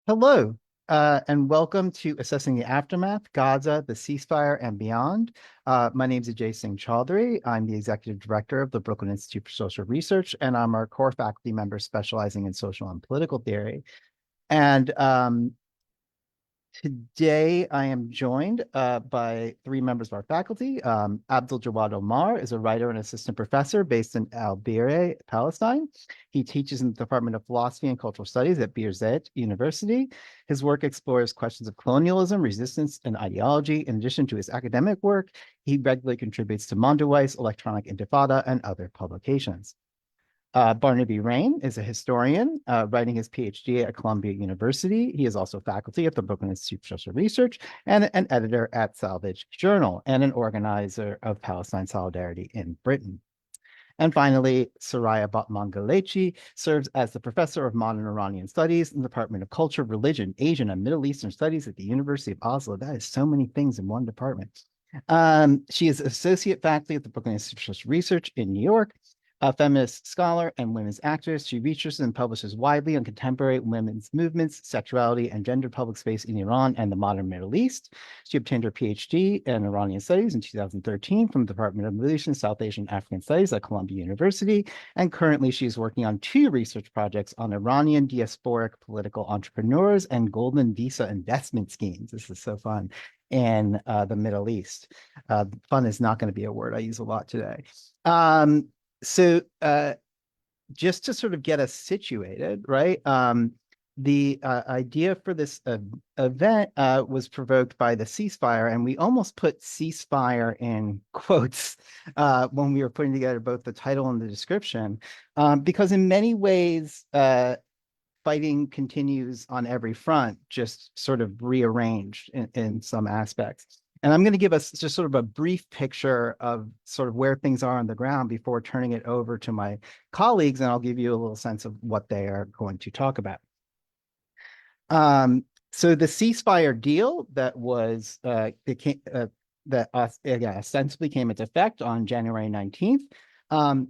Hello, and welcome to Assessing the Aftermath, Gaza, the Ceasefire, and Beyond. My name is Ajay Singh Chaudhary. I'm the Executive Director of the Brooklyn Institute for Social Research, and I'm our core faculty member specializing in social and political theory. And Today, I am joined by three members of our faculty. Abdul Jawad Omar is a writer and assistant professor based in Al Bireh, Palestine. He teaches in the Department of Philosophy and Cultural Studies at Birzeit University. His work explores questions of colonialism, resistance, and ideology. In addition to his academic work, he regularly contributes to Mondoweiss, Electronic Intifada, and other publications. Barnaby Raine is a historian writing his PhD at Columbia University. He is also faculty at the Brooklyn Institute for Social Research and an editor at Salvage Journal and an organizer of Palestine Solidarity in Britain. And finally, Soraya Batman-Galechi serves as the professor of modern Iranian studies in the Department of Culture, Religion, Asian, and Middle Eastern Studies at the University of Oslo. That is so many things in one department. She is associate faculty at the Brooklyn Institute for Social Research in New York, a feminist scholar and women's activist. She researches and publishes widely on contemporary women's movements, sexuality, and gender public space in Iran and the modern Middle East. She obtained her PhD in Iranian Studies in 2013 from the Department of Middle Eastern, South Asian, and African Studies at Columbia University. And currently, she is working on two research projects on Iranian diasporic political entrepreneurs and golden visa investment schemes. This is so fun. In the Middle East. Fun is not going to be a word I use a lot today. So just to sort of get us situated, right? The idea for this event was provoked by the ceasefire, and we almost put ceasefire in quotes when we were putting together both the title and the description, because in many ways, fighting continues on every front, just sort of rearranged in some aspects. And I'm going to give us just sort of a brief picture of sort of where things are on the ground before turning it over to my colleagues, and I'll give you a little sense of what they are going to talk about. So the ceasefire deal that was that ostensibly came into effect on January 19th.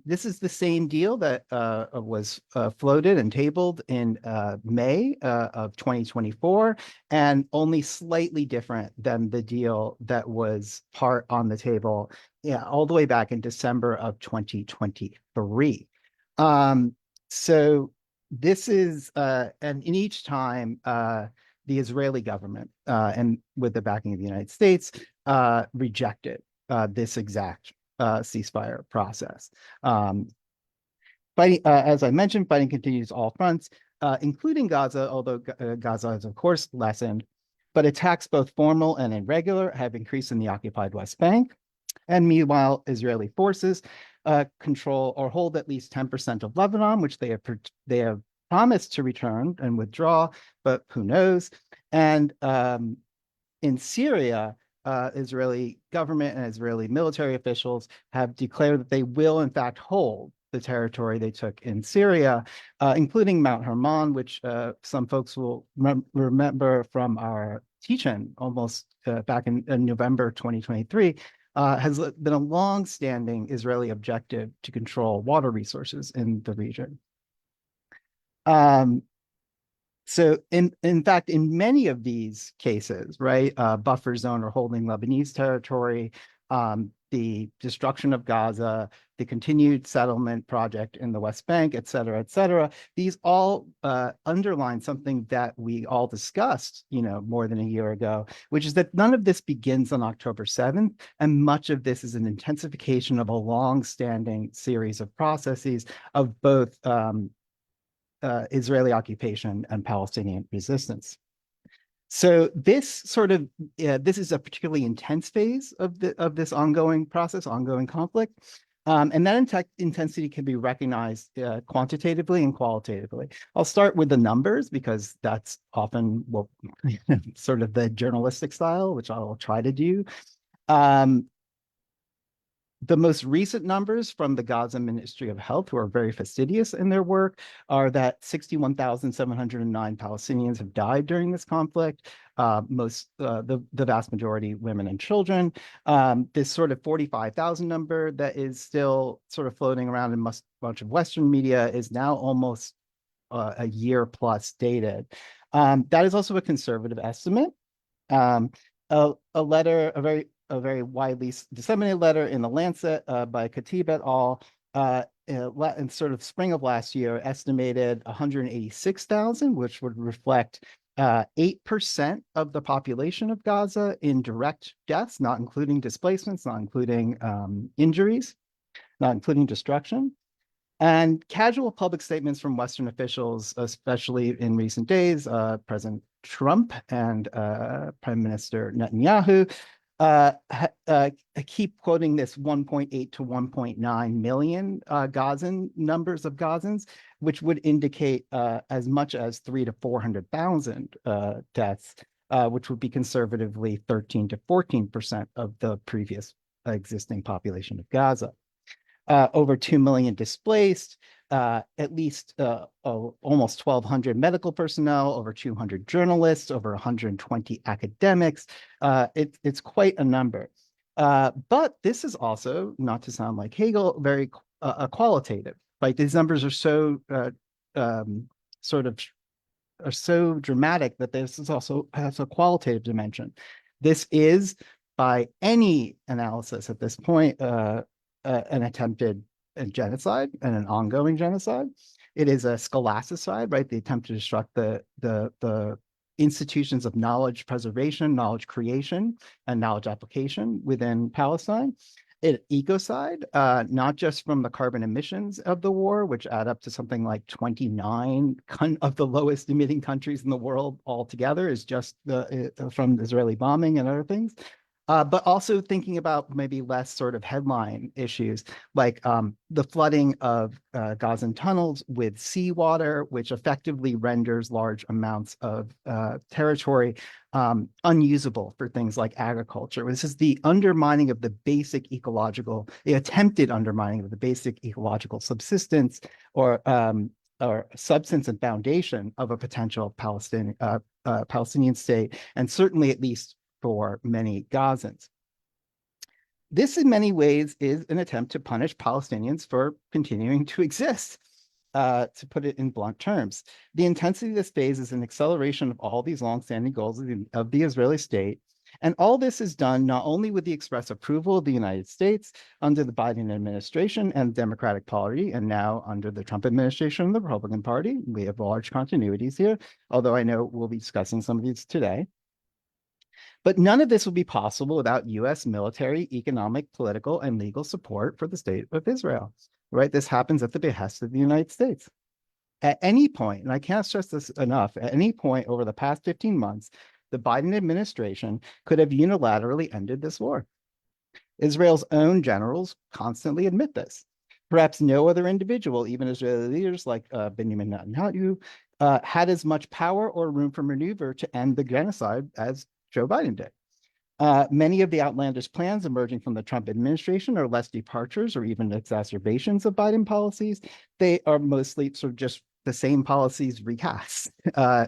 This is the same deal that was floated and tabled in May of 2024, and only slightly different than the deal that was part on the table all the way back in December of 2023. So this is, and in each time, the Israeli government, and with the backing of the United States, rejected this exact ceasefire process. Fighting, as I mentioned, fighting continues all fronts, including Gaza, although Gaza has, of course, lessened. But attacks, both formal and irregular, have increased in the occupied West Bank. And meanwhile, Israeli forces control or hold at least 10% of Lebanon, which they have promised to return and withdraw, but who knows? And in Syria, Israeli government and Israeli military officials have declared that they will, in fact, hold the territory they took in Syria, including Mount Hermon, which some folks will remember from our teach-in almost back in November 2023, has been a long-standing Israeli objective to control water resources in the region. So in fact, in many of these cases, right, buffer zone or holding Lebanese territory, the destruction of Gaza, the continued settlement project in the West Bank, et cetera, these all underline something that we all discussed, more than a year ago, which is that none of this begins on October 7th, and much of this is an intensification of a long-standing series of processes of both Israeli occupation and Palestinian resistance. So this this is a particularly intense phase of this ongoing process, ongoing conflict, and that intensity can be recognized quantitatively and qualitatively. I'll start with the numbers because that's often what sort of the journalistic style, which I will try to do. The most recent numbers from the Gaza Ministry of Health, who are very fastidious in their work, are that 61,709 Palestinians have died during this conflict, the vast majority women and children. This sort of 45,000 number that is still sort of floating around in much of Western media is now almost a year plus dated. That is also a conservative estimate. A letter, a very widely disseminated letter in the Lancet by Khatib et al. In sort of spring of last year, estimated 186,000, which would reflect 8% of the population of Gaza in direct deaths, not including displacements, not including injuries, not including destruction. And casual public statements from Western officials, especially in recent days, President Trump and Prime Minister Netanyahu, keep quoting this 1.8 to 1.9 million Gazan numbers of Gazans, which would indicate as much as 300,000 to 400,000 deaths, which would be conservatively 13 to 14% of the previous existing population of Gaza. Over 2 million displaced, at least almost 1,200 medical personnel, over 200 journalists, over 120 academics. It's quite a number. But this is also, not to sound like Hegel, very qualitative. Like these numbers are so are so dramatic that this is also has a qualitative dimension. This is, by any analysis at this point, an attempted genocide and an ongoing genocide. It is a scholasticide, right? The attempt to destruct the institutions of knowledge preservation, knowledge creation, and knowledge application within Palestine. It ecocide, not just from the carbon emissions of the war, which add up to something like 29 of the lowest emitting countries in the world altogether, is just from Israeli bombing and other things. But also thinking about maybe less sort of headline issues, like the flooding of Gazan tunnels with seawater, which effectively renders large amounts of territory unusable for things like agriculture. This is the undermining of the basic ecological, the attempted undermining of the basic ecological subsistence or substance and foundation of a potential Palestinian state, and certainly at least for many Gazans. This in many ways is an attempt to punish Palestinians for continuing to exist, to put it in blunt terms. The intensity of this phase is an acceleration of all these longstanding goals of the Israeli state. And all this is done not only with the express approval of the United States under the Biden administration and Democratic Party, and now under the Trump administration and the Republican Party. We have large continuities here, although I know we'll be discussing some of these today. But none of this would be possible without U.S. military, economic, political, and legal support for the state of Israel, right? This happens at the behest of the United States. At any point, and I can't stress this enough, at any point over the past 15 months, the Biden administration could have unilaterally ended this war. Israel's own generals constantly admit this. Perhaps no other individual, even Israeli leaders like Benjamin Netanyahu, had as much power or room for maneuver to end the genocide as Joe Biden did. Many of the outlandish plans emerging from the Trump administration are less departures or even exacerbations of Biden policies. They are mostly sort of just the same policies recast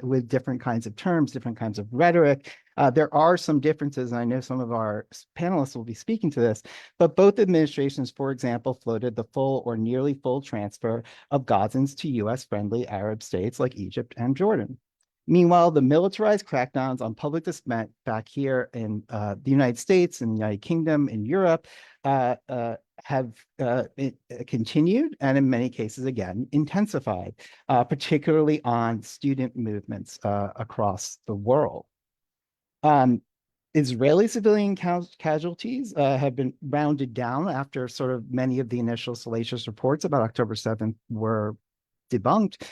with different kinds of terms, different kinds of rhetoric. There are some differences, and I know some of our panelists will be speaking to this, but both administrations, for example, floated the full or nearly full transfer of Gazans to US-friendly Arab states like Egypt and Jordan. Meanwhile, the militarized crackdowns on public dissent back here in the United States, in the United Kingdom, in Europe, have continued and in many cases, again, intensified, particularly on student movements across the world. Israeli civilian casualties have been rounded down after sort of many of the initial salacious reports about October 7th were debunked,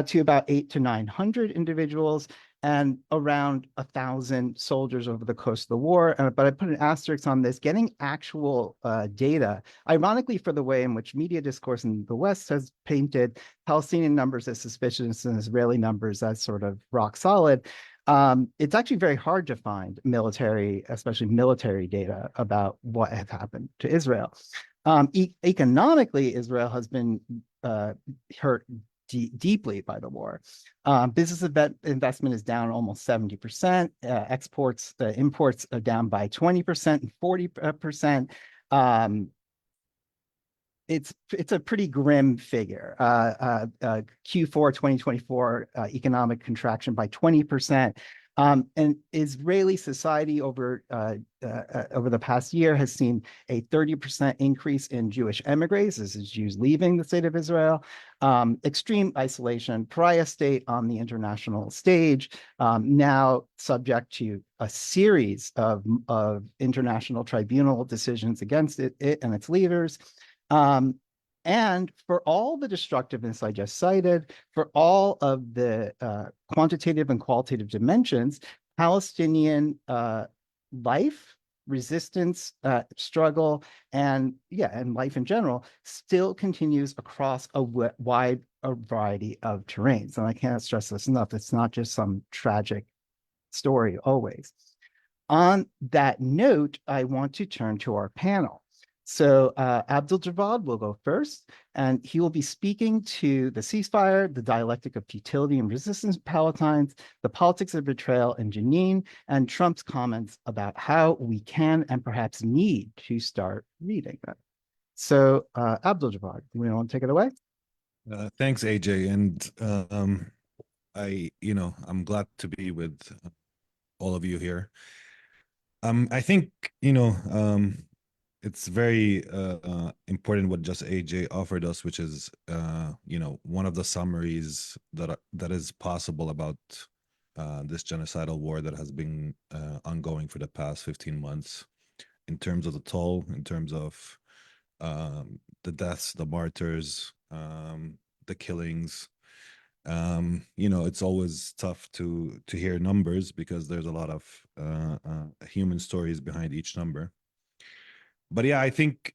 to about 800 to 900 individuals and around 1,000 soldiers over the course of the war. But I put an asterisk on this. Getting actual data, ironically, for the way in which media discourse in the West has painted Palestinian numbers as suspicious and Israeli numbers as sort of rock solid, it's actually very hard to find military, especially military data about what has happened to Israel. Economically, Israel has been hurt deeply by the war. Business investment is down almost 70%. Imports are down by 20% and 40%. it's a pretty grim figure. Q4 2024 economic contraction by 20%. And Israeli society over the past year has seen a 30% increase in Jewish emigres. This is Jews leaving the state of Israel. Extreme isolation, pariah state on the international stage, now subject to a series of international tribunal decisions against it and its leaders. And for all the destructiveness I just cited, for all of the quantitative and qualitative dimensions, Palestinian life, resistance, struggle, and life in general still continues across a wide variety of terrains. And I can't stress this enough. It's not just some tragic story always. On that note, I want to turn to our panel. So Abdul Jawad will go first, and he will be speaking to the ceasefire, the dialectic of futility and resistance in Palestine, the politics of betrayal in Jenin, and Trump's comments about how we can and perhaps need to start reading them. So Abdul Jawad, do you want to take it away? Thanks, AJ. And I'm glad to be with all of you here. I think, it's very important what just AJ offered us, which is, one of the summaries that is possible about this genocidal war that has been ongoing for the past 15 months in terms of the toll, in terms of the deaths, the martyrs, the killings. It's always tough to hear numbers because there's a lot of human stories behind each number. But yeah, I think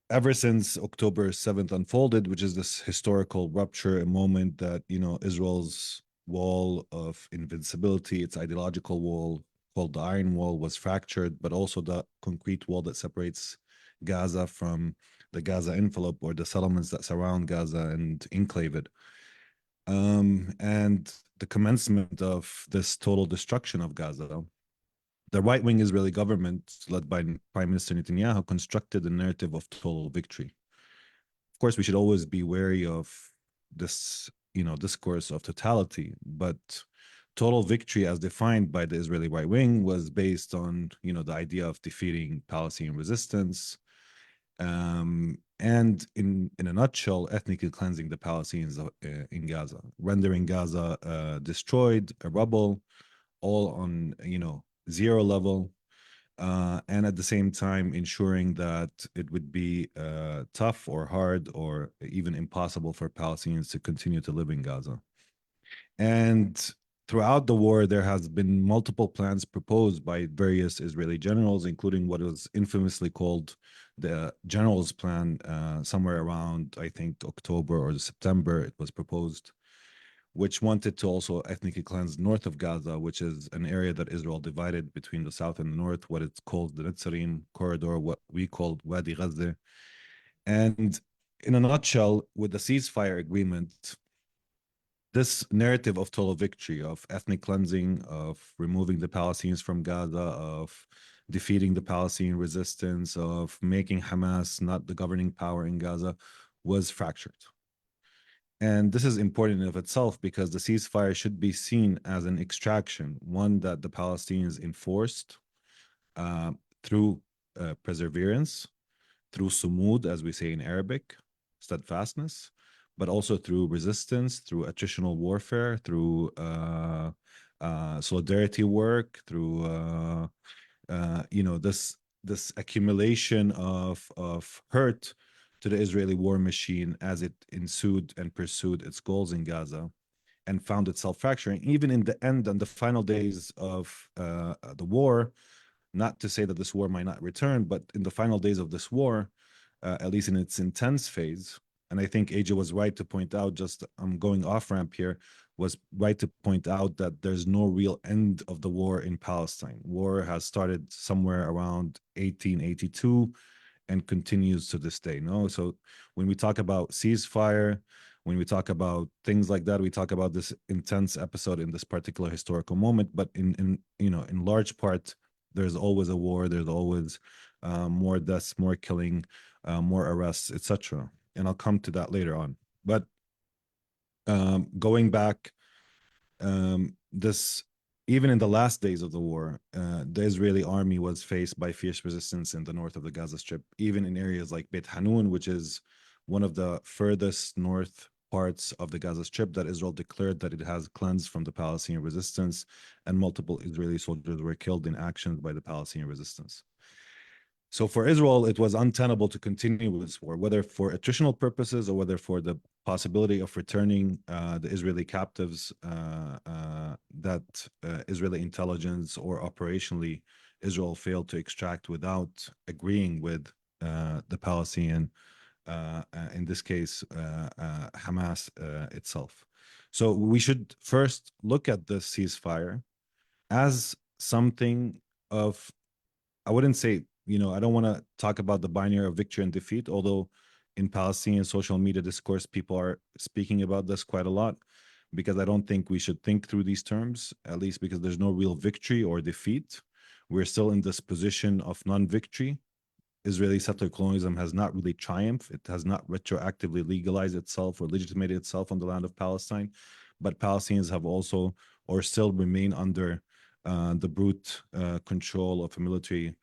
ever since October 7th unfolded, which is this historical rupture, a moment that, Israel's wall of invincibility, its ideological wall called the Iron Wall, was fractured, but also the concrete wall that separates Gaza from the Gaza envelope or the settlements that surround Gaza and enclave it. And the commencement of this total destruction of Gaza, the right-wing Israeli government, led by Prime Minister Netanyahu, constructed a narrative of total victory. Of course, we should always be wary of this, discourse of totality, but total victory as defined by the Israeli right wing was based on, the idea of defeating Palestinian resistance, and in a nutshell, ethnically cleansing the Palestinians in Gaza, rendering Gaza destroyed, a rubble, all on, zero level, and at the same time ensuring that it would be tough or hard or even impossible for Palestinians to continue to live in Gaza. And throughout the war, there has been multiple plans proposed by various Israeli generals, including what was infamously called the General's Plan. Somewhere around, I think, October or September, it was proposed, which wanted to also ethnically cleanse north of Gaza, which is an area that Israel divided between the south and the north, what it's called the Netzarim corridor, what we called Wadi Gaza. And in a nutshell, with the ceasefire agreement, this narrative of total victory, of ethnic cleansing, of removing the Palestinians from Gaza, of defeating the Palestinian resistance, of making Hamas not the governing power in Gaza, was fractured. And this is important in of itself because the ceasefire should be seen as an extraction, one that the Palestinians enforced through perseverance, through sumud, as we say in Arabic, steadfastness, but also through resistance, through attritional warfare, through solidarity work, through this accumulation of hurt to the Israeli war machine as it ensued and pursued its goals in Gaza and found itself fracturing. Even in the end and the final days of the war, not to say that this war might not return, but in the final days of this war, at least in its intense phase, and I think AJ was right to point out, just I'm going off ramp here, was right to point out that there's no real end of the war in Palestine. War has started somewhere around 1882 and continues to this day. No, so when we talk about ceasefire, when we talk about things like that, we talk about this intense episode in this particular historical moment. But in large part, there's always a war. There's always more deaths, more killing, more arrests, etc. and I'll come to that later on. But going back, this even in the last days of the war, the Israeli army was faced by fierce resistance in the north of the Gaza Strip, even in areas like Beit Hanun, which is one of the furthest north parts of the Gaza Strip that Israel declared that it has cleansed from the Palestinian resistance, and multiple Israeli soldiers were killed in actions by the Palestinian resistance. So for Israel, it was untenable to continue with this war, whether for attritional purposes or whether for the possibility of returning the Israeli captives that Israeli intelligence or operationally Israel failed to extract without agreeing with the Palestinian, in this case, Hamas itself. So we should first look at the ceasefire as something of, I wouldn't say, I don't want to talk about the binary of victory and defeat, although in Palestinian social media discourse, people are speaking about this quite a lot, because I don't think we should think through these terms, at least because there's no real victory or defeat. We're still in this position of non-victory. Israeli settler colonialism has not really triumphed. It has not retroactively legalized itself or legitimated itself on the land of Palestine. But Palestinians have also, or still remain under the brute control of a military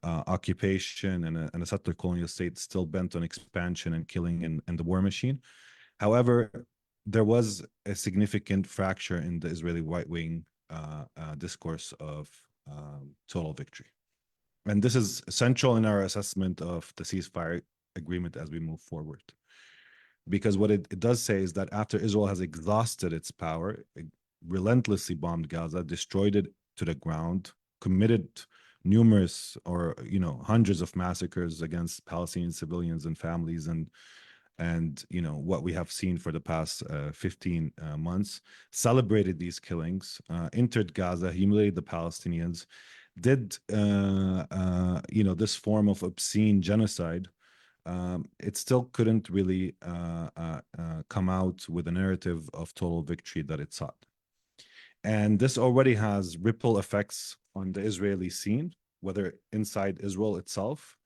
occupation and a settler colonial state still bent on expansion and killing and the war machine. However, there was a significant fracture in the Israeli right-wing discourse of total victory. And this is essential in our assessment of the ceasefire agreement as we move forward. Because what it does say is that after Israel has exhausted its power, it relentlessly bombed Gaza, destroyed it to the ground, committed numerous or hundreds of massacres against Palestinian civilians and families, and what we have seen for the past 15 months, celebrated these killings, entered Gaza, humiliated the Palestinians, did this form of obscene genocide. It still couldn't really come out with a narrative of total victory that it sought. And this already has ripple effects on the Israeli scene, whether inside Israel itself,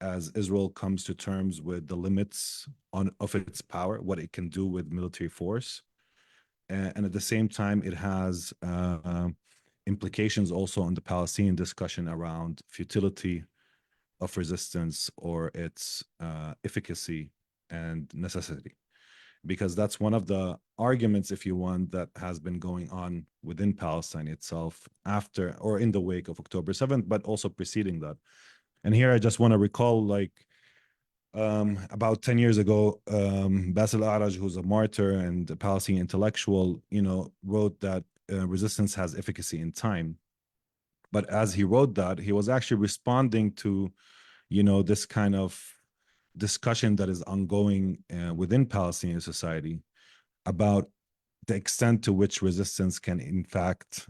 as Israel comes to terms with the limits of its power, what it can do with military force. And at the same time, it has implications also on the Palestinian discussion around futility of resistance or its efficacy and necessity. Because that's one of the arguments, if you want, that has been going on within Palestine itself after or in the wake of October 7th, but also preceding that. And here I just want to recall, about 10 years ago, Basil Araj, who's a martyr and a Palestinian intellectual, wrote that resistance has efficacy in time. But as he wrote that, he was actually responding to, this kind of discussion that is ongoing within Palestinian society about the extent to which resistance can, in fact,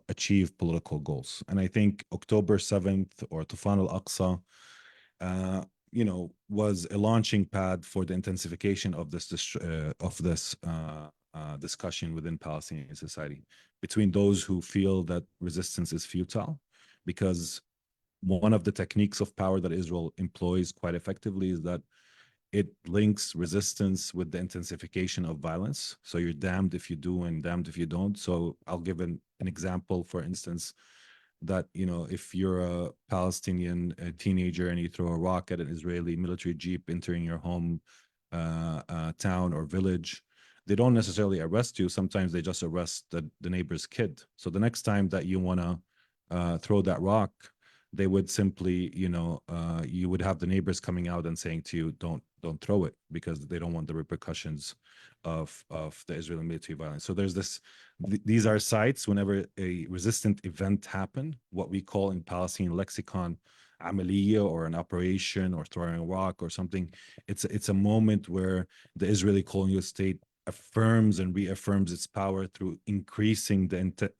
achieve political goals. And I think October 7th or Tufan al-Aqsa, was a launching pad for the intensification of this discussion within Palestinian society between those who feel that resistance is futile, because one of the techniques of power that Israel employs quite effectively is that it links resistance with the intensification of violence. So you're damned if you do and damned if you don't. So I'll give an example, for instance, that, if you're a Palestinian teenager and you throw a rock at an Israeli military jeep entering your home town or village, they don't necessarily arrest you. Sometimes they just arrest the neighbor's kid. So the next time that you want to throw that rock, they would simply, you would have the neighbors coming out and saying to you, don't throw it, because they don't want the repercussions of the Israeli military violence. So there's these are sites whenever a resistant event happen, what we call in Palestinian lexicon, amaliya, or an operation, or throwing a rock or something. It's a moment where the Israeli colonial state affirms and reaffirms its power through increasing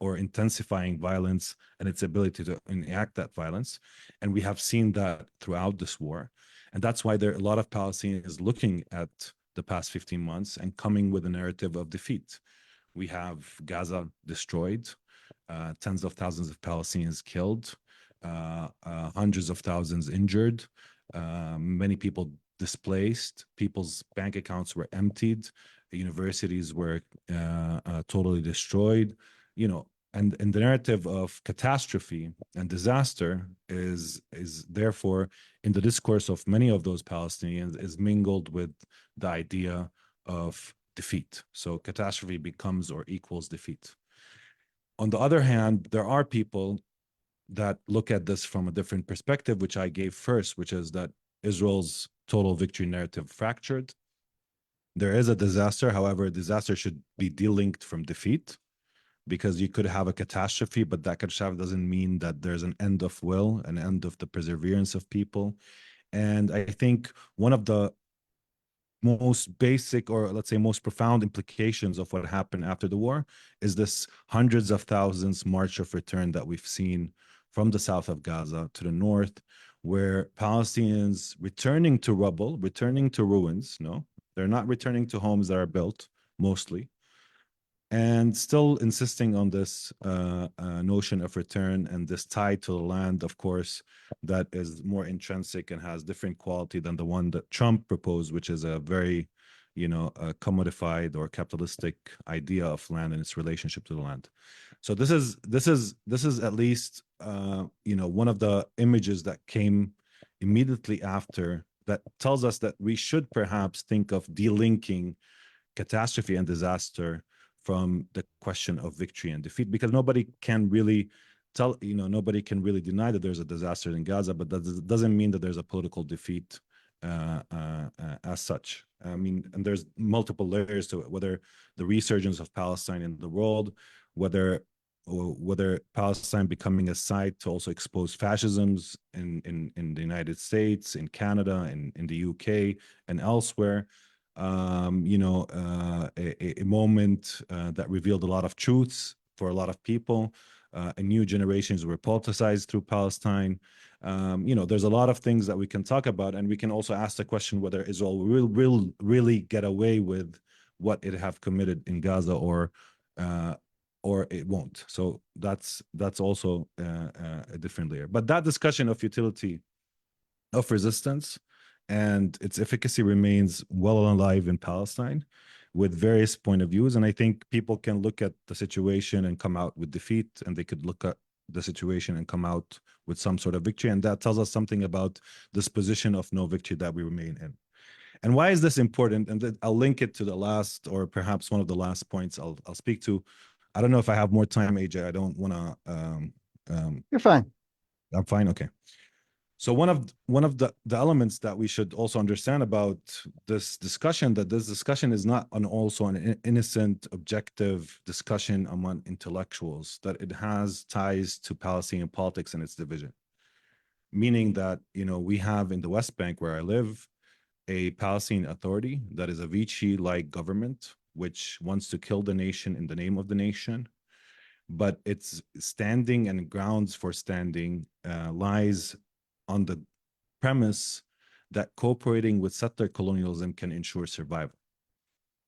or intensifying violence and its ability to enact that violence. And we have seen that throughout this war. And that's why there are a lot of Palestinians looking at the past 15 months and coming with a narrative of defeat. We have Gaza destroyed, tens of thousands of Palestinians killed, hundreds of thousands injured, many people displaced, people's bank accounts were emptied, universities were totally destroyed, you know, and the narrative of catastrophe and disaster is therefore in the discourse of many of those Palestinians is mingled with the idea of defeat. So catastrophe becomes or equals defeat. On the other hand, there are people that look at this from a different perspective, which I gave first, which is that Israel's total victory narrative fractured. There is a disaster. However, a disaster should be delinked from defeat, because you could have a catastrophe, but that catastrophe doesn't mean that there's an end of will, an end of the perseverance of people. And I think one of the most basic, or let's say most profound implications of what happened after the war is this hundreds of thousands march of return that we've seen from the south of Gaza to the north, where Palestinians returning to rubble, returning to ruins, no, they're not returning to homes that are built mostly, and still insisting on this notion of return and this tie to the land, of course, that is more intrinsic and has different quality than the one that Trump proposed, which is a very, commodified or capitalistic idea of land and its relationship to the land. So this is at least one of the images that came immediately after that tells us that we should perhaps think of delinking catastrophe and disaster from the question of victory and defeat, because nobody can really nobody can really deny that there's a disaster in Gaza, but that doesn't mean that there's a political defeat as such. I mean, and there's multiple layers to it, whether the resurgence of Palestine in the world, whether Palestine becoming a site to also expose fascisms in the United States, in Canada, in the UK, and elsewhere. A moment that revealed a lot of truths for a lot of people. And new generations were politicized through Palestine. There's a lot of things that we can talk about, and we can also ask the question whether Israel will really get away with what it have committed in Gaza, or it won't. So that's also a different layer. But that discussion of utility of resistance and its efficacy remains well alive in Palestine with various point of views. And I think people can look at the situation and come out with defeat, and they could look at the situation and come out with some sort of victory. And that tells us something about this position of no victory that we remain in. And why is this important? And I'll link it to the last, or perhaps one of the last points I'll speak to. I don't know if I have more time, AJ. I don't want to. You're fine. I'm fine. Okay. So one of the elements that we should also understand about this discussion, that this discussion is not also an innocent, objective discussion among intellectuals, that it has ties to Palestinian politics and its division. Meaning that, we have in the West Bank where I live, a Palestinian Authority that is a Vichy-like government, which wants to kill the nation in the name of the nation. But its standing and grounds for standing lies on the premise that cooperating with settler colonialism can ensure survival.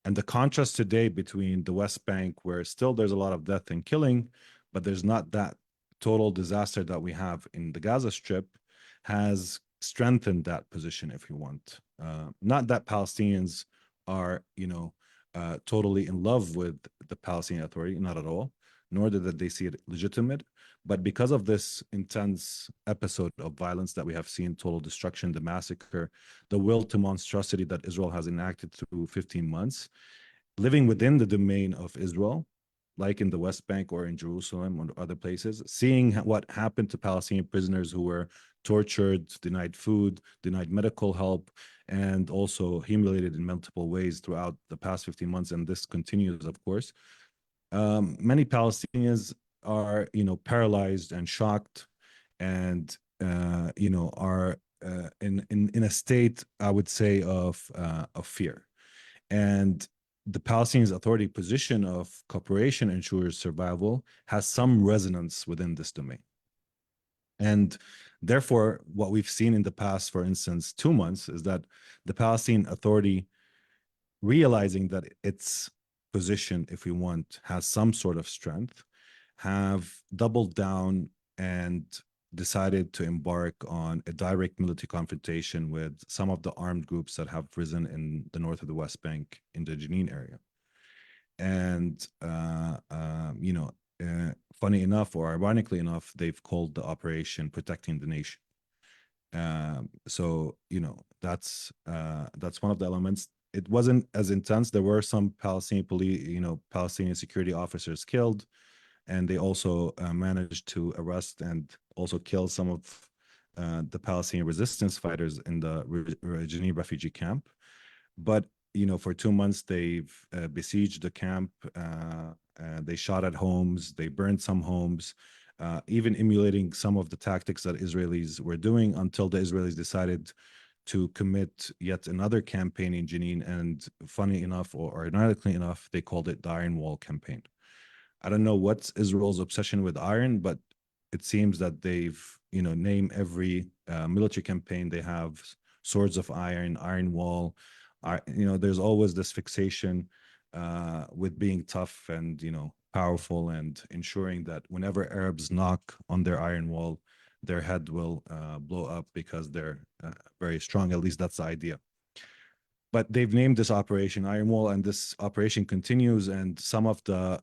And the contrast today between the West Bank, where still there's a lot of death and killing, but there's not that total disaster that we have in the Gaza Strip, has strengthened that position, if you want. Not that Palestinians are, totally in love with the Palestinian Authority, not at all, nor that they see it legitimate. But because of this intense episode of violence that we have seen, total destruction, the massacre, the will to monstrosity that Israel has enacted through 15 months, living within the domain of Israel, like in the West Bank or in Jerusalem or other places, seeing what happened to Palestinian prisoners who were tortured, denied food, denied medical help, and also humiliated in multiple ways throughout the past 15 months. And this continues, of course. Many Palestinians are, paralyzed and shocked, and are in a state, I would say, of fear. And the Palestinian Authority position of cooperation ensures survival has some resonance within this domain. And therefore, what we've seen in the past, for instance, 2 months, is that the Palestinian Authority, realizing that its position, if we want, has some sort of strength, have doubled down and decided to embark on a direct military confrontation with some of the armed groups that have risen in the north of the West Bank in the Jenin area. And, funny enough, or ironically enough, they've called the operation Protecting the Nation. So, that's one of the elements. It wasn't as intense. There were some Palestinian police, Palestinian security officers killed, and they also managed to arrest and also kill some of the Palestinian resistance fighters in the Jenin refugee camp. But for 2 months they've besieged the camp. They shot at homes. They burned some homes, even emulating some of the tactics that Israelis were doing, until the Israelis decided to commit yet another campaign in Jenin. And funny enough, or ironically enough, they called it the Iron Wall campaign. I don't know what's Israel's obsession with iron, but it seems that they've, name every military campaign they have swords of iron, iron wall. There's always this fixation with being tough and, powerful, and ensuring that whenever Arabs knock on their iron wall, their head will blow up because they're very strong. At least that's the idea. But they've named this operation Iron Wall, and this operation continues. And some of the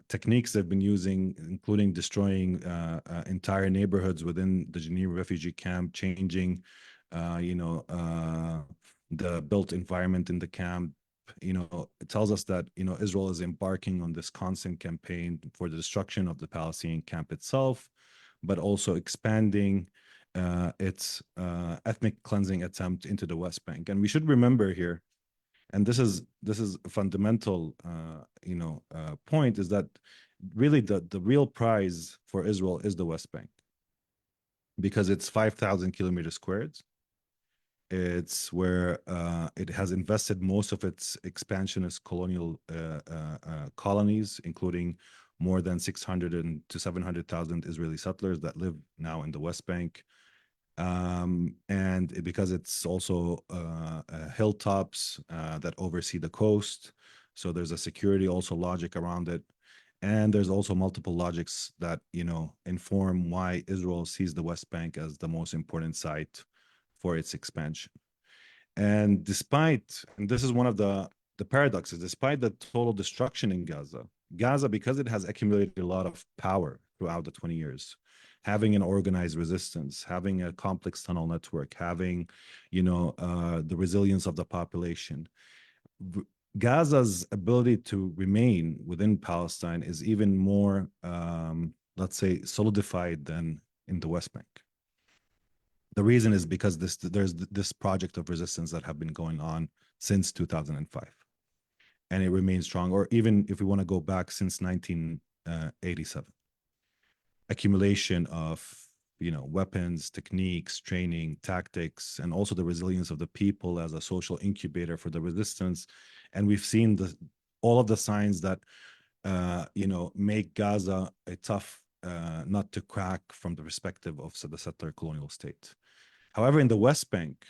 techniques they've been using, including destroying entire neighborhoods within the Jenin refugee camp, changing, the built environment in the camp. It tells us that Israel is embarking on this constant campaign for the destruction of the Palestinian camp itself, but also expanding its ethnic cleansing attempt into the West Bank. And we should remember here, and this is a fundamental point, is that really the real prize for Israel is the West Bank, because it's 5,000 kilometers squared. It's where it has invested most of its expansionist colonial colonies, including more than 600 to 700,000 Israeli settlers that live now in the West Bank. And because it's also hilltops that oversee the coast, so there's a security also logic around it. And there's also multiple logics that inform why Israel sees the West Bank as the most important site for its expansion. And this is one of the paradoxes, despite the total destruction in Gaza, because it has accumulated a lot of power throughout the 20 years, having an organized resistance, having a complex tunnel network, having, the resilience of the population, Gaza's ability to remain within Palestine is even more, let's say, solidified than in the West Bank. The reason is because there's this project of resistance that have been going on since 2005, and it remains strong. Or even if we want to go back, since 1987, accumulation of weapons, techniques, training, tactics, and also the resilience of the people as a social incubator for the resistance. And we've seen all of the signs that make Gaza a tough nut to crack from the perspective of the settler colonial state. However, in the West Bank,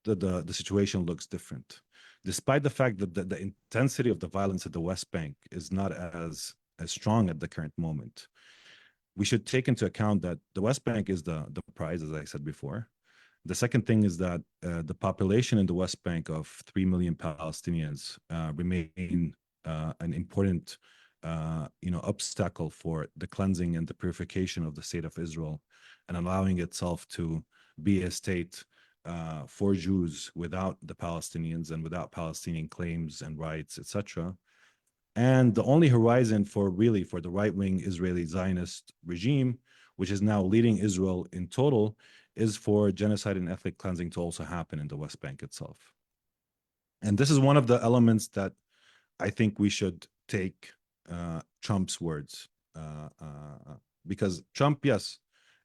the situation looks different. Despite the fact that the intensity of the violence at the West Bank is not as strong at the current moment, we should take into account that the West Bank is the prize, as I said before. The second thing is that the population in the West Bank of 3 million Palestinians remain an important obstacle for the cleansing and the purification of the state of Israel, and allowing itself to be a state for Jews without the Palestinians and without Palestinian claims and rights, etc. And the only horizon for the right-wing Israeli Zionist regime, which is now leading Israel in total, is for genocide and ethnic cleansing to also happen in the West Bank itself. And this is one of the elements that I think we should take Trump's words, because Trump, yes,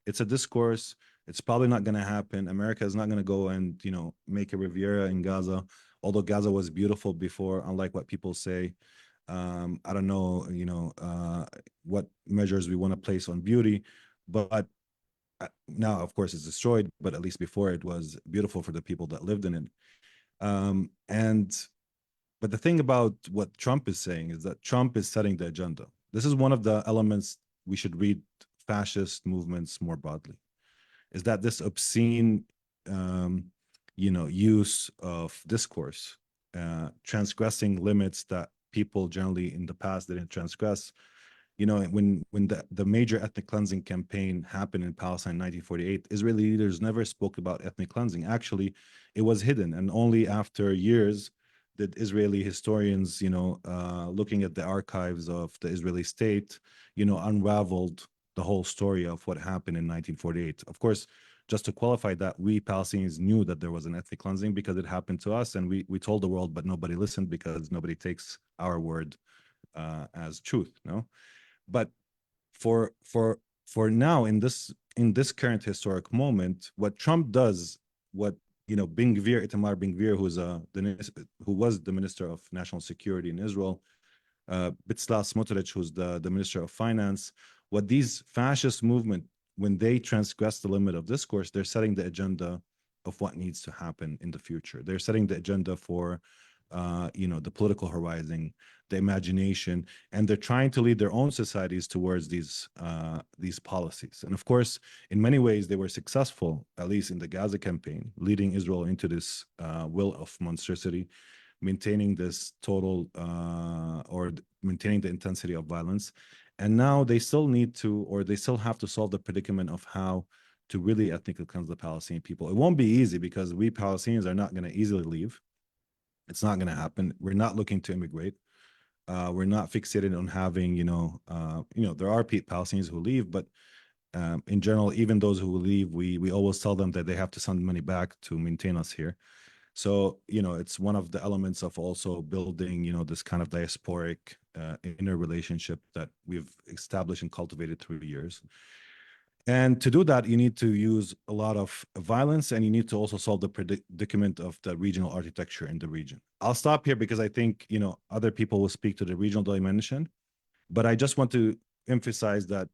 it's a discourse. It's probably not going to happen. America is not going to go and make a Riviera in Gaza, although Gaza was beautiful before, unlike what people say. I don't know, what measures we want to place on beauty, but now, of course, it's destroyed. But at least before, it was beautiful for the people that lived in it. But the thing about what Trump is saying is that Trump is setting the agenda. This is one of the elements we should read fascist movements more broadly, is that this obscene, use of discourse, transgressing limits that people generally in the past didn't transgress. When the major ethnic cleansing campaign happened in Palestine in 1948, Israeli leaders never spoke about ethnic cleansing. Actually, it was hidden, and only after years did Israeli historians, looking at the archives of the Israeli state, unraveled the whole story of what happened in 1948. Of course, just to qualify that, we Palestinians knew that there was an ethnic cleansing because it happened to us, and we told the world, but nobody listened because nobody takes our word as truth. No, but for now, in this current historic moment, what Trump does, what Itamar Ben Gvir, who was the Minister of National Security in Israel, Bezalel Smotrich, who's the Minister of Finance, what these fascist movement, when they transgress the limit of discourse, they're setting the agenda of what needs to happen in the future. They're setting the agenda for the political horizon, the imagination, and they're trying to lead their own societies towards these policies. And of course, in many ways, they were successful, at least in the Gaza campaign, leading Israel into this will of monstrosity, maintaining this total or maintaining the intensity of violence. And now they still have to solve the predicament of how to really ethnically cleanse the Palestinian people. It won't be easy because we Palestinians are not going to easily leave. It's not going to happen. We're not looking to immigrate. We're not fixated on having, there are Palestinians who leave, but in general, even those who leave, we always tell them that they have to send money back to maintain us here. So, it's one of the elements of also building, this kind of diasporic inner relationship that we've established and cultivated through the years. And to do that, you need to use a lot of violence, and you need to also solve the predicament of the regional architecture in the region. I'll stop here because I think, other people will speak to the regional dimension, but I just want to emphasize that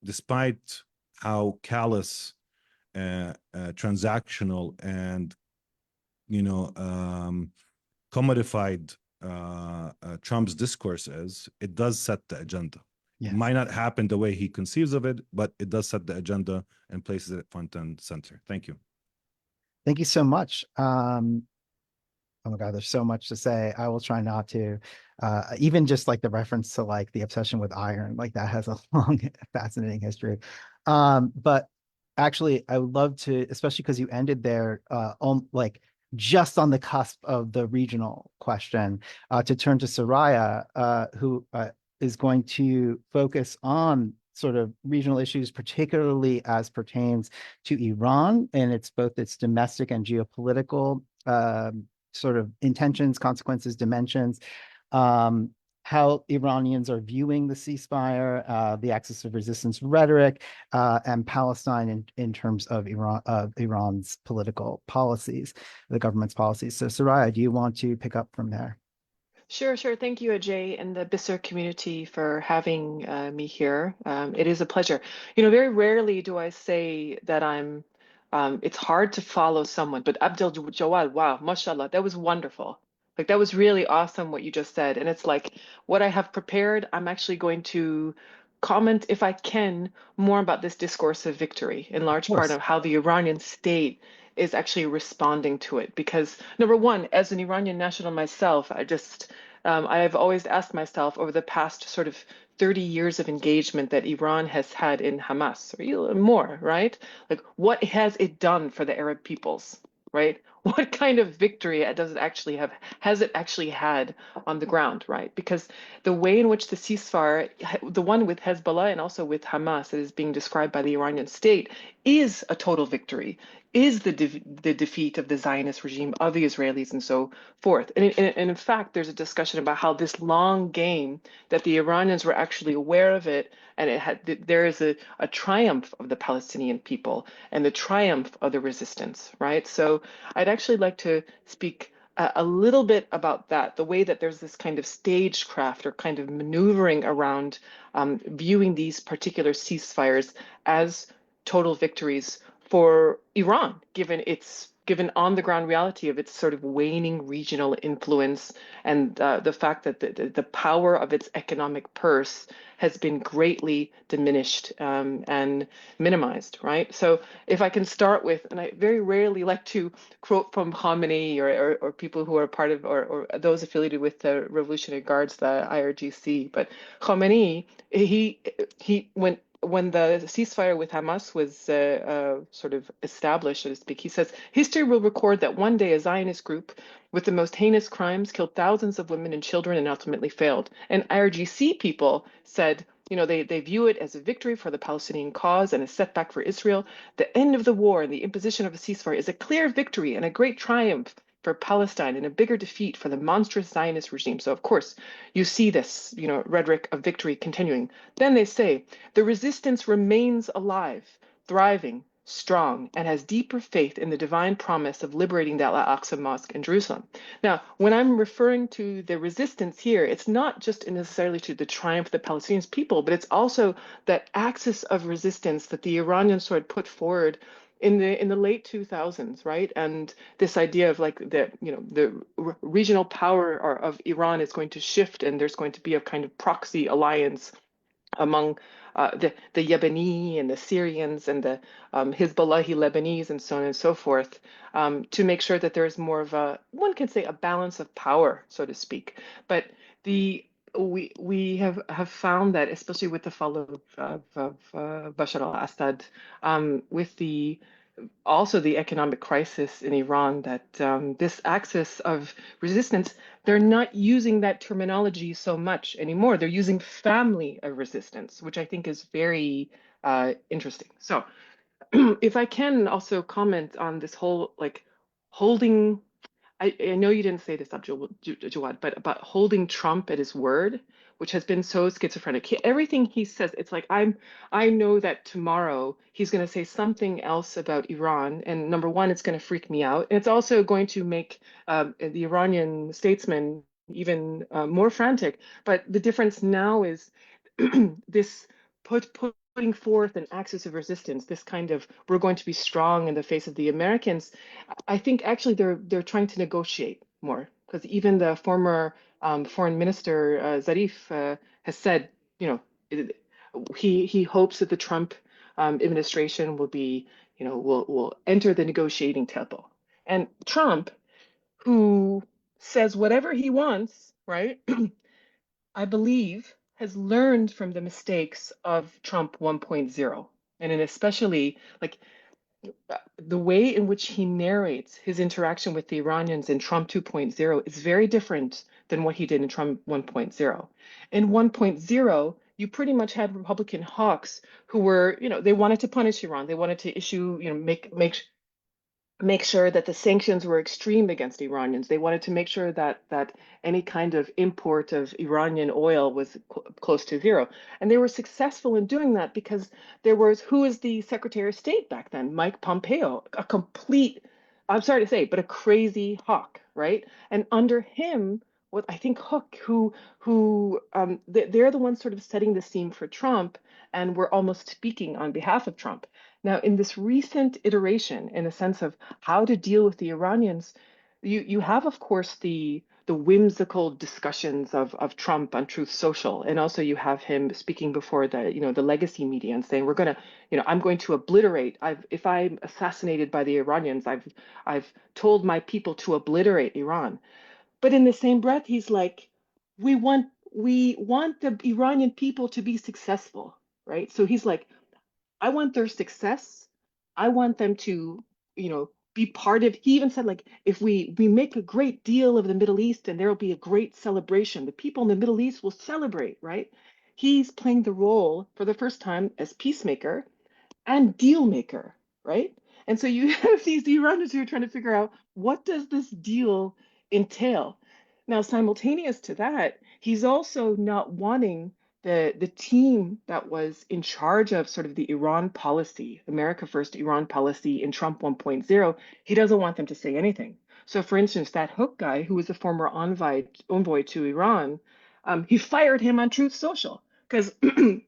despite how callous, transactional, and, commodified Trump's discourse is, it does set the agenda. It Yes. might not happen the way he conceives of it, but it does set the agenda and places it front and center. Thank you. Thank you so much. Oh my God, there's so much to say. I will try not to. Even just like the reference to like the obsession with iron, like that has a long, fascinating history. But actually, I would love to, especially because you ended there, like just on the cusp of the regional question, to turn to Soraya, who is going to focus on sort of regional issues, particularly as pertains to Iran and its domestic and geopolitical sort of intentions, consequences, dimensions, how Iranians are viewing the ceasefire, the axis of resistance rhetoric, and Palestine in terms of Iran's political policies, the government's policies. So, Soraya, do you want to pick up from there? Sure, sure. Thank you, Ajay, and the BISR community for having me here. It is a pleasure. Very rarely do I say that it's hard to follow someone, but Abdel Jawad, wow, mashallah, that was wonderful. Like, that was really awesome what you just said. And it's like what I have prepared, I'm actually going to comment, if I can, more about this discourse of victory, in Of large part course. of how the Iranian state is actually responding to it. Because number one, as an Iranian national myself, I've always asked myself over the past sort of 30 years of engagement that Iran has had in Hamas, or even more, right? Like, what has it done for the Arab peoples, right? What kind of victory has it actually had on the ground, right? Because the way in which the ceasefire, the one with Hezbollah and also with Hamas that is being described by the Iranian state, is a total victory, is the defeat of the Zionist regime, of the Israelis, and so forth. And in fact, there's a discussion about how this long game, that the Iranians were actually aware of it, and there is a triumph of the Palestinian people and the triumph of the resistance, right? So I'd actually like to speak a little bit about that, the way that there's this kind of stagecraft or kind of maneuvering around viewing these particular ceasefires as total victories for Iran, given its given on the ground reality of its sort of waning regional influence and the fact that the power of its economic purse has been greatly diminished and minimized, right? So if I can start with, and I very rarely like to quote from Khamenei or people who are part of, or those affiliated with the Revolutionary Guards, the IRGC, but Khamenei, when the ceasefire with Hamas was sort of established, so to speak, he says, history will record that one day a Zionist group with the most heinous crimes killed thousands of women and children and ultimately failed. And IRGC people said, they view it as a victory for the Palestinian cause and a setback for Israel. The end of the war and the imposition of a ceasefire is a clear victory and a great triumph for Palestine and a bigger defeat for the monstrous Zionist regime. So, of course, you see this, rhetoric of victory continuing. Then they say, the resistance remains alive, thriving, strong, and has deeper faith in the divine promise of liberating the Al-Aqsa Mosque in Jerusalem. Now, when I'm referring to the resistance here, it's not just necessarily to the triumph of the Palestinian people, but it's also that axis of resistance that the Iranians sort of put forward in the late 2000s, right? And this idea of like the regional power of Iran is going to shift, and there's going to be a kind of proxy alliance among the Yemeni and the Syrians and the Hezbollahi Lebanese and so on and so forth, to make sure that there's more of one can say, a balance of power, so to speak. But we have found that, especially with the fall of Bashar al-Assad, with also the economic crisis in Iran, that this axis of resistance, they're not using that terminology so much anymore. They're using family of resistance, which I think is very interesting. So if I can also comment on this whole holding, I know you didn't say this, Jawad, but about holding Trump at his word, which has been so schizophrenic. Everything he says, it's like I know that tomorrow he's going to say something else about Iran, and number one, it's going to freak me out, and it's also going to make the Iranian statesmen even more frantic. But the difference now is this putting forth an axis of resistance, this kind of we're going to be strong in the face of the Americans. I think actually they're trying to negotiate more, because even the former foreign minister Zarif has said, he hopes that the Trump administration will be, will enter the negotiating table. And Trump, who says whatever he wants, right? I believe has learned from the mistakes of Trump 1.0, and especially like the way in which he narrates his interaction with the Iranians in Trump 2.0 is very different than what he did in Trump 1.0. In 1.0, you pretty much had Republican hawks who were, they wanted to punish Iran. They wanted to issue, make sure that the sanctions were extreme against Iranians. They wanted to make sure that any kind of import of Iranian oil was close to zero. And they were successful in doing that because who was the Secretary of State back then? Mike Pompeo, a complete, I'm sorry to say, but a crazy hawk, right? And under him, what I think Hook, they're the ones sort of setting the scene for Trump, and were almost speaking on behalf of Trump. Now, in this recent iteration, in the sense of how to deal with the Iranians, you have, of course, the whimsical discussions of Trump on Truth Social, and also you have him speaking before the legacy media and saying, I'm going to obliterate. If I'm assassinated by the Iranians, I've told my people to obliterate Iran. But in the same breath, he's like, we want the Iranian people to be successful, right? So he's like, I want their success. I want them to, be part of. He even said, like, if we make a great deal of the Middle East, and there will be a great celebration. The people in the Middle East will celebrate, right? He's playing the role for the first time as peacemaker and deal maker, right? And so you have these Iranians who are trying to figure out, what does this deal entail? Now, simultaneous to that, he's also not wanting the team that was in charge of sort of the Iran policy, America First Iran policy in Trump 1.0. He doesn't want them to say anything. So, for instance, that Hook guy, who was the former envoy to Iran, he fired him on Truth Social. Because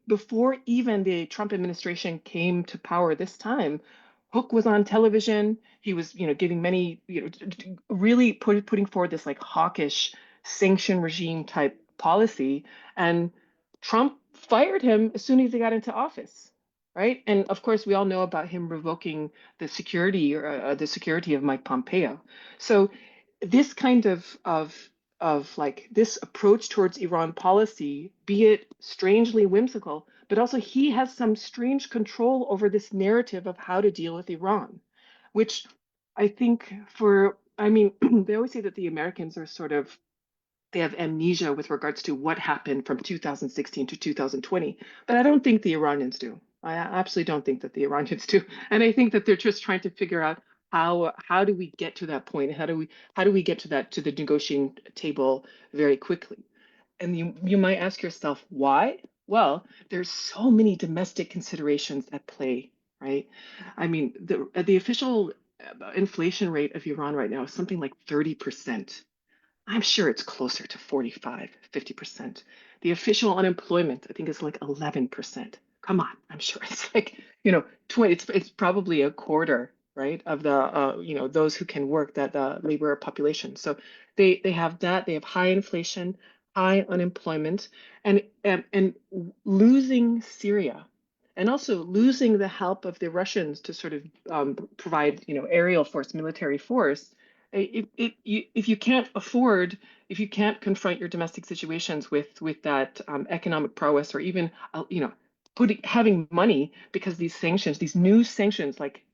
before even the Trump administration came to power this time, Hook was on television. He was, giving many, really putting forward this like hawkish sanction regime type policy. And Trump fired him as soon as he got into office, right? And of course, we all know about him revoking the security of Mike Pompeo. So this kind of like this approach towards Iran policy, be it strangely whimsical, but also he has some strange control over this narrative of how to deal with Iran, which I think I mean, they always say that the Americans are sort of, they have amnesia with regards to what happened from 2016 to 2020, but I don't think the Iranians do. I absolutely don't think that the Iranians do, and I think that they're just trying to figure out how do we get to that point? How do we get to the negotiating table very quickly? And you might ask yourself why? Well, there's so many domestic considerations at play, right? I mean, the official inflation rate of Iran right now is something like 30%. I'm sure it's closer to 45, 50%. The official unemployment, I think, is like 11%. Come on, I'm sure it's like, 20, it's probably a quarter, right, of the, those who can work, that labor population. So they have that, they have high inflation, high unemployment, and losing Syria, and also losing the help of the Russians to sort of provide, aerial force, military force. If you can't afford, if you can't confront your domestic situations with that economic prowess, or even having money, because these sanctions, these new sanctions, like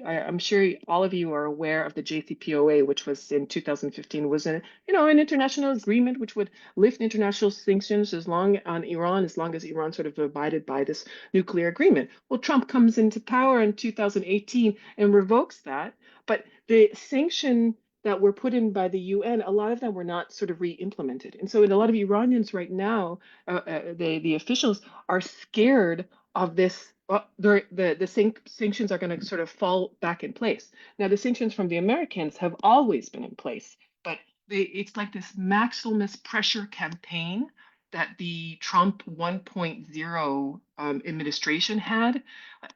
I'm sure all of you are aware of the JCPOA, which was in 2015, was an international agreement which would lift international sanctions on Iran, as long as Iran sort of abided by this nuclear agreement. Well, Trump comes into power in 2018 and revokes that, but the sanction that were put in by the UN, a lot of them were not sort of re-implemented. And so in a lot of Iranians right now, the officials are scared of this. The sanctions are going to sort of fall back in place. Now, the sanctions from the Americans have always been in place, but it's like this maximalist pressure campaign that the Trump 1.0 administration had.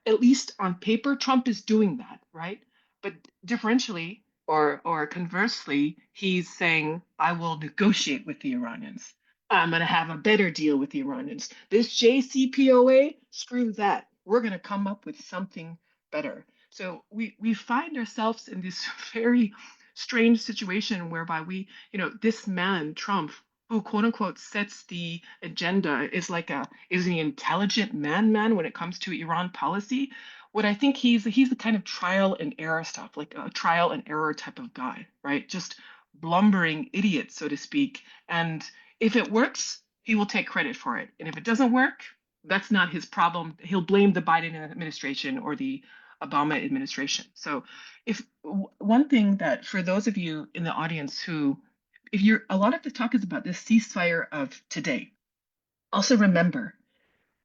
At least on paper, Trump is doing that, right? But differentially, or conversely, he's saying, I will negotiate with the Iranians. I'm going to have a better deal with the Iranians. This JCPOA, screw that. We're going to come up with something better. So we find ourselves in this very strange situation whereby this man, Trump, who quote unquote sets the agenda, is an intelligent man when it comes to Iran policy. What I think he's the kind of trial and error stuff, like a trial and error type of guy, right? Just blumbering idiot, so to speak. And if it works, he will take credit for it. And if it doesn't work, that's not his problem. He'll blame the Biden administration or the Obama administration. So if one thing that for those of you in the audience who, if you're, a lot of the talk is about this ceasefire of today. Also remember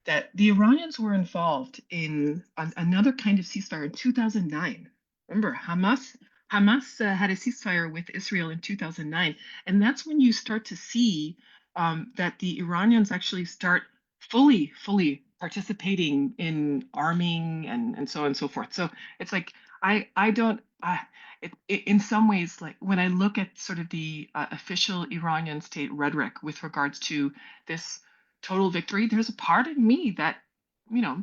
that the Iranians were involved in another kind of ceasefire in 2009. Remember, Hamas had a ceasefire with Israel in 2009, and that's when you start to see that the Iranians actually start fully participating in arming and so on and so forth. So it's like I don't. In some ways, like when I look at sort of the official Iranian state rhetoric with regards to this total victory, there's a part of me that,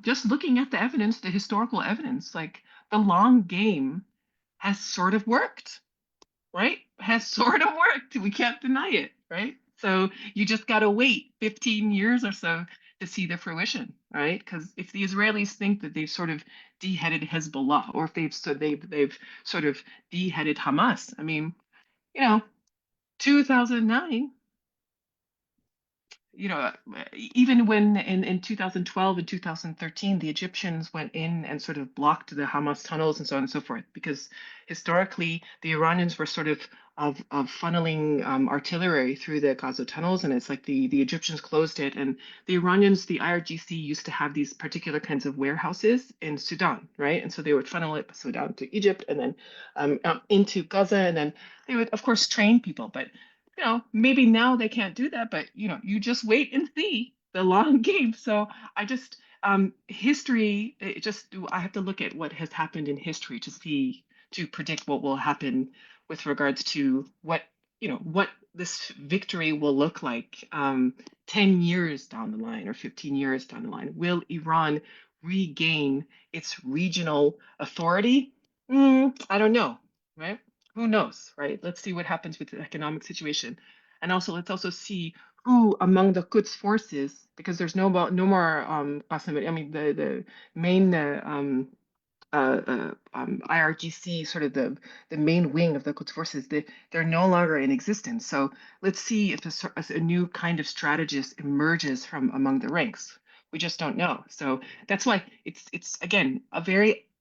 just looking at the evidence, the historical evidence, like the long game has sort of worked, right? Has sort of worked. We can't deny it, right? So you just got to wait 15 years or so to see the fruition, right? Because if the Israelis think that they've sort of beheaded Hezbollah, or if they've sort of beheaded Hamas, I mean, 2009, even when in 2012 and 2013, the Egyptians went in and sort of blocked the Hamas tunnels and so on and so forth, because historically the Iranians were sort of funneling artillery through the Gaza tunnels, and it's like the Egyptians closed it, and the Iranians, the IRGC used to have these particular kinds of warehouses in Sudan, right? And so they would funnel it Sudan to Egypt, and then into Gaza, and then they would of course train people, but maybe now they can't do that, but you just wait and see the long game. So History, I have to look at what has happened in history to predict what will happen with regards to what this victory will look like 10 years down the line or 15 years down the line. Will Iran regain its regional authority? I don't know, right? Who knows, right? Let's see what happens with the economic situation. And also, let's also see who among the Quds forces, because there's no more I mean the main IRGC, sort of the main wing of the Quds forces, they're no longer in existence. So let's see if a new kind of strategist emerges from among the ranks. We just don't know. So that's why it's again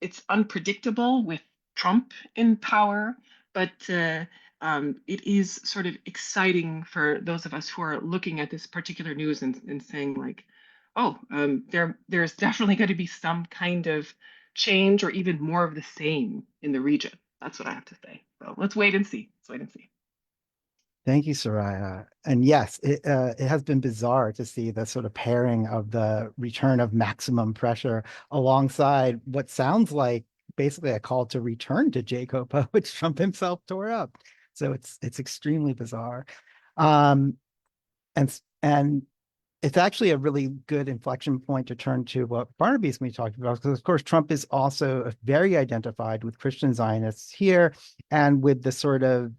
it's unpredictable with Trump in power, but it is sort of exciting for those of us who are looking at this particular news and saying like, oh, there's definitely going to be some kind of change or even more of the same in the region. That's what I have to say. So let's wait and see. Let's wait and see. Thank you, Soraya. And yes, it has been bizarre to see the sort of pairing of the return of maximum pressure alongside what sounds like basically a call to return to Jacob, which Trump himself tore up. So it's extremely bizarre. Um, and it's actually a really good inflection point to turn to what Barnaby's going to be talking about, because of course Trump is also very identified with Christian Zionists here and with the sort of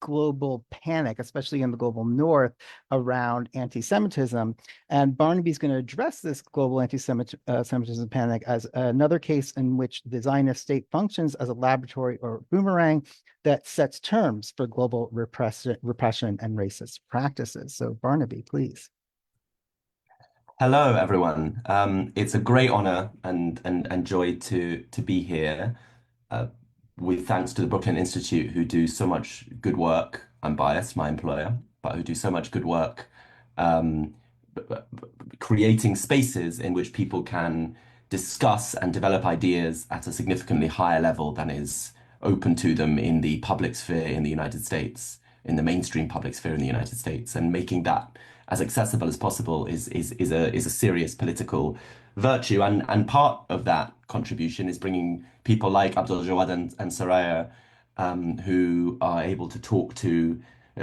global panic, especially in the global north, around anti-Semitism. And Barnaby's going to address this global anti-Semitism panic as another case in which the Zionist state functions as a laboratory or boomerang that sets terms for global repression and racist practices. So Barnaby, please. Hello, everyone. It's a great honor and joy to be here. Uh, with thanks to the Brooklyn Institute, who do so much good work. I'm biased, my employer, but who do so much good work um, creating spaces in which people can discuss and develop ideas at a significantly higher level than is open to them in the public sphere in the United States, in the mainstream public sphere in the United States, and making that as accessible as possible is a serious political virtue. And part of that contribution is bringing people like Abdul Jawad and Soraya, who are able to talk to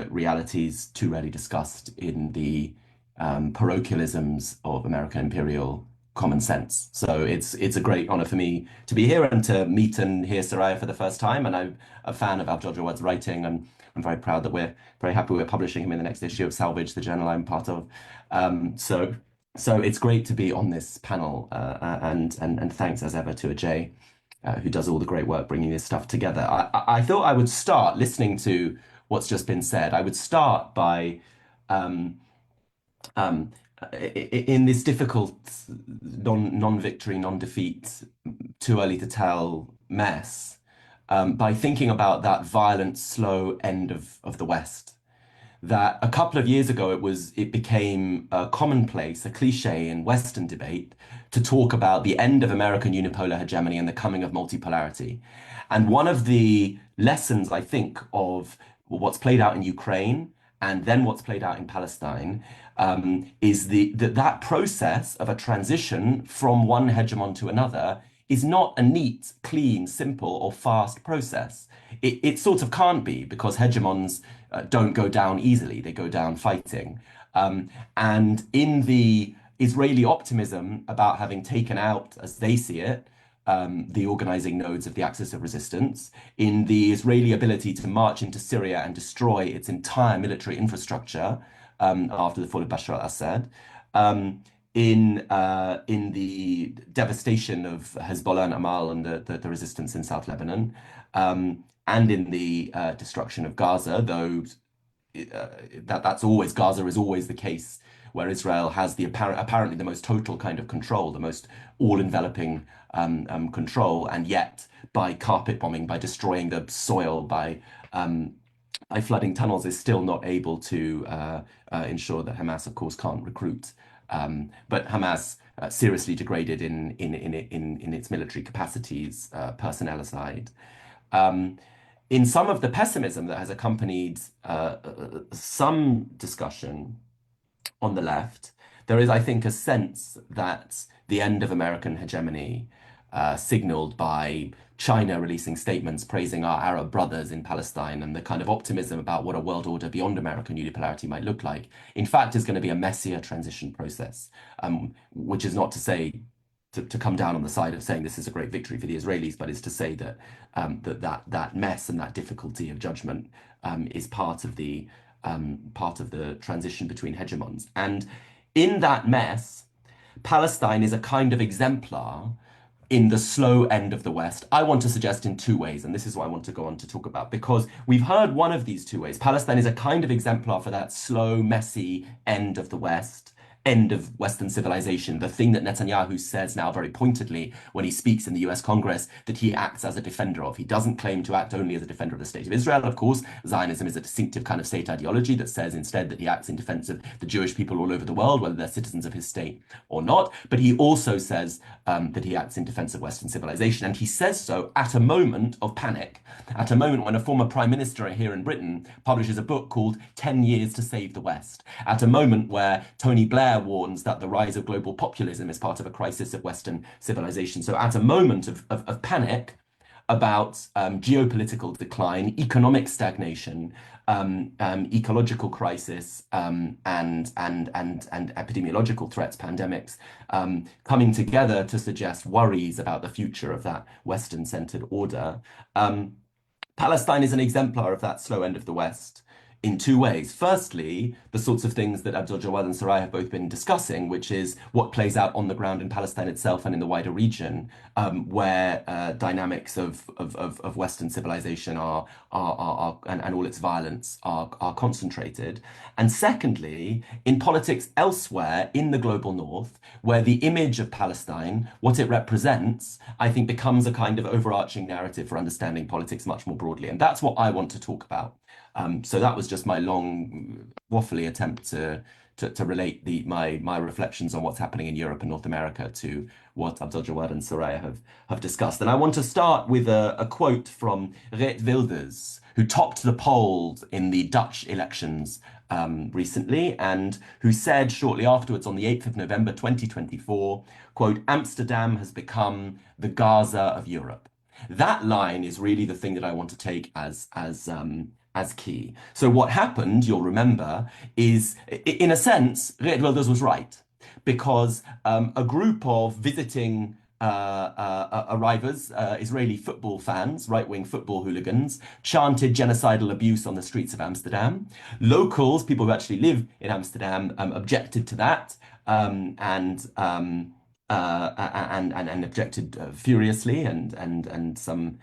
realities too rarely discussed in the parochialisms of American imperial common sense. So it's a great honor for me to be here and to meet and hear Soraya for the first time. And I'm a fan of Abdul Jawad's writing, and I'm very proud that we're very happy we're publishing him in the next issue of Salvage, the journal I'm part of. So it's great to be on this panel, and thanks as ever to Ajay, who does all the great work bringing this stuff together. I thought I would start listening to what's just been said. I would start by um, um, in this difficult non-victory, non-defeat, too early to tell mess, by thinking about that violent, slow end of the West. That a couple of years ago it became a commonplace, a cliche in Western debate to talk about the end of American unipolar hegemony and the coming of multipolarity. And one of the lessons, I think, of what's played out in Ukraine and then what's played out in Palestine is that process of a transition from one hegemon to another is not a neat, clean, simple, or fast process. It sort of can't be, because hegemons don't go down easily, they go down fighting. And in the Israeli optimism about having taken out, as they see it, the organizing nodes of the axis of resistance, in the Israeli ability to march into Syria and destroy its entire military infrastructure after the fall of Bashar al-Assad, in the devastation of Hezbollah and Amal and the resistance in South Lebanon, and in the destruction of Gaza, though that's always, Gaza is always the case where Israel has the apparently the most total kind of control, the most all-enveloping control, and yet by carpet bombing, by destroying the soil, by flooding tunnels, is still not able to ensure that Hamas, of course, can't recruit. But Hamas seriously degraded in its military capacities, personnel aside. In some of the pessimism that has accompanied some discussion on the left, there is, I think, a sense that the end of American hegemony, signaled by China releasing statements praising our Arab brothers in Palestine and the kind of optimism about what a world order beyond American unipolarity might look like, in fact, is going to be a messier transition process, which is not to say to come down on the side of saying this is a great victory for the Israelis, but is to say that that mess and that difficulty of judgment is part of the transition between hegemons. And in that mess, Palestine is a kind of exemplar in the slow end of the West. I want to suggest in two ways, and this is what I want to go on to talk about, because we've heard one of these two ways. Palestine is a kind of exemplar for that slow, messy end of the West, end of Western civilization, the thing that Netanyahu says now very pointedly when he speaks in the US Congress that he acts as a defender of. He doesn't claim to act only as a defender of the state of Israel. Of course, Zionism is a distinctive kind of state ideology that says instead that he acts in defense of the Jewish people all over the world, whether they're citizens of his state or not. But he also says that he acts in defense of Western civilization. And he says so at a moment of panic, at a moment when a former prime minister here in Britain publishes a book called 10 Years to Save the West, at a moment where Tony Blair warns that the rise of global populism is part of a crisis of Western civilization. So at a moment of panic about geopolitical decline, economic stagnation, ecological crisis, and epidemiological threats, pandemics, coming together to suggest worries about the future of that Western-centered order. Palestine is an exemplar of that slow end of the West in two ways. Firstly, the sorts of things that Abdul Jawad and Sarai have both been discussing, which is what plays out on the ground in Palestine itself and in the wider region, where dynamics of Western civilization are and all its violence are concentrated. And secondly, in politics elsewhere in the global north, where the image of Palestine, what it represents, I think becomes a kind of overarching narrative for understanding politics much more broadly. And that's what I want to talk about. So that was just my long, waffly attempt to relate my reflections on what's happening in Europe and North America to what Abdul Jawad and Soraya have discussed. And I want to start with a quote from Geert Wilders, who topped the polls in the Dutch elections recently, and who said shortly afterwards on the 8th of November 2024, quote, "Amsterdam has become the Gaza of Europe." That line is really the thing that I want to take as key. So what happened, you'll remember, is in a sense, Geert Wilders was right, because a group of visiting arrivers, Israeli football fans, right-wing football hooligans, chanted genocidal abuse on the streets of Amsterdam. Locals, people who actually live in Amsterdam, objected to that and objected furiously, and some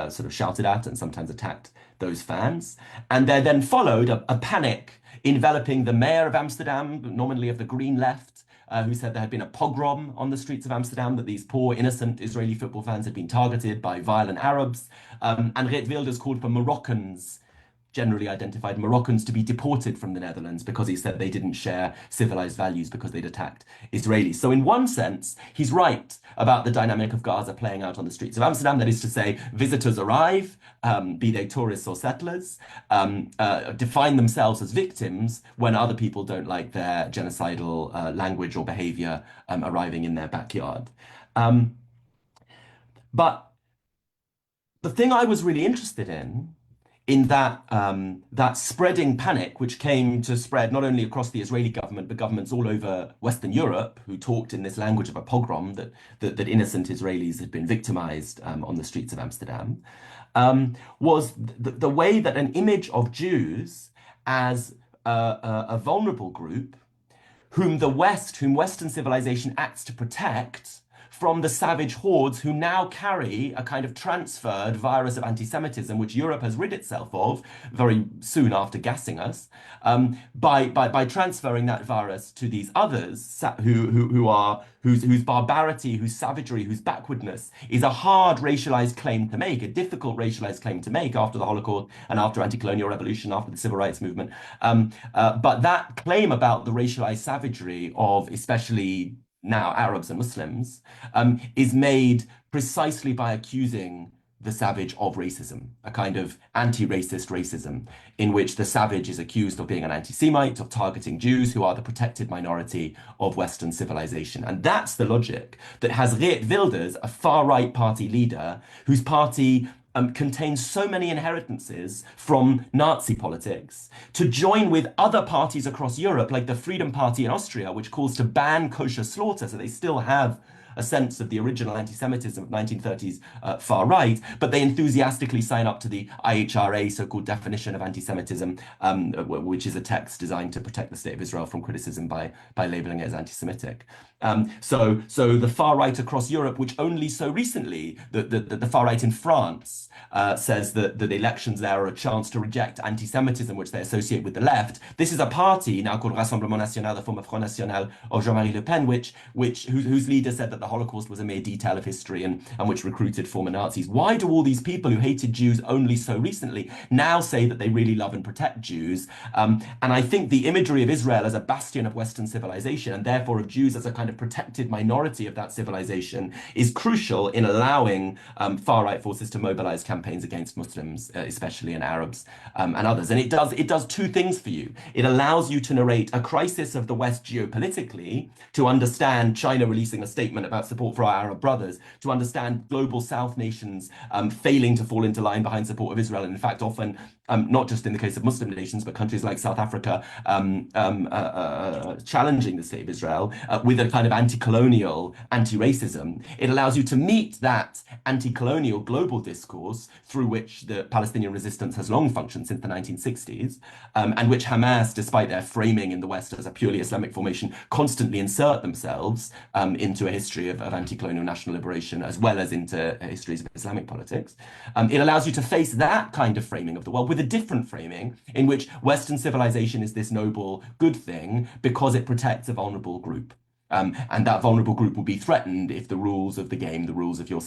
sort of shouted at and sometimes attacked those fans. And there then followed a panic enveloping the mayor of Amsterdam, nominally of the Green Left, who said there had been a pogrom on the streets of Amsterdam, that these poor, innocent Israeli football fans had been targeted by violent Arabs. And Geert Wilders called for Moroccans, generally identified Moroccans, to be deported from the Netherlands because he said they didn't share civilized values because they'd attacked Israelis. So in one sense, he's right about the dynamic of Gaza playing out on the streets of Amsterdam. That is to say, visitors arrive, be they tourists or settlers, define themselves as victims when other people don't like their genocidal language or behavior arriving in their backyard. But the thing I was really interested in that spreading panic, which came to spread not only across the Israeli government, but governments all over Western Europe who talked in this language of a pogrom, that innocent Israelis had been victimized on the streets of Amsterdam, was the way that an image of Jews as a vulnerable group whom Western civilization acts to protect from the savage hordes who now carry a kind of transferred virus of anti-Semitism, which Europe has rid itself of very soon after gassing us, by transferring that virus to these others whose barbarity, whose savagery, whose backwardness is a hard racialized claim to make, a difficult racialized claim to make after the Holocaust and after anti-colonial revolution, after the civil rights movement. But that claim about the racialized savagery of especially now Arabs and Muslims is made precisely by accusing the savage of racism, a kind of anti-racist racism, in which the savage is accused of being an anti-Semite, of targeting Jews, who are the protected minority of Western civilization. And that's the logic that has Geert Wilders, a far-right party leader, whose party contains so many inheritances from Nazi politics, to join with other parties across Europe, like the Freedom Party in Austria, which calls to ban kosher slaughter. So they still have a sense of the original anti-Semitism of 1930s far right, but they enthusiastically sign up to the IHRA so-called definition of anti-Semitism, which is a text designed to protect the state of Israel from criticism by labeling it as anti-Semitic. So the far right across Europe, which only so recently, the far right in France says that the elections there are a chance to reject anti-Semitism, which they associate with the left. This is a party now called Rassemblement National, the former Front National of Jean-Marie Le Pen, whose leader said that the Holocaust was a mere detail of history and which recruited former Nazis. Why do all these people who hated Jews only so recently now say that they really love and protect Jews? And I think the imagery of Israel as a bastion of Western civilization, and therefore of Jews as a kind of protected minority of that civilization, is crucial in allowing far-right forces to mobilize campaigns against Muslims, especially and Arabs and others. And it does two things for you. It allows you to narrate a crisis of the West geopolitically, to understand China releasing a statement about support for our Arab brothers, to understand global South nations failing to fall into line behind support of Israel, and in fact often, not just in the case of Muslim nations, but countries like South Africa challenging the state of Israel with a kind of anti-colonial, anti-racism. It allows you to meet that anti-colonial global discourse through which the Palestinian resistance has long functioned since the 1960s, and which Hamas, despite their framing in the West as a purely Islamic formation, constantly insert themselves into a history of anti-colonial national liberation, as well as into histories of Islamic politics. It allows you to face that kind of framing of the world with a different framing in which Western civilization is this noble, good thing because it protects a vulnerable group. And that vulnerable group will be threatened if the rules of the game, the rules of your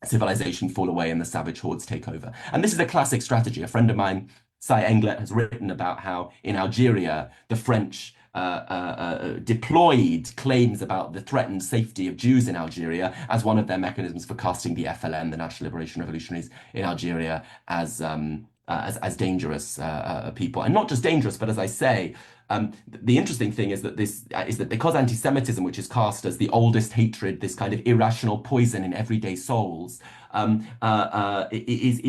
civilization fall away and the savage hordes take over. And this is a classic strategy. A friend of mine, Cy Englet, has written about how in Algeria, the French deployed claims about the threatened safety of Jews in Algeria as one of their mechanisms for casting the FLN, the National Liberation Revolutionaries in Algeria, as dangerous people. And not just dangerous, but as I say, the interesting thing is that because anti-Semitism, which is cast as the oldest hatred, this kind of irrational poison in everyday souls, is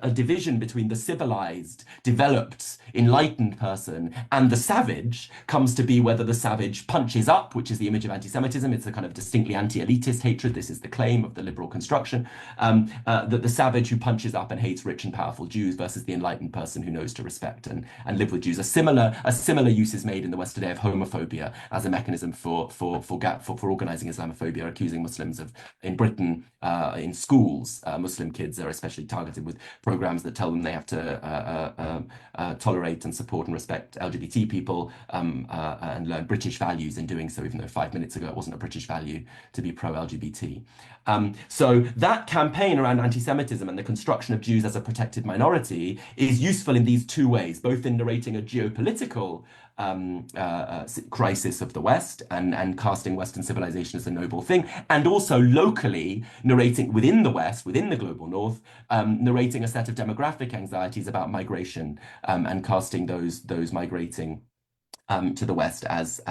a division between the civilized, developed, enlightened person and the savage comes to be whether the savage punches up, which is the image of anti-Semitism. It's a kind of distinctly anti-elitist hatred. This is the claim of the liberal construction, that the savage who punches up and hates rich and powerful Jews versus the enlightened person who knows to respect and live with Jews. A similar use is made in the West today of homophobia as a mechanism for organizing Islamophobia, accusing Muslims of, in Britain, in schools, Muslim kids are especially targeted with programs that tell them they have to tolerate and support and respect LGBT people and learn British values in doing so, even though 5 minutes ago it wasn't a British value to be pro-LGBT. So that campaign around anti-Semitism and the construction of Jews as a protected minority is useful in these two ways, both in narrating a geopolitical crisis of the West and casting Western civilization as a noble thing, and also locally narrating within the West, within the global North, narrating a set of demographic anxieties about migration and casting those migrating to the West as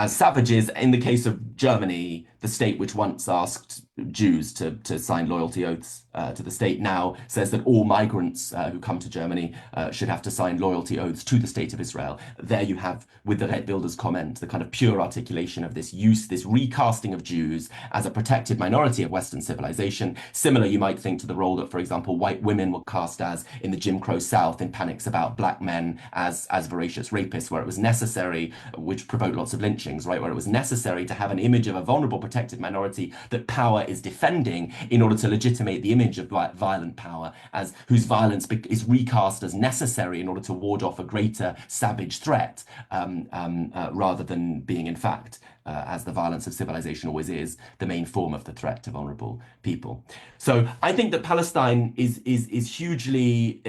savages. In the case of Germany, the state which once asked Jews to sign loyalty oaths to the state now says that all migrants who come to Germany should have to sign loyalty oaths to the state of Israel. There you have, with the Geert Wilders comment, the kind of pure articulation of this recasting of Jews as a protected minority of Western civilization. Similar, you might think, to the role that, for example, white women were cast as in the Jim Crow South in panics about black men as voracious rapists, where it was necessary, which provoked lots of lynchings, right, where it was necessary to have an image of a vulnerable protected minority that power is defending in order to legitimate the image of violent power as whose violence is recast as necessary in order to ward off a greater savage threat, rather than being in fact, as the violence of civilization always is, the main form of the threat to vulnerable people. So I think that Palestine is hugely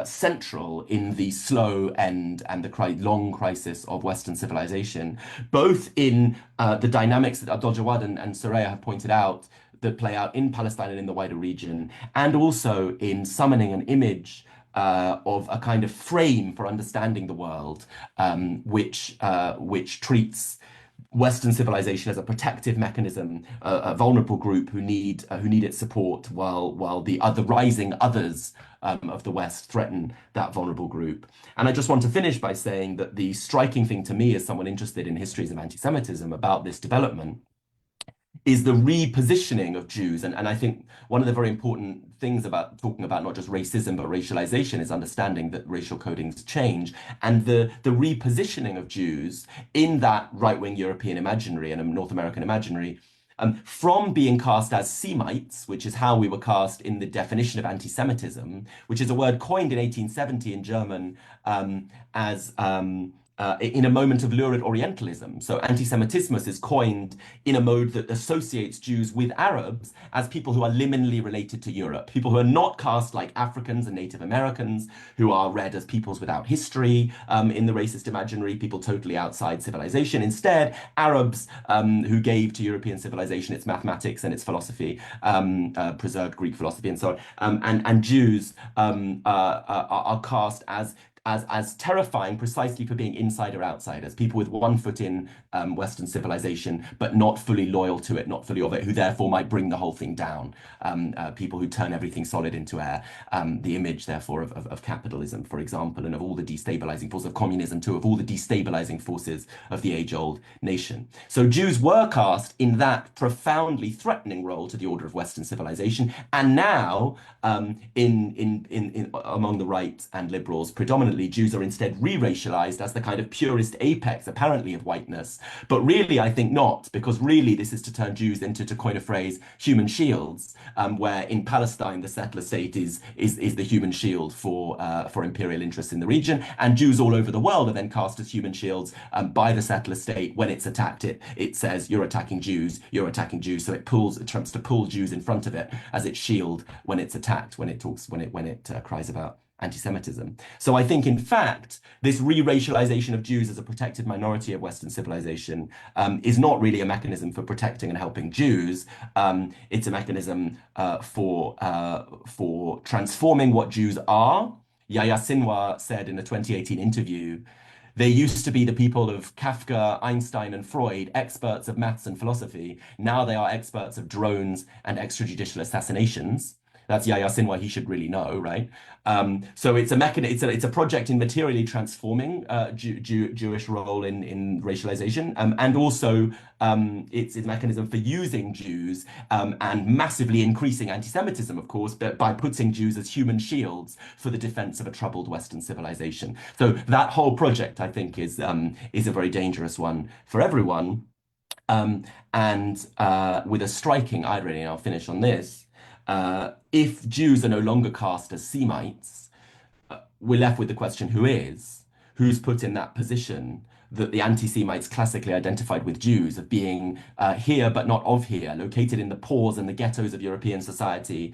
central in the slow end and the long crisis of Western civilization, both in the dynamics that Abdul Jawad and Soraya have pointed out, that play out in Palestine and in the wider region, and also in summoning an image of a kind of frame for understanding the world, which treats Western civilization as a protective mechanism, a vulnerable group who need its support, while the rising others of the West threaten that vulnerable group. And I just want to finish by saying that the striking thing to me, as someone interested in histories of anti-Semitism, about this development is the repositioning of Jews. And I think one of the very important things about talking about not just racism, but racialization is understanding that racial codings change. And the repositioning of Jews in that right-wing European imaginary and a North American imaginary, from being cast as Semites, which is how we were cast in the definition of anti-Semitism, which is a word coined in 1870 in German as in a moment of lurid Orientalism. So anti-Semitismus is coined in a mode that associates Jews with Arabs as people who are liminally related to Europe, people who are not cast like Africans and Native Americans, who are read as peoples without history in the racist imaginary, people totally outside civilization. Instead, Arabs who gave to European civilization its mathematics and its philosophy, preserved Greek philosophy and so on, and Jews are cast as terrifying precisely for being inside or outsiders, people with one foot in Western civilization, but not fully loyal to it, not fully of it, who therefore might bring the whole thing down, people who turn everything solid into air, the image, therefore, of capitalism, for example, and of all the destabilizing forces of communism, too, of all the destabilizing forces of the age-old nation. So Jews were cast in that profoundly threatening role to the order of Western civilization, and now among the right and liberals, predominantly Jews are instead re-racialized as the kind of purist apex, apparently, of whiteness. But really, I think not, because really this is to turn Jews into, to coin a phrase, human shields, where in Palestine the settler state is the human shield for imperial interests in the region, and Jews all over the world are then cast as human shields by the settler state when it's attacked. It says you're attacking Jews, so it attempts to pull Jews in front of it as its shield when it's attacked, when it cries about anti-Semitism. So I think, in fact, this re-racialization of Jews as a protected minority of Western civilization is not really a mechanism for protecting and helping Jews. It's a mechanism for transforming what Jews are. Yahya Sinwar said in a 2018 interview, "They used to be the people of Kafka, Einstein, and Freud, experts of maths and philosophy. Now they are experts of drones and extrajudicial assassinations." That's Yahya Sinwar, he should really know, right? So it's a project in materially transforming Jewish role in racialization, and also it's a mechanism for using Jews and massively increasing anti-Semitism, of course, but by putting Jews as human shields for the defense of a troubled Western civilization. So that whole project, I think, is a very dangerous one for everyone. And with a striking irony, and I'll finish on this. If Jews are no longer cast as Semites, we're left with the question, who's put in that position that the anti-Semites classically identified with Jews, of being here but not of here, located in the pores and the ghettos of European society,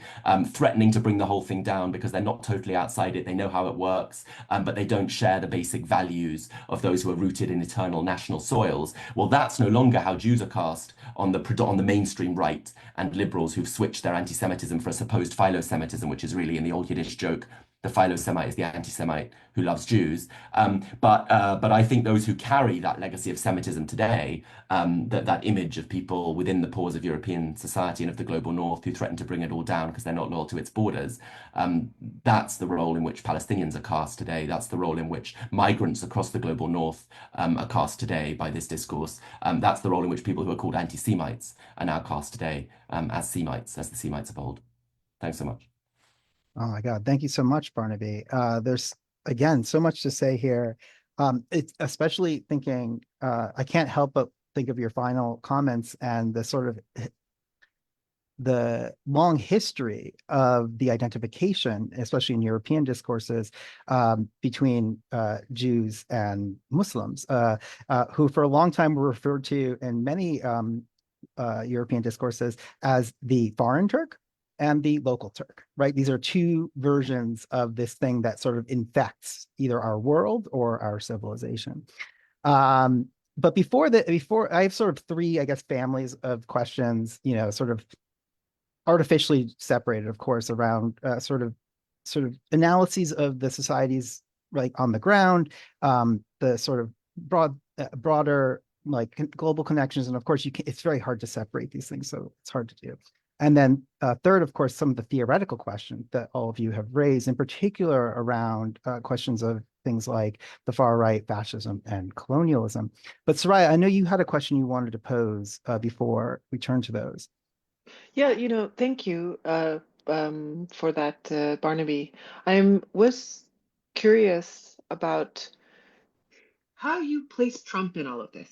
threatening to bring the whole thing down because they're not totally outside it, they know how it works, but they don't share the basic values of those who are rooted in eternal national soils. Well, that's no longer how Jews are cast on the mainstream right and liberals who've switched their anti-Semitism for a supposed philo-Semitism, which is really, in the old Yiddish joke, the philo-Semite is the anti-Semite who loves Jews. But I think those who carry that legacy of Semitism today, that image of people within the pores of European society and of the global north who threaten to bring it all down because they're not loyal to its borders, that's the role in which Palestinians are cast today. That's the role in which migrants across the global north are cast today by this discourse. That's the role in which people who are called anti-Semites are now cast today as Semites, as the Semites of old. Thanks so much. Oh my God. Thank you so much, Barnaby. There's, again, so much to say here. It's especially thinking, I can't help but think of your final comments and the sort of the long history of the identification, especially in European discourses, between Jews and Muslims, who for a long time were referred to in many European discourses as the foreign Turk and the local Turk, right? These are two versions of this thing that sort of infects either our world or our civilization. But before I have sort of three, I guess, families of questions, sort of artificially separated, of course, around sort of analyses of the societies like on the ground, the sort of broader like global connections, and of course it's very hard to separate these things, so it's hard to do. And then third, of course, some of the theoretical questions that all of you have raised, in particular around questions of things like the far right, fascism, and colonialism. But Soraya, I know you had a question you wanted to pose before we turn to those. Yeah, thank you for that, Barnaby. I was curious about how you place Trump in all of this,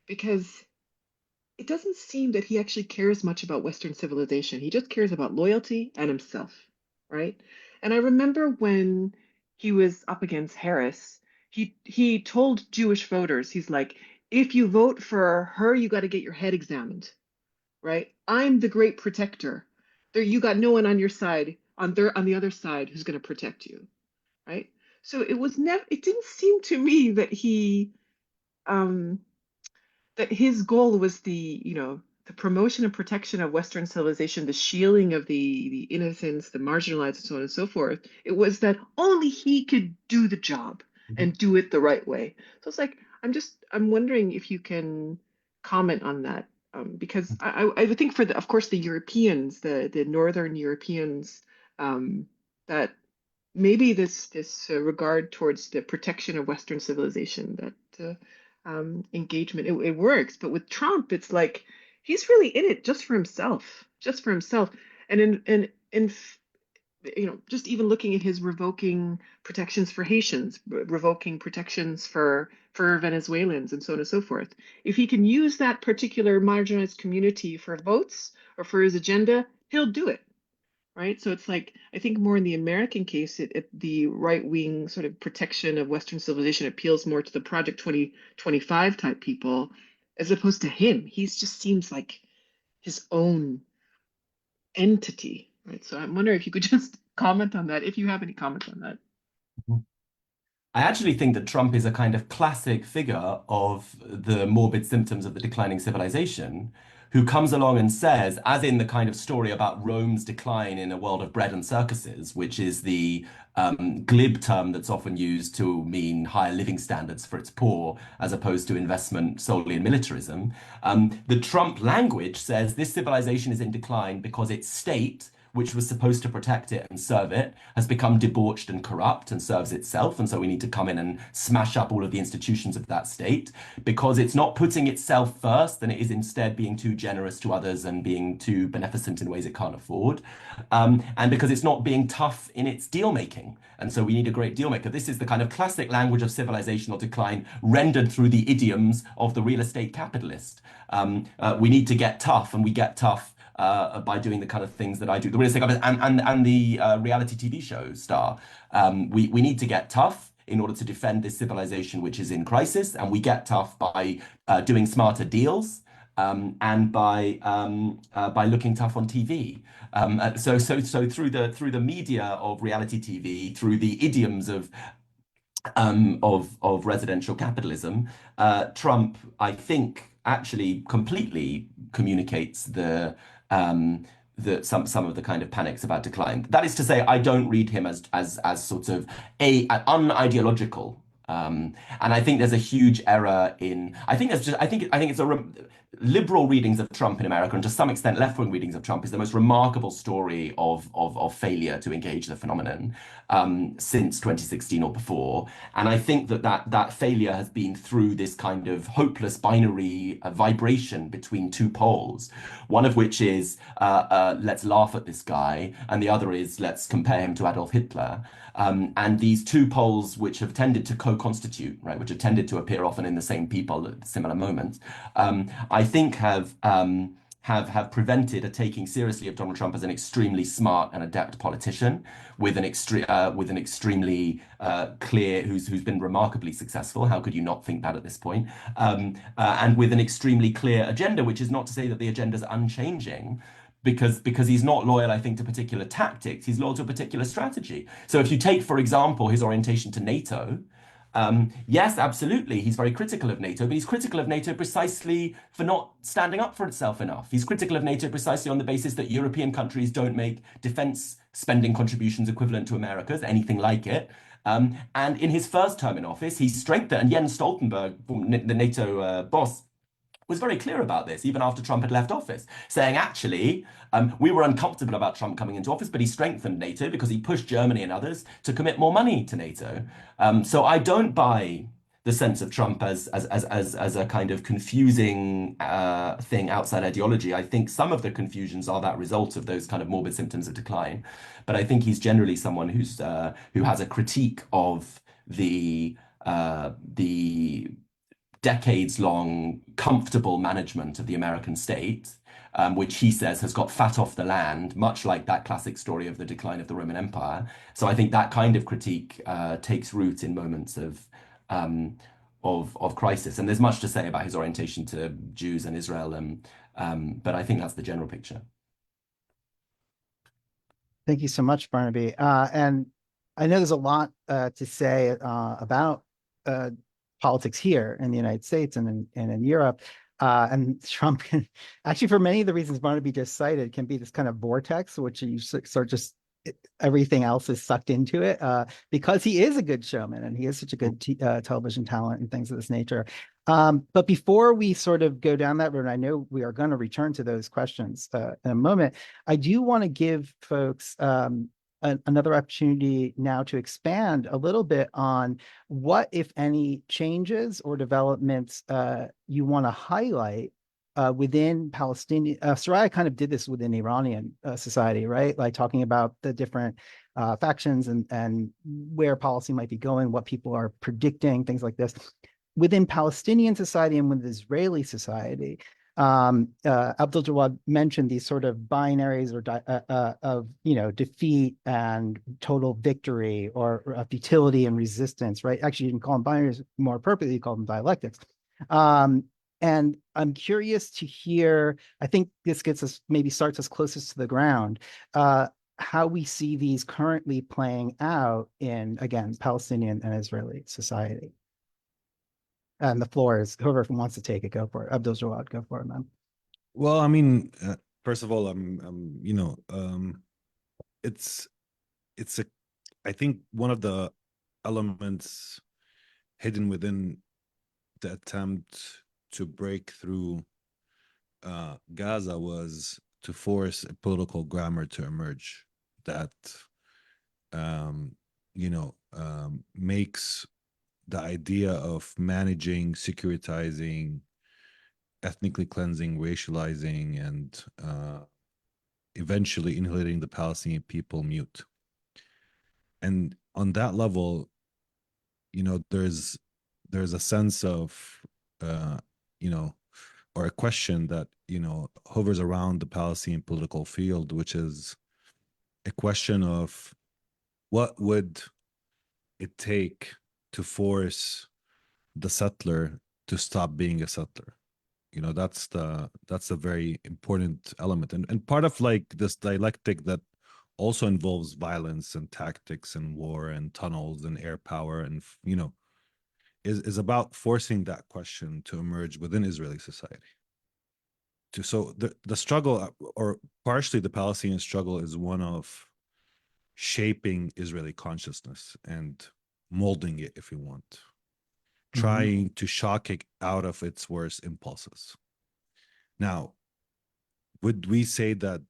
because it doesn't seem that he actually cares much about Western civilization. He just cares about loyalty and himself, right? And I remember when he was up against Harris, he told Jewish voters, he's like, if you vote for her, you got to get your head examined, right? I'm the great protector. There, you got no one on your side, on the other side who's going to protect you, right? So it didn't seem to me that um that his goal was the promotion and protection of Western civilization, the shielding of the innocents, the marginalized, and so on and so forth. It was that only he could do the job and do it the right way. So it's like I'm wondering if you can comment on that, because I would think of course the Europeans, the Northern Europeans, that maybe this regard towards the protection of Western civilization, that engagement, it works. But with Trump, it's like he's really in it just for himself, just for himself. And in just even looking at his revoking protections for Haitians, revoking protections for Venezuelans, and so on and so forth. If he can use that particular marginalized community for votes or for his agenda, he'll do it. Right. So it's like, I think more in the American case, the right wing sort of protection of Western civilization appeals more to the Project 2025 type people, as opposed to him. He's just seems like his own entity. Right. So I'm wondering if you could just comment on that, if you have any comment on that. I actually think that Trump is a kind of classic figure of the morbid symptoms of the declining civilization, who comes along and says, as in the kind of story about Rome's decline in a world of bread and circuses, which is the glib term that's often used to mean higher living standards for its poor, as opposed to investment solely in militarism. The Trump language says this civilization is in decline because its state, which was supposed to protect it and serve it, has become debauched and corrupt and serves itself. And so we need to come in and smash up all of the institutions of that state, because it's not putting itself first, and it is instead being too generous to others and being too beneficent in ways it can't afford. And because it's not being tough in its deal making. And so we need a great deal maker. This is the kind of classic language of civilizational decline rendered through the idioms of the real estate capitalist. We need to get tough, and we get tough by doing the kind of things that I do, the real estate and the reality TV show star. We need to get tough in order to defend this civilization which is in crisis, and we get tough by doing smarter deals and by looking tough on TV. So through the media of reality TV, through the idioms of residential capitalism, Trump, I think, actually completely communicates some of the kind of panics about decline. That is to say, I don't read him as sort of an unideological. And I think there's a huge error in. I think it's liberal readings of Trump in America, and to some extent left-wing readings of Trump, is the most remarkable story of failure to engage the phenomenon since 2016 or before. And I think that failure has been through this kind of hopeless binary vibration between two poles, one of which is let's laugh at this guy, and the other is let's compare him to Adolf Hitler. And these two poles, which have tended to co-constitute, right, which have tended to appear often in the same people at similar moments, I think have prevented a taking seriously of Donald Trump as an extremely smart and adept politician with an extremely clear, who's been remarkably successful. How could you not think that at this point? And with an extremely clear agenda, which is not to say that the agenda is unchanging, because he's not loyal, I think, to particular tactics. He's loyal to a particular strategy. So if you take, for example, his orientation to NATO, Yes, absolutely. He's very critical of NATO, but he's critical of NATO precisely for not standing up for itself enough. He's critical of NATO precisely on the basis that European countries don't make defense spending contributions equivalent to America's, anything like it. And in his first term in office, he strengthened, and Jens Stoltenberg, the NATO boss, was very clear about this, even after Trump had left office, saying actually, we were uncomfortable about Trump coming into office, but he strengthened NATO because he pushed Germany and others to commit more money to NATO. So I don't buy the sense of Trump as a kind of confusing thing outside ideology. I think some of the confusions are that result of those kind of morbid symptoms of decline. But I think he's generally someone who has a critique of the decades-long comfortable management of the American state, which he says has got fat off the land, much like that classic story of the decline of the Roman Empire. So I think that kind of critique takes root in moments of crisis. And there's much to say about his orientation to Jews and Israel, but I think that's the general picture. Thank you so much, Barnaby. And I know there's a lot to say about politics here in the United States and in Europe. And Trump can actually, for many of the reasons Barnaby just cited, can be this kind of vortex, which you sort of just everything else is sucked into it because he is a good showman and he is such a good television talent and things of this nature. But before we sort of go down that road, I know we are going to return to those questions in a moment. I do want to give folks another opportunity now to expand a little bit on what, if any, changes or developments you want to highlight within Palestinian. Soraya kind of did this within Iranian society, right? Like talking about the different factions and where policy might be going, what people are predicting, things like this. Within Palestinian society and with Israeli society, Abdul Jawad mentioned these sort of binaries of defeat and total victory, or futility and resistance, right? Actually, you can call them binaries more appropriately, you call them dialectics. And I'm curious to hear, I think this gets us, maybe starts us closest to the ground, how we see these currently playing out in, again, Palestinian and Israeli society. And the floor is, whoever wants to take it, go for it. Abdul Jawad, go for it, man. Well, I mean, first of all, it's I think one of the elements hidden within the attempt to break through Gaza was to force a political grammar to emerge that, makes the idea of managing, securitizing, ethnically cleansing, racializing, and eventually annihilating the Palestinian people mute. And on that level, there's a sense of, or a question that, hovers around the Palestinian political field, which is a question of what would it take to force the settler to stop being a settler. That's a very important element, and part of like this dialectic that also involves violence and tactics and war and tunnels and air power, and is about forcing that question to emerge within Israeli society. So the struggle, or partially the Palestinian struggle, is one of shaping Israeli consciousness and molding it, if you want, trying to shock it out of its worst impulses. Now, would we say that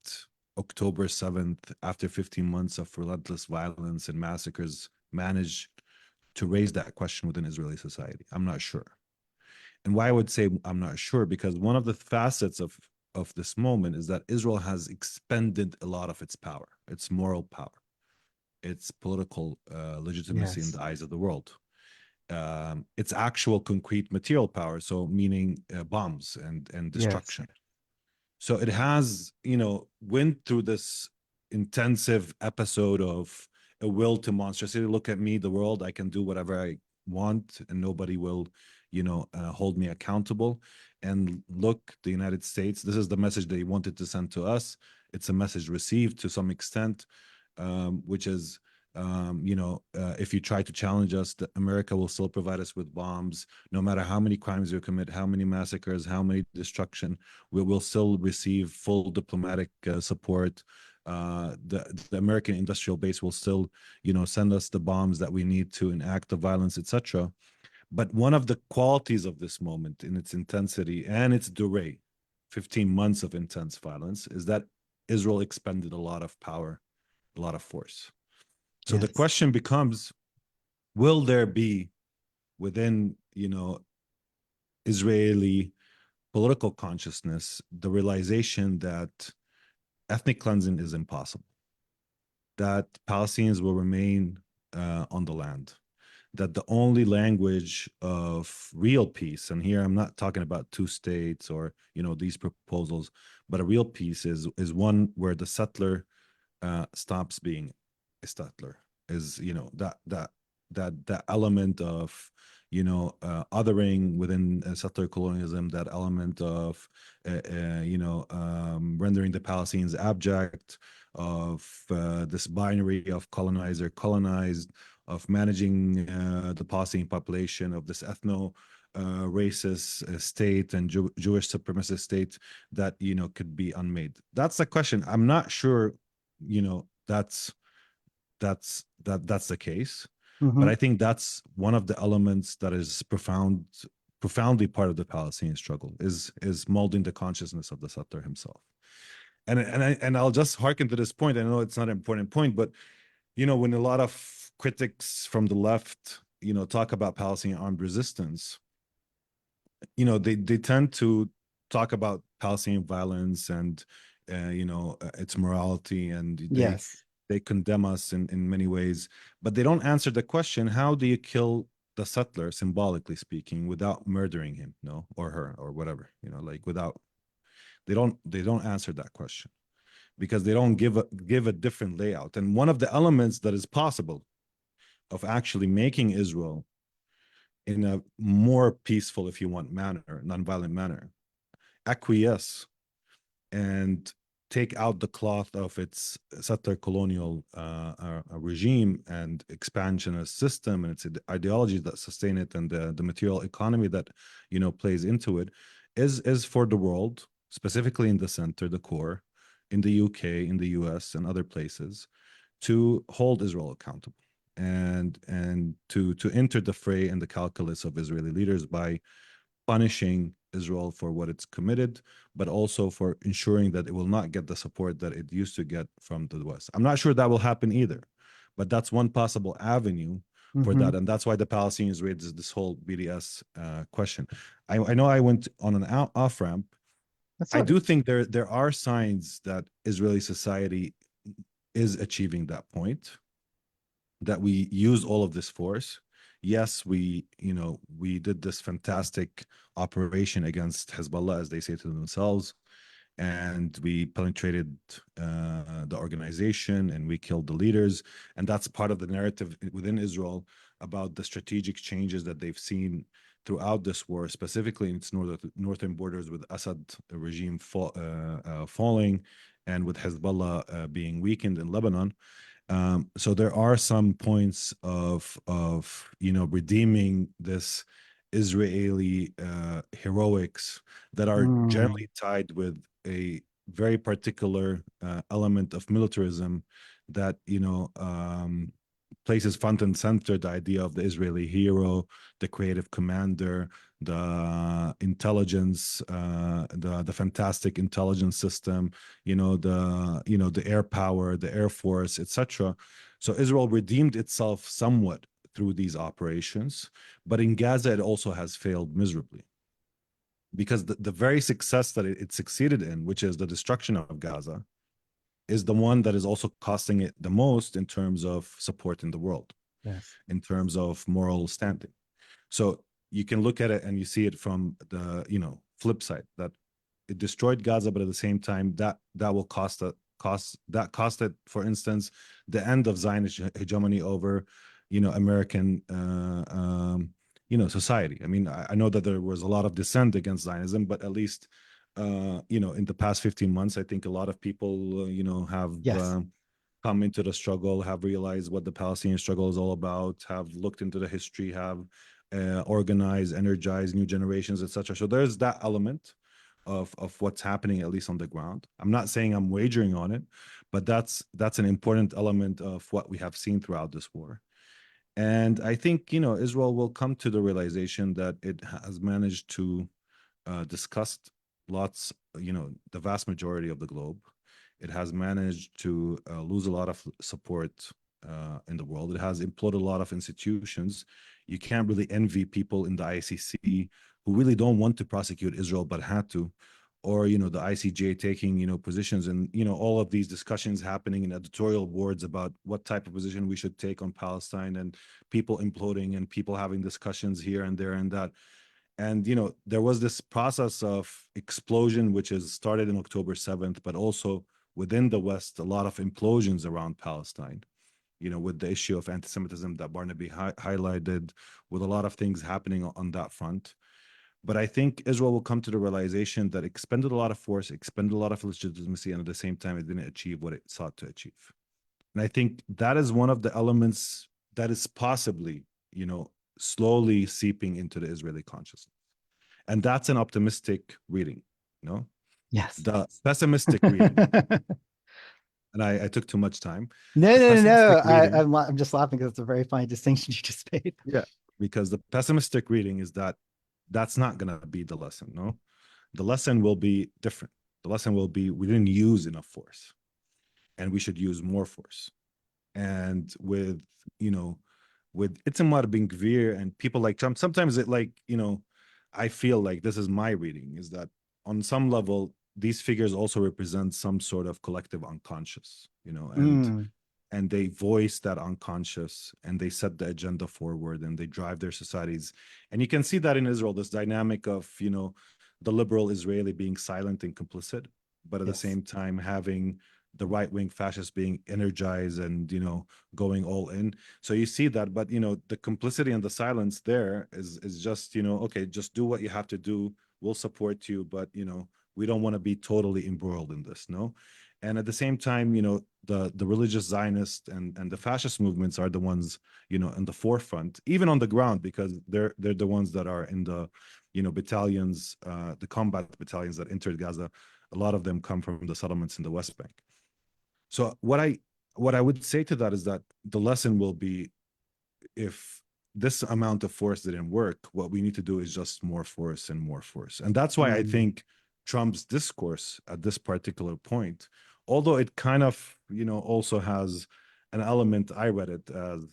October 7th, after 15 months of relentless violence and massacres, managed to raise that question within Israeli society? I'm not sure. And why I would say I'm not sure, because one of the facets of this moment is that Israel has expended a lot of its power, its moral power, its political legitimacy in the eyes of the world. Its actual concrete material power, so meaning bombs and destruction. Yes. So it has, went through this intensive episode of a will to monstrosity. Look at me, the world, I can do whatever I want and nobody will, hold me accountable. And look, the United States, this is the message they wanted to send to us. It's a message received to some extent, which is If you try to challenge us, America will still provide us with bombs. No matter how many crimes we commit, how many massacres, how many destruction, we will still receive full diplomatic support. The American industrial base will still, send us the bombs that we need to enact the violence, etc. But one of the qualities of this moment in its intensity and its durée, 15 months of intense violence, is that Israel expended a lot of power, a lot of force. So the Yes. question becomes, will there be within, Israeli political consciousness, the realization that ethnic cleansing is impossible, that Palestinians will remain on the land, that the only language of real peace, and here I'm not talking about two states or these proposals, but a real peace is one where the settler stops being a settler, is that element of othering within settler colonialism, that element of rendering the Palestinians abject, of this binary of colonizer colonized, of managing the Palestinian population, of this ethno racist state and Jewish supremacist state that could be unmade. That's the question. I'm not sure that's the case, but I think that's one of the elements that is profoundly part of the Palestinian struggle, is molding the consciousness of the settler himself. And I'll just hearken to this point. I know it's not an important point, but when a lot of critics from the left talk about Palestinian armed resistance, they tend to talk about Palestinian violence and its morality, and Yes. they condemn us in many ways, but they don't answer the question: how do you kill the settler, symbolically speaking, without murdering him, or her, or whatever, without. They don't answer that question, because they don't give a different layout. And one of the elements that is possible of actually making Israel in a more peaceful, if you want, manner, nonviolent manner, acquiesce and take out the cloth of its settler colonial regime and expansionist system and its ideologies that sustain it, and the material economy that plays into it, is for the world, specifically in the center, the core, in the UK, in the US, and other places, to hold Israel accountable and to enter the fray and the calculus of Israeli leaders by punishing Israel for what it's committed, but also for ensuring that it will not get the support that it used to get from the West. I'm not sure that will happen either, but that's one possible avenue for that. And that's why the Palestinians raised this whole BDS question. I know I went on an off ramp. I do think there are signs that Israeli society is achieving that point, that we use all of this force. Yes, we did this fantastic operation against Hezbollah, as they say to themselves, and we penetrated the organization and we killed the leaders. And that's part of the narrative within Israel about the strategic changes that they've seen throughout this war, specifically in its northern borders, with Assad regime falling and with Hezbollah being weakened in Lebanon. So there are some points of redeeming this Israeli heroics that are generally tied with a very particular element of militarism that places front and center the idea of the Israeli hero, the creative commander, the intelligence, the fantastic intelligence system, the air power, the air force, etc. So Israel redeemed itself somewhat through these operations, but in Gaza it also has failed miserably, because the very success that it succeeded in, which is the destruction of Gaza, is the one that is also costing it the most in terms of support in the world, in terms of moral standing. So you can look at it and you see it from the flip side, that it destroyed Gaza, but at the same time that will cost it, for instance, the end of Zionist hegemony over American society. I mean, I know that there was a lot of dissent against Zionism, but at least in the past 15 months, I think a lot of people have come into the struggle, have realized what the Palestinian struggle is all about, have looked into the history, have organized, energized new generations, etc. So there's that element of what's happening, at least on the ground. I'm not saying I'm wagering on it, but that's an important element of what we have seen throughout this war. And I think, Israel will come to the realization that it has managed to discuss lots, the vast majority of the globe. It has managed to lose a lot of support in the world. It has imploded a lot of institutions. You can't really envy people in the ICC who really don't want to prosecute Israel but had to, or the ICJ taking positions, and all of these discussions happening in editorial boards about what type of position we should take on Palestine, and people imploding and people having discussions here and there and that. And there was this process of explosion which is started in October 7th, but also within the West a lot of implosions around Palestine, with the issue of anti-Semitism that Barnaby highlighted, with a lot of things happening on that front. But I think Israel will come to the realization that expended a lot of force, expended a lot of legitimacy, and at the same time, it didn't achieve what it sought to achieve. And I think that is one of the elements that is possibly, slowly seeping into the Israeli consciousness. And that's an optimistic reading, Yes. The pessimistic reading, and I took too much time. No. I'm just laughing because it's a very funny distinction you just made. Yeah, because the pessimistic reading is that that's not going to be the lesson. No, the lesson will be different. The lesson will be we didn't use enough force, and we should use more force. And with Itamar Ben Gvir and people like Trump, sometimes I feel like this is my reading, is that on some level these figures also represent some sort of collective unconscious, and they voice that unconscious, and they set the agenda forward, and they drive their societies. And you can see that in Israel, this dynamic of the liberal Israeli being silent and complicit, but at the same time having the right-wing fascists being energized and going all in. So you see that, but the complicity and the silence there is just okay, just do what you have to do, we'll support you, but we don't want to be totally embroiled in this. No. And at the same time, the religious Zionist and the fascist movements are the ones in the forefront, even on the ground, because they're the ones that are in the battalions, the combat battalions that entered Gaza. A lot of them come from the settlements in the West Bank. So what I would say to that is that the lesson will be, if this amount of force didn't work, what we need to do is just more force and more force. And that's why I think Trump's discourse at this particular point, although it kind of also has an element, I read it as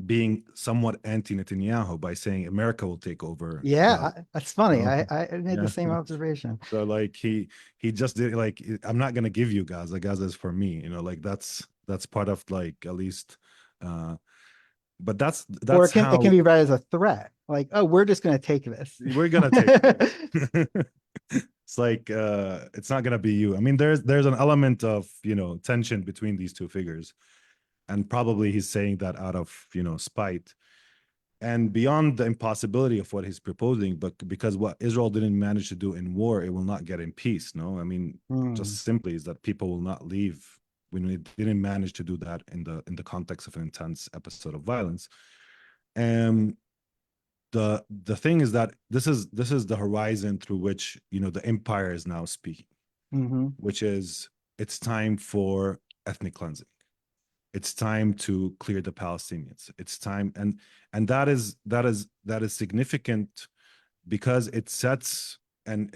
being somewhat anti-Netanyahu by saying America will take over. Yeah, that's funny. I made the same Yeah. observation. So like he just did, like, I'm not gonna give you Gaza. Gaza is for me. Like that's part of, like, at least. But that's Or it how can be read as a threat. Like, oh, we're just gonna take this. we're gonna take it. It's like it's not gonna be you. I mean, there's an element of tension between these two figures, and probably he's saying that out of spite. And beyond the impossibility of what he's proposing, but because what Israel didn't manage to do in war, it will not get in peace. No, I mean, just simply is that people will not leave when it didn't manage to do that in the context of an intense episode of violence. And the thing is that this is the horizon through which the empire is now speaking, which is, it's time for ethnic cleansing. It's time to clear the Palestinians. It's time, and that is significant because it sets and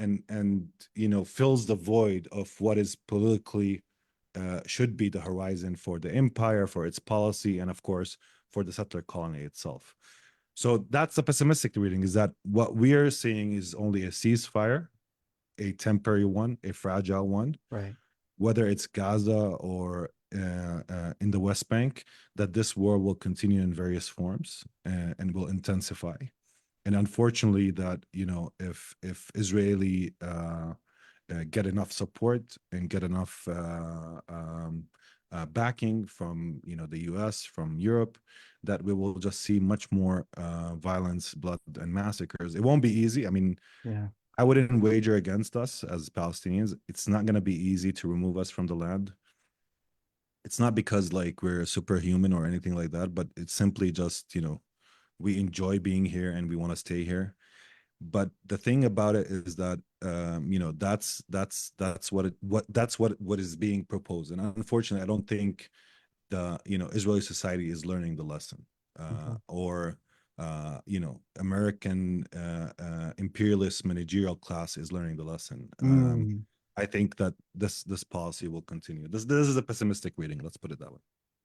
fills the void of what is politically should be the horizon for the empire, for its policy, and of course for the settler colony itself. So that's the pessimistic reading, is that what we are seeing is only a ceasefire, a temporary one, a fragile one, right? Whether it's Gaza or in the West Bank, that this war will continue in various forms and will intensify. And unfortunately, that if Israeli get enough support and get enough backing from the U.S., from Europe, that we will just see much more violence, blood, and massacres. It won't be easy. I mean, yeah, I wouldn't wager against us as Palestinians. It's not going to be easy to remove us from the land. it's not because like we're superhuman or anything like that, but it's simply just, we enjoy being here and we want to stay here. But the thing about it is that that's what is being proposed, and unfortunately I don't think the Israeli society is learning the lesson, or American imperialist managerial class is learning the lesson. I think that this policy will continue. This is a pessimistic reading, let's put it that way.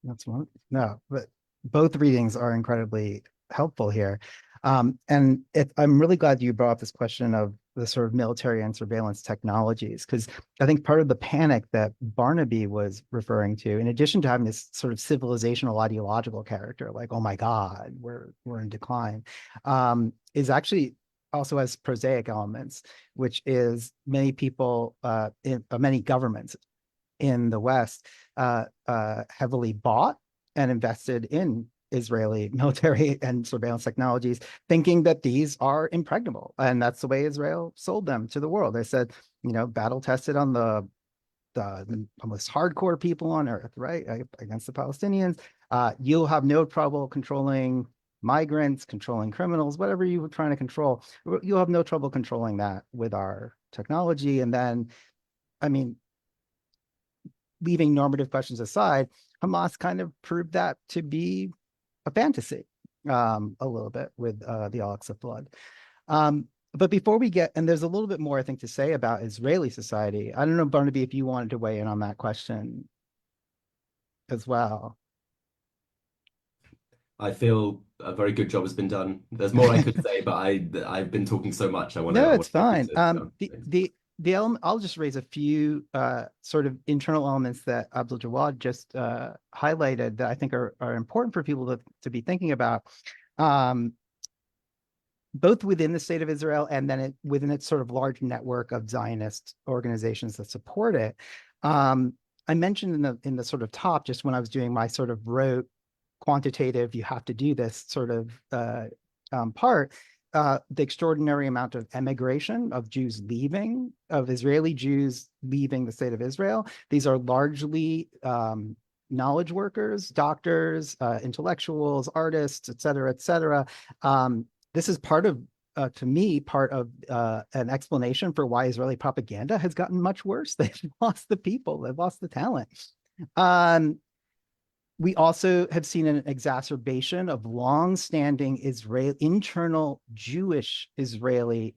That's one. No, but both readings are incredibly helpful here. And I'm really glad you brought up this question of the sort of military and surveillance technologies, because I think part of the panic that Barnaby was referring to, in addition to having this sort of civilizational ideological character, like, oh my God, we're in decline, is actually also has prosaic elements, which is many people, many governments in the West heavily bought and invested in Israeli military and surveillance technologies, thinking that these are impregnable. And that's the way Israel sold them to the world. They said, battle tested on the most hardcore people on earth, right? Against the Palestinians. You'll have no trouble controlling migrants, controlling criminals, whatever you were trying to control. You'll have no trouble controlling that with our technology. And then, I mean, leaving normative questions aside, Hamas kind of proved that to be a fantasy a little bit with the Al-Aqsa flood. But before we get, and there's a little bit more, I think, to say about Israeli society. I don't know, Barnaby, if you wanted to weigh in on that question as well. I feel a very good job has been done. There's more I could say, but I've been talking so much. No, it's fine. The element, I'll just raise a few sort of internal elements that Abdul Jawad just highlighted that I think are important for people to be thinking about, both within the state of Israel and then within its sort of large network of Zionist organizations that support it. I mentioned in the sort of top, just when I was doing my sort of rote quantitative, you have to do this sort of part, the extraordinary amount of emigration of Jews leaving, of Israeli Jews leaving the state of Israel. These are largely knowledge workers, doctors, intellectuals, artists, et cetera, et cetera. This is part of, to me, part of an explanation for why Israeli propaganda has gotten much worse. They've lost the people, they've lost the talent. We also have seen an exacerbation of long-standing internal Jewish Israeli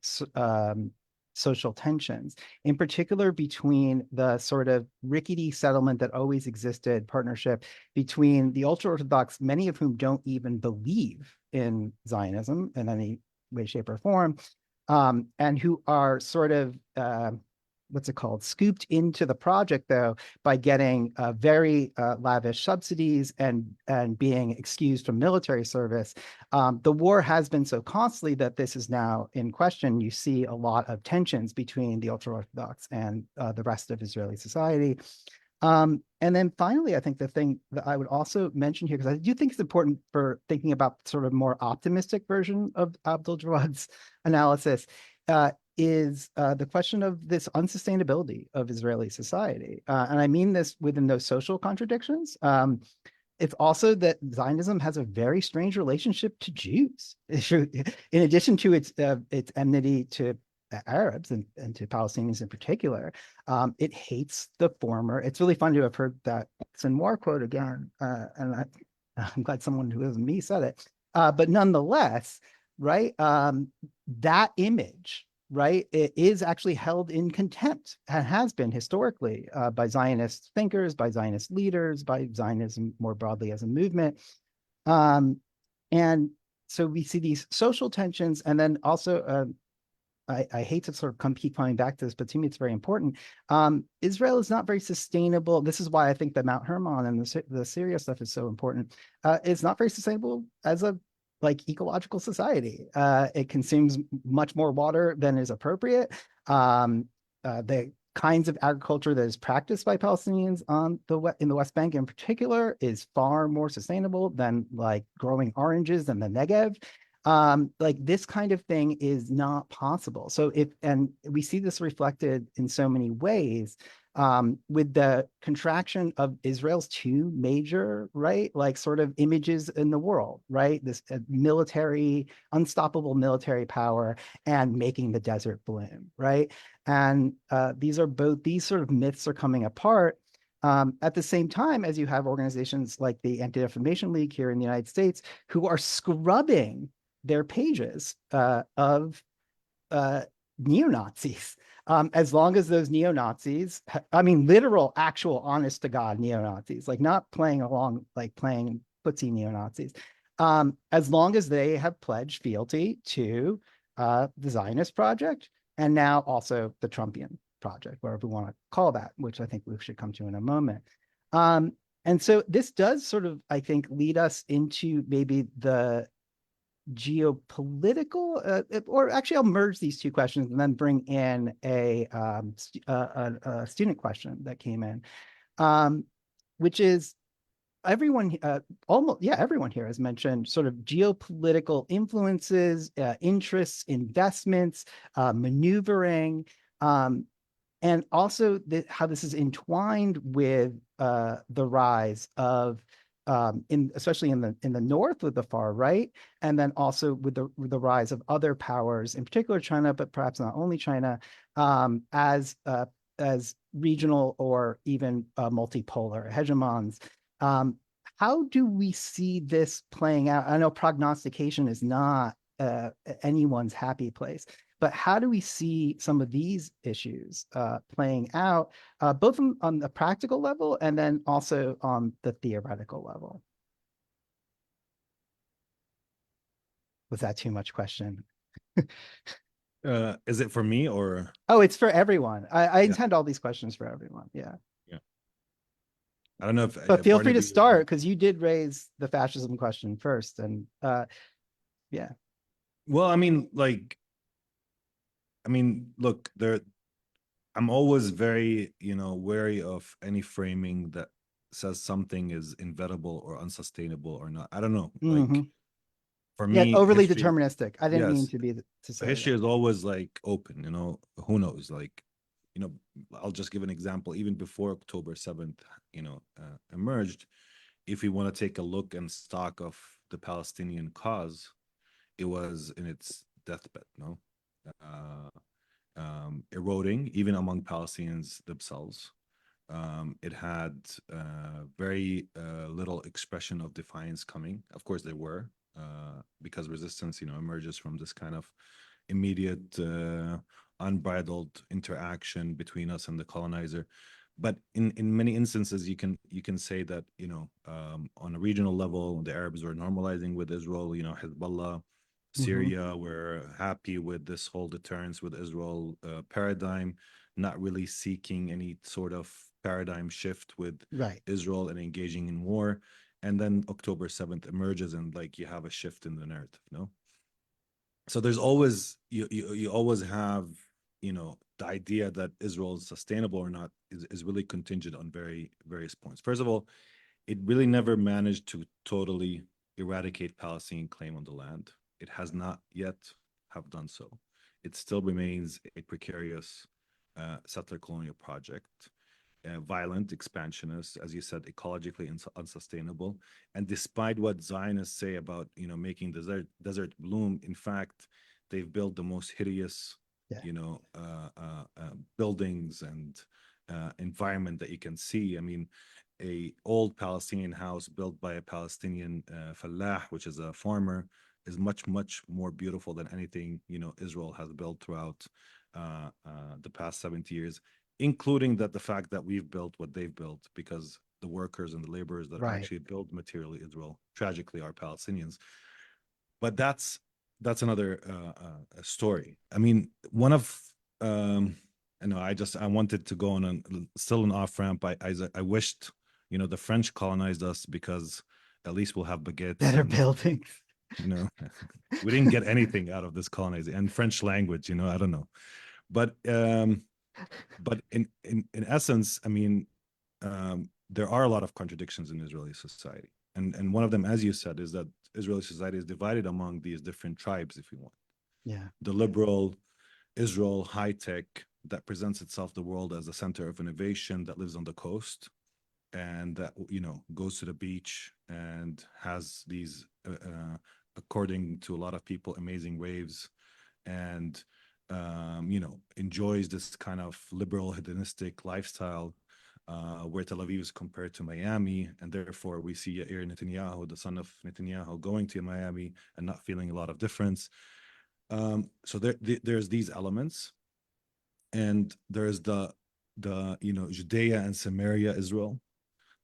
social tensions, in particular between the sort of rickety settlement that always existed, partnership between the ultra-Orthodox, many of whom don't even believe in Zionism in any way, shape, or form, and who are sort of scooped into the project, though, by getting very lavish subsidies and being excused from military service. The war has been so costly that this is now in question. You see a lot of tensions between the ultra-Orthodox and the rest of Israeli society. And then finally, I think the thing that I would also mention here, because I do think it's important for thinking about sort of more optimistic version of Abdul Jawad's analysis, is the question of this unsustainability of Israeli society. And I mean this within those social contradictions. It's also that Zionism has a very strange relationship to Jews. In addition to its enmity to Arabs and to Palestinians in particular, it hates the former. It's really fun to have heard that Sinwar quote again, and I'm glad someone who isn't me said it. But nonetheless, right, that image, right, it is actually held in contempt and has been historically by Zionist thinkers, by Zionist leaders, by Zionism more broadly as a movement. And so we see these social tensions, and then also, I hate to sort of keep coming back to this, but to me it's very important. Israel is not very sustainable. This is why I think the Mount Hermon and the Syria stuff is so important. It's not very sustainable as a ecological society. It consumes much more water than is appropriate. The kinds of agriculture that is practiced by Palestinians in the West Bank in particular is far more sustainable than growing oranges in the Negev. Like this kind of thing is not possible. So and we see this reflected in so many ways, with the contraction of Israel's two major, right, like sort of images in the world, right? This military, unstoppable military power and making the desert bloom, right? And these sort of myths are coming apart. At the same time as you have organizations like the Anti-Defamation League here in the United States who are scrubbing their pages of neo-Nazis. As long as those neo-Nazis, I mean, literal, actual, honest to God neo-Nazis, like not playing along, like playing footsie neo-Nazis, as long as they have pledged fealty to the Zionist project and now also the Trumpian project, whatever we want to call that, which I think we should come to in a moment. And so this does sort of, I think, lead us into maybe the geopolitical, or actually I'll merge these two questions and then bring in a student question that came in, which is everyone, everyone here has mentioned sort of geopolitical influences, interests, investments, maneuvering, and also how this is entwined with the rise of especially in the north with the far right, and then also with the rise of other powers, in particular China, but perhaps not only China, as regional or even multipolar hegemons. How do we see this playing out? I know prognostication is not anyone's happy place, but how do we see some of these issues playing out, both on the practical level and then also on the theoretical level? Was that too much question? Is it for me or? Oh, it's for everyone. I intend all these questions for everyone. Yeah. Yeah. I don't know if. But feel free to Barnaby, start because you did raise the fascism question first, and yeah. Well, I mean, look, I'm always very, wary of any framing that says something is inevitable or unsustainable or not. I don't know. Like for Yeah, me, overly history, deterministic. I didn't mean yes, to say history that. is always like open, who knows? Like, I'll just give an example. Even before October 7th, emerged, if we want to take a look and stock of the Palestinian cause, it was in its deathbed, no? Eroding, even among Palestinians themselves. It had very little expression of defiance coming. Of course, there were, because resistance, emerges from this kind of immediate, unbridled interaction between us and the colonizer. But in many instances, you can say that on a regional level, the Arabs were normalizing with Israel. Hezbollah, Syria were happy with this whole deterrence with Israel paradigm, not really seeking any sort of paradigm shift with Israel and engaging in war. And then October 7th emerges and you have a shift in the narrative, no? So there's always, you always have, the idea that Israel is sustainable or not is really contingent on various points. First of all, it really never managed to totally eradicate Palestinian claim on the land. It has not yet have done so. It still remains a precarious settler colonial project, violent, expansionist, as you said, ecologically unsustainable. And despite what Zionists say about making desert bloom, in fact, they've built the most hideous, buildings and environment that you can see. I mean, a old Palestinian house built by a Palestinian fallah, which is a farmer, is much more beautiful than anything Israel has built throughout the past 70 years, including the fact that we've built what they've built, because the workers and the laborers that actually build materially Israel tragically are Palestinians. But that's another story. I mean, one of I wanted to go on still an off ramp. I wished the French colonized us, because at least we'll have baguettes, better buildings. We didn't get anything out of this colonizing, and French language, I don't know. But in essence, I mean, there are a lot of contradictions in Israeli society. and one of them, as you said, is that Israeli society is divided among these different tribes, if you want. Yeah. The liberal Israel, high tech, that presents itself the world as a center of innovation that lives on the coast and that goes to the beach and has these according to a lot of people amazing waves, and enjoys this kind of liberal hedonistic lifestyle, where Tel Aviv is compared to Miami, and therefore we see Yair Netanyahu, the son of Netanyahu, going to Miami and not feeling a lot of difference. So there's these elements, and there's the Judea and Samaria Israel,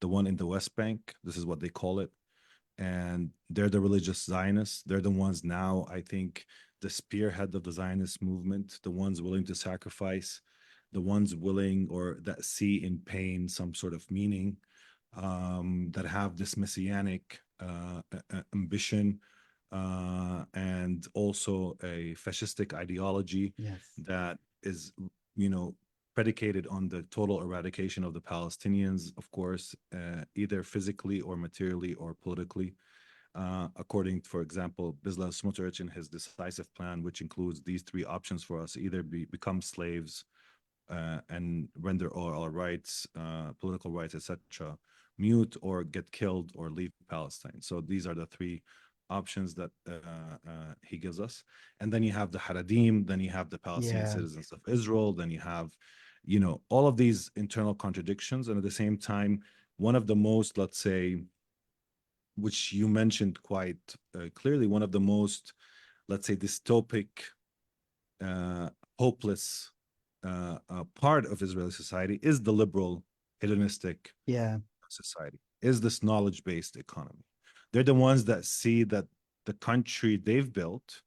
the one in the West Bank. This is what they call it, and they're the religious Zionists. They're the ones now, I think, the spearhead of the Zionist movement, the ones willing to sacrifice, the ones willing or that see in pain some sort of meaning, that have this messianic ambition, and also a fascistic ideology Yes. that is, predicated on the total eradication of the Palestinians, of course, either physically or materially or politically. According, for example, Bezalel Smotrich in his decisive plan, which includes these three options for us: either become slaves and render all our rights, political rights, etc., mute, or get killed or leave Palestine. So these are the three options that he gives us. And then you have the Haradim, then you have the Palestinian Yeah. citizens of Israel, then you have, all of these internal contradictions. And at the same time, one of the most, let's say, which you mentioned quite clearly, one of the most, let's say, dystopic, hopeless part of Israeli society is the liberal, hedonistic Yeah. society, is this knowledge-based economy. They're the ones that see that the country they've built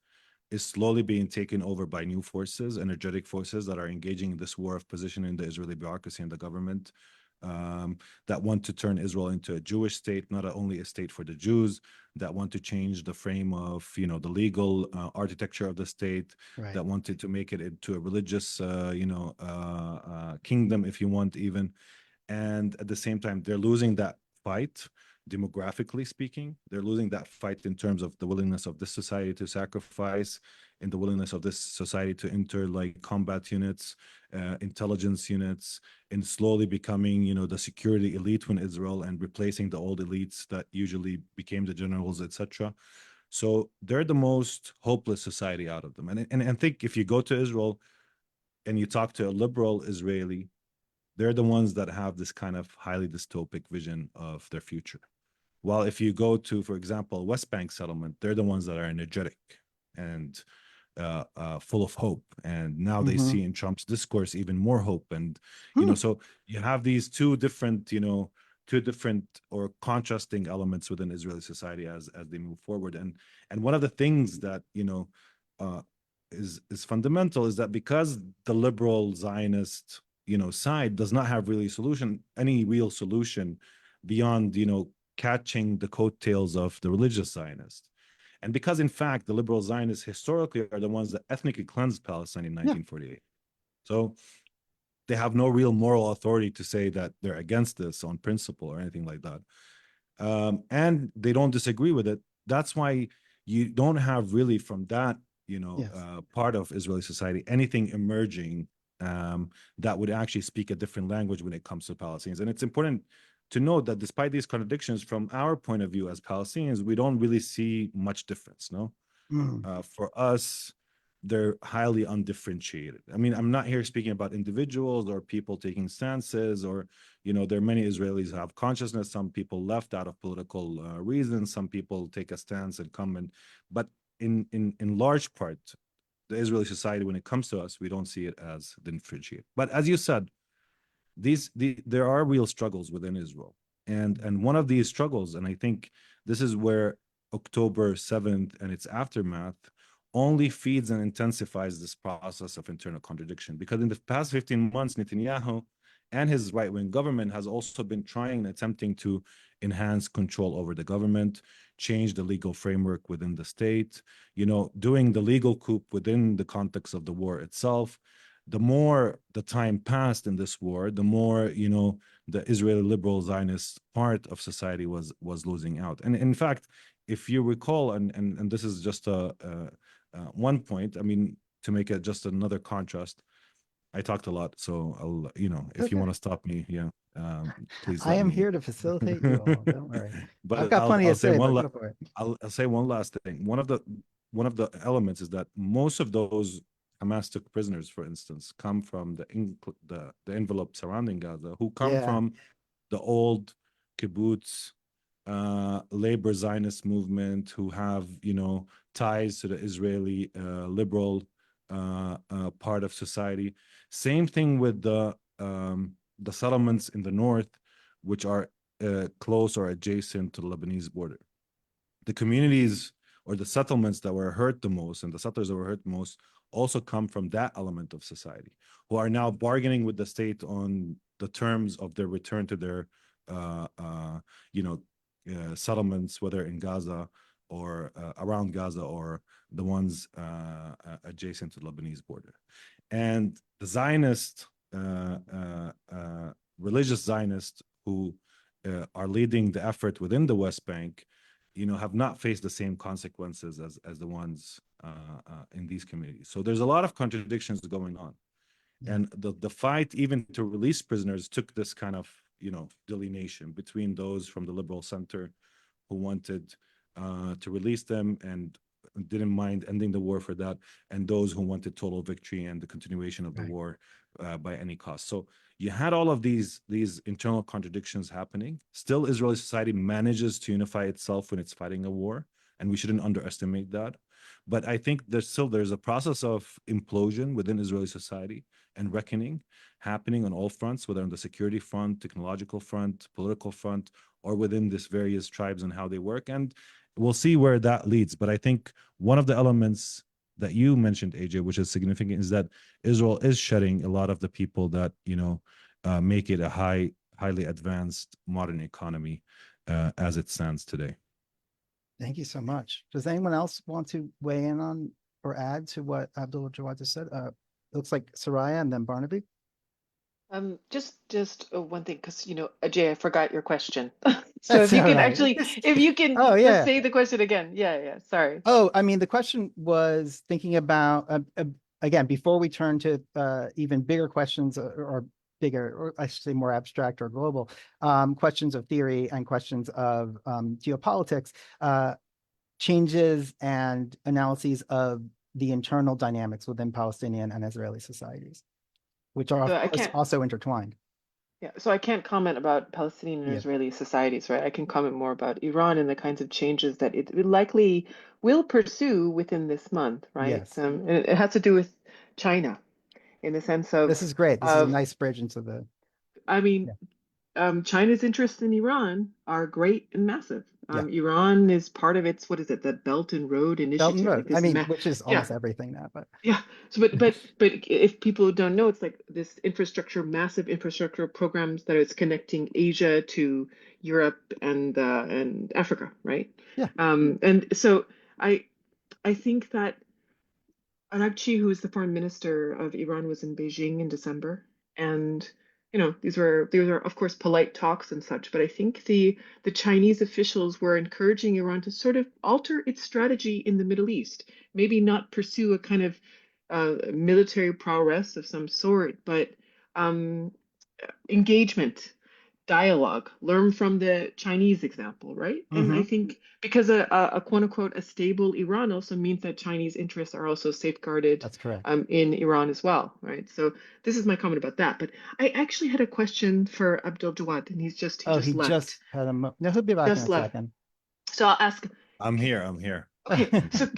is slowly being taken over by new forces, energetic forces that are engaging in this war of position in the Israeli bureaucracy and the government, that want to turn Israel into a Jewish state, not only a state for the Jews, that want to change the frame of, the legal architecture of the state, Right. that wanted to make it into a religious, kingdom, if you want, even. And at the same time, they're losing that fight. Demographically speaking, they're losing that fight in terms of the willingness of this society to sacrifice, in the willingness of this society to enter like combat units, intelligence units, in slowly becoming, the security elite in Israel and replacing the old elites that usually became the generals, etc. So they're the most hopeless society out of them. And I think if you go to Israel and you talk to a liberal Israeli, they're the ones that have this kind of highly dystopic vision of their future. While if you go to, for example, West Bank settlement, they're the ones that are energetic and full of hope. And now they Mm-hmm. see in Trump's discourse even more hope. And, Hmm. so you have these two different or contrasting elements within Israeli society as they move forward. And one of the things that, uh, is fundamental is that because the liberal Zionist, side does not have any real solution beyond, catching the coattails of the religious Zionists. And because, in fact, the liberal Zionists historically are the ones that ethnically cleansed Palestine in Yeah. 1948. So they have no real moral authority to say that they're against this on principle or anything like that. And they don't disagree with it. That's why you don't have really from that, Yes. part of Israeli society, anything emerging that would actually speak a different language when it comes to Palestinians. And it's important to note that despite these contradictions, from our point of view as Palestinians, we don't really see much difference, no? Mm. For us, they're highly undifferentiated. I mean, I'm not here speaking about individuals or people taking stances, or, there are many Israelis who have consciousness. Some people left out of political reasons. Some people take a stance and come in. But in large part, the Israeli society, when it comes to us, we don't see it as differentiated. But as you said, there are real struggles within Israel, and one of these struggles, and I think this is where October 7th and its aftermath only feeds and intensifies this process of internal contradiction. Because in the past 15 months, Netanyahu and his right-wing government has also been trying and attempting to enhance control over the government, change the legal framework within the state, doing the legal coup within the context of the war itself, the more the time passed in this war, the more, the Israeli liberal Zionist part of society was losing out. And in fact, if you recall, and this is just one point, I mean, to make it just another contrast, I talked a lot, so I'll, if you Okay. want to stop me, yeah, please I let am me. here to facilitate you all. Don't worry. I've But got I'll plenty I'll to say say, one but la go for it. I'll say one last thing. One of the elements is that most of those Hamas took prisoners, for instance, come from the envelope surrounding Gaza, who come Yeah, from the old kibbutz, labor Zionist movement, who have, ties to the Israeli liberal part of society. Same thing with the settlements in the north, which are close or adjacent to the Lebanese border. The communities or the settlements that were hurt the most and the settlers that were hurt the most also come from that element of society, who are now bargaining with the state on the terms of their return to their uh, uh, you know settlements, whether in Gaza or around Gaza, or the ones adjacent to the Lebanese border. And the Zionist religious Zionists who are leading the effort within the West Bank, have not faced the same consequences as the ones in these communities. So there's a lot of contradictions going on. Yeah. And the fight even to release prisoners took this kind of, delineation between those from the liberal center who wanted to release them and didn't mind ending the war for that, and those who wanted total victory and the continuation of the Right. war by any cost. So you had all of these internal contradictions happening. Still, Israeli society manages to unify itself when it's fighting a war, and we shouldn't underestimate that. But I think there's a process of implosion within Israeli society and reckoning happening on all fronts, whether on the security front, technological front, political front, or within these various tribes and how they work. And we'll see where that leads. But I think one of the elements that you mentioned, AJ, which is significant, is that Israel is shedding a lot of the people that, make it a highly advanced modern economy as it stands today. Thank you so much. Does anyone else want to weigh in on or add to what Abdul Jawad just said? Looks like Soraya and then Barnaby. Just one thing, because Ajay, I forgot your question. So That's if you all can right. actually, if you can Oh just yeah. say the question again. Yeah, yeah. Sorry. Oh, I mean, the question was thinking about again before we turn to even bigger questions or bigger, or I should say more abstract or global questions of theory and questions of geopolitics, changes and analyses of the internal dynamics within Palestinian and Israeli societies, which are So of I course can't. also intertwined. Yeah, so I can't comment about Palestinian and Yeah. Israeli societies, right? I can comment more about Iran and the kinds of changes that it likely will pursue within this month, right? Yes. And it has to do with China in the sense of This is great. This is a of nice bridge into the I mean, yeah. China's interests in Iran are great and massive. Yeah. Iran is part of its, what is it, the Belt and Road Belt and Initiative, Road. like I this, mean, which is yeah, almost everything now, but yeah. So, but if people don't know, it's like this infrastructure, massive infrastructure programs that is connecting Asia to Europe and Africa, right? yeah. And so I I think that Arakchi, who is the foreign minister of Iran, was in Beijing in December, and these are of course polite talks and such, but I think the Chinese officials were encouraging Iran to sort of alter its strategy in the Middle East, maybe not pursue a kind of military prowess of some sort, but um, engagement, dialogue, learn from the Chinese example, right? And I Hmm. think because a quote unquote a stable Iran also means that Chinese interests are also safeguarded That's correct. in Iran as well, right? So this is my comment about that. But I actually had a question for Abdul Jawad, and he Oh, just he left, just had no, he'll be back in just a left. second. So I'll ask. I'm here. I'm here. Okay, so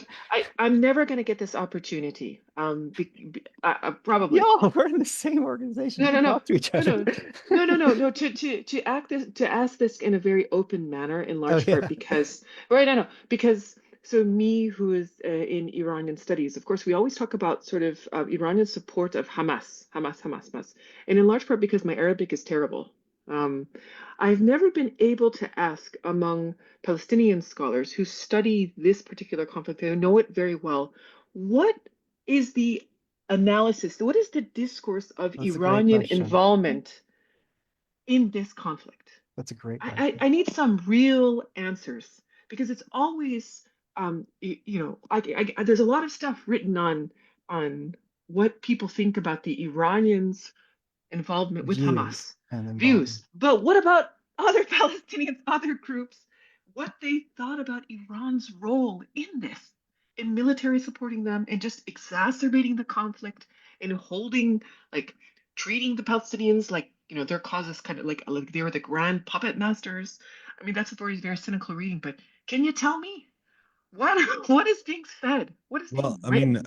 I'm never going to get this opportunity. Probably. Yo, we're in the same organization. No, We no, no, talk to each no, other. no, no, no, no, no. To ask this in a very open manner, in Oh large part yeah. because, right? I know because so me, who is in Iranian studies, of course, we always talk about sort of Iranian support of Hamas, and in large part because my Arabic is terrible. Um, I've never been able to ask among Palestinian scholars who study this particular conflict, they know it very well, what is the analysis? What is the discourse of That's a great Iranian question. involvement in this conflict? That's a great I, question. I need some real answers because it's always, there's a lot of stuff written on what people think about the Iranians' involvement with Views Hamas and involvement. views. But what about other Palestinians, other groups, what they thought about Iran's role in this, in military supporting them and just exacerbating the conflict and holding, like, treating the Palestinians like, their cause is kind of like they were the grand puppet masters. I mean, that's a very cynical reading, but can you tell me what is being fed? What is Well, being I mean, written?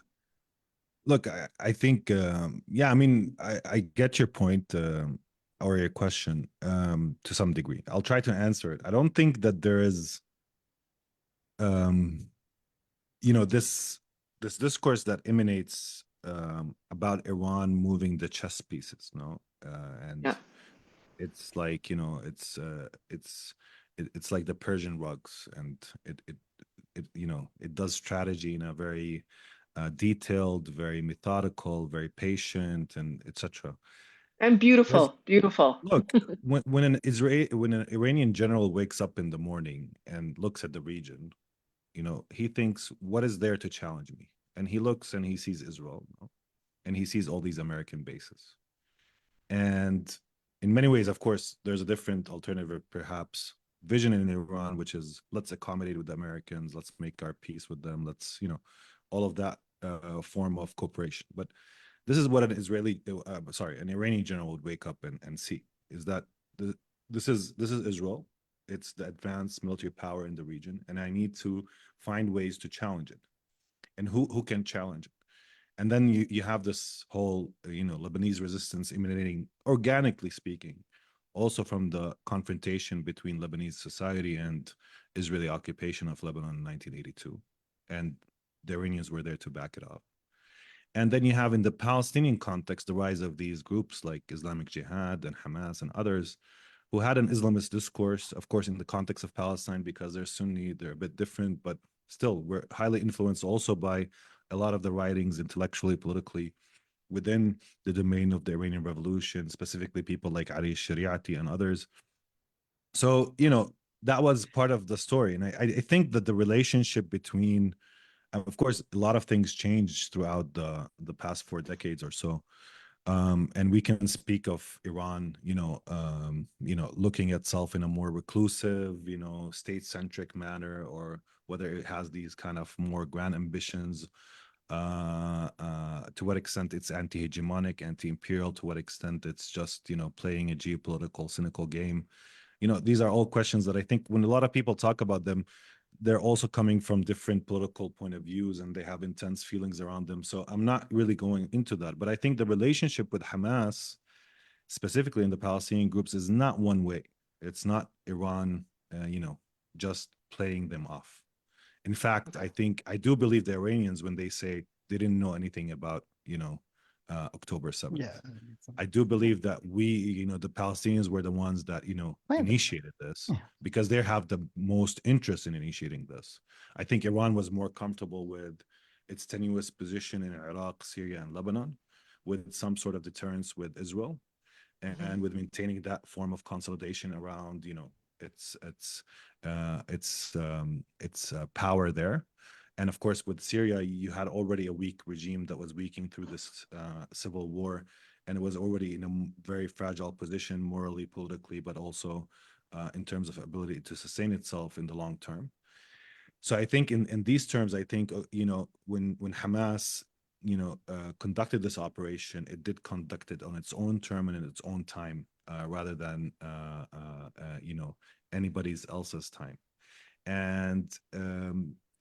look, I think, yeah, I mean, I get your point, or your question, to some degree. I'll try to answer it. I don't think that there is, um, this discourse that emanates, about Iran moving the chess pieces, no, and Yeah. it's like, it's like the Persian rugs, and it does strategy in a very, detailed, very methodical, very patient, and etc. And There's beautiful. Look, when an Iranian general wakes up in the morning and looks at the region, he thinks, what is there to challenge me? And he looks and he sees Israel, and he sees all these American bases. And in many ways, of course, there's a different alternative, perhaps, vision in Iran, which is, let's accommodate with the Americans, let's make our peace with them, let's, all of that, form of cooperation. But this is what an Iranian general would wake up and see, is that this is Israel. It's the advanced military power in the region, and I need to find ways to challenge it. And who can challenge it? And then you have this whole, Lebanese resistance emanating, organically speaking, also from the confrontation between Lebanese society and Israeli occupation of Lebanon in 1982, and the Iranians were there to back it up. And then you have, in the Palestinian context, the rise of these groups like Islamic Jihad and Hamas and others, who had an Islamist discourse, of course, in the context of Palestine, because they're Sunni, they're a bit different, but still, we're highly influenced also by a lot of the writings, intellectually, politically, within the domain of the Iranian Revolution, specifically people like Ali Shariati and others. So, that was part of the story. And I think that the relationship between, of course, a lot of things changed throughout the past 4 decades or so. And we can speak of Iran, looking at itself in a more reclusive, state-centric manner, or whether it has these kind of more grand ambitions. To what extent it's anti-hegemonic, anti-imperial, to what extent it's just, playing a geopolitical, cynical game. These are all questions that I think, when a lot of people talk about them, they're also coming from different political point of views, and they have intense feelings around them. So I'm not really going into that. But I think the relationship with Hamas, specifically in the Palestinian groups, is not one way. It's not Iran, just playing them off. In fact, I do believe the Iranians, when they say they didn't know anything about, October 7th. Yeah. I do believe that the Palestinians were the ones that, Planned it. initiated this, Yeah. because they have the most interest in initiating this. I think Iran was more comfortable with its tenuous position in Iraq, Syria, and Lebanon, with some sort of deterrence with Israel, and with maintaining that form of consolidation around, its power there. And of course, with Syria, you had already a weak regime that was weakening through this, civil war, and it was already in a very fragile position, morally, politically, but also, in terms of ability to sustain itself in the long term. So I think, in these terms, I think, when Hamas, conducted this operation, it did conduct it on its own term and in its own time, rather than, anybody's else's time. And,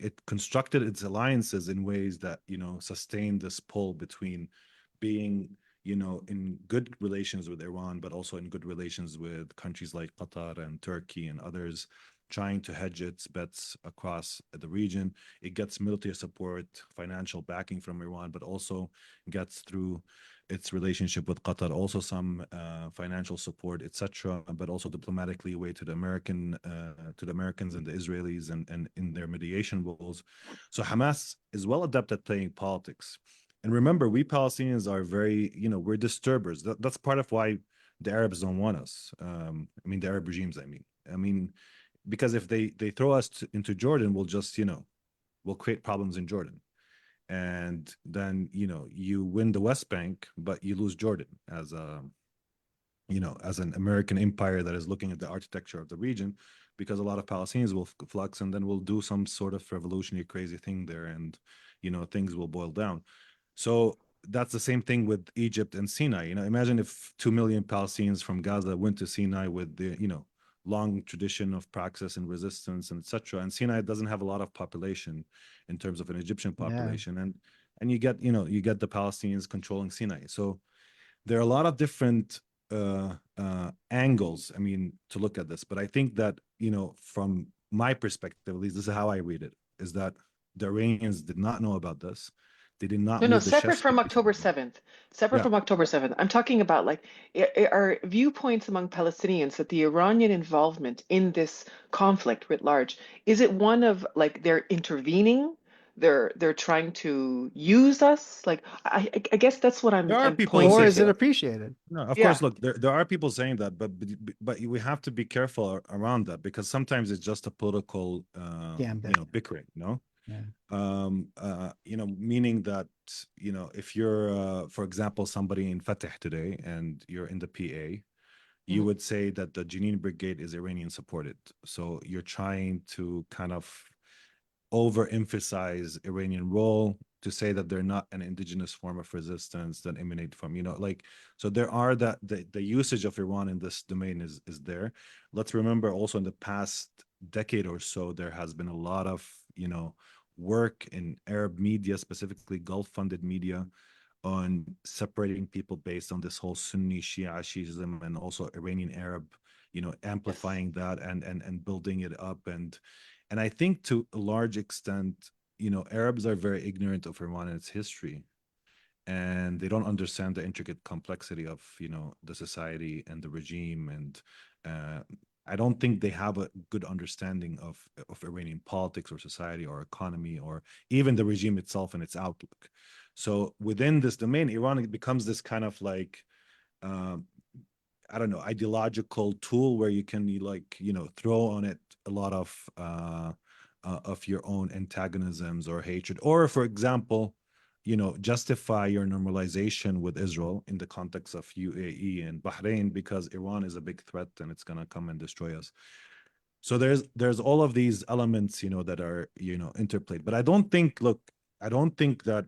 it constructed its alliances in ways that, sustained this pull between being, in good relations with Iran, but also in good relations with countries like Qatar and Turkey and others, trying to hedge its bets across the region. It gets military support, financial backing from Iran, but also gets, through its relationship with Qatar, also some, financial support, etc., but also diplomatically way to the Americans and the Israelis, and in their mediation roles. So Hamas is well adept at playing politics. And remember, we Palestinians are very, we're disturbers. That's part of why the Arabs don't want us. I mean, the Arab regimes, I mean, because if they throw us into Jordan, we'll just, we'll create problems in Jordan. And then, you win the West Bank, but you lose Jordan as a, as an American empire that is looking at the architecture of the region, because a lot of Palestinians will flux and then we'll do some sort of revolutionary crazy thing there, and things will boil down. So that's the same thing with Egypt and Sinai. Imagine if 2 million Palestinians from Gaza went to Sinai with the long tradition of praxis and resistance and etc. And Sinai doesn't have a lot of population in terms of an Egyptian population, and you get the Palestinians controlling Sinai. So there are a lot of different angles, to look at this. But I think that, from my perspective, at least this is how I read it, is that the Iranians did not know about this. They did not No, move the separate chess from piece. October 7th. Separate Yeah. from October 7th. I'm talking about like are viewpoints among Palestinians that the Iranian involvement in this conflict writ large, is it one of like they're intervening? They're trying to use us? Like I guess that's what There are I'm people Or pointing is it to. appreciated? No, of Yeah. course, look, there are people saying that, but we have to be careful around that, because sometimes it's just a political Gambit. bickering, Yeah. meaning that, if you're for example, somebody in Fatah today and you're in the PA, you would say that the Jenin Brigade is Iranian supported. So you're trying to kind of overemphasize Iranian role, to say that they're not an indigenous form of resistance that emanate from, like, so there are that the usage of Iran in this domain is there. Let's remember also, in the past decade or so, there has been a lot of, work in Arab media, specifically Gulf funded media, on separating people based on this whole Sunni Shia Shiism, and also Iranian Arab, amplifying that and building it up. And I think to a large extent, Arabs are very ignorant of Iran and its history, and they don't understand the intricate complexity of, the society and the regime. And I don't think they have a good understanding of Iranian politics or society or economy, or even the regime itself and its outlook. So within this domain, Iran becomes this kind of like, I don't know, ideological tool where you can throw on it a lot of your own antagonisms or hatred, or, for example, justify your normalization with Israel in the context of UAE and Bahrain, because Iran is a big threat and it's going to come and destroy us. So there's all of these elements, that are, interplayed. But I don't think that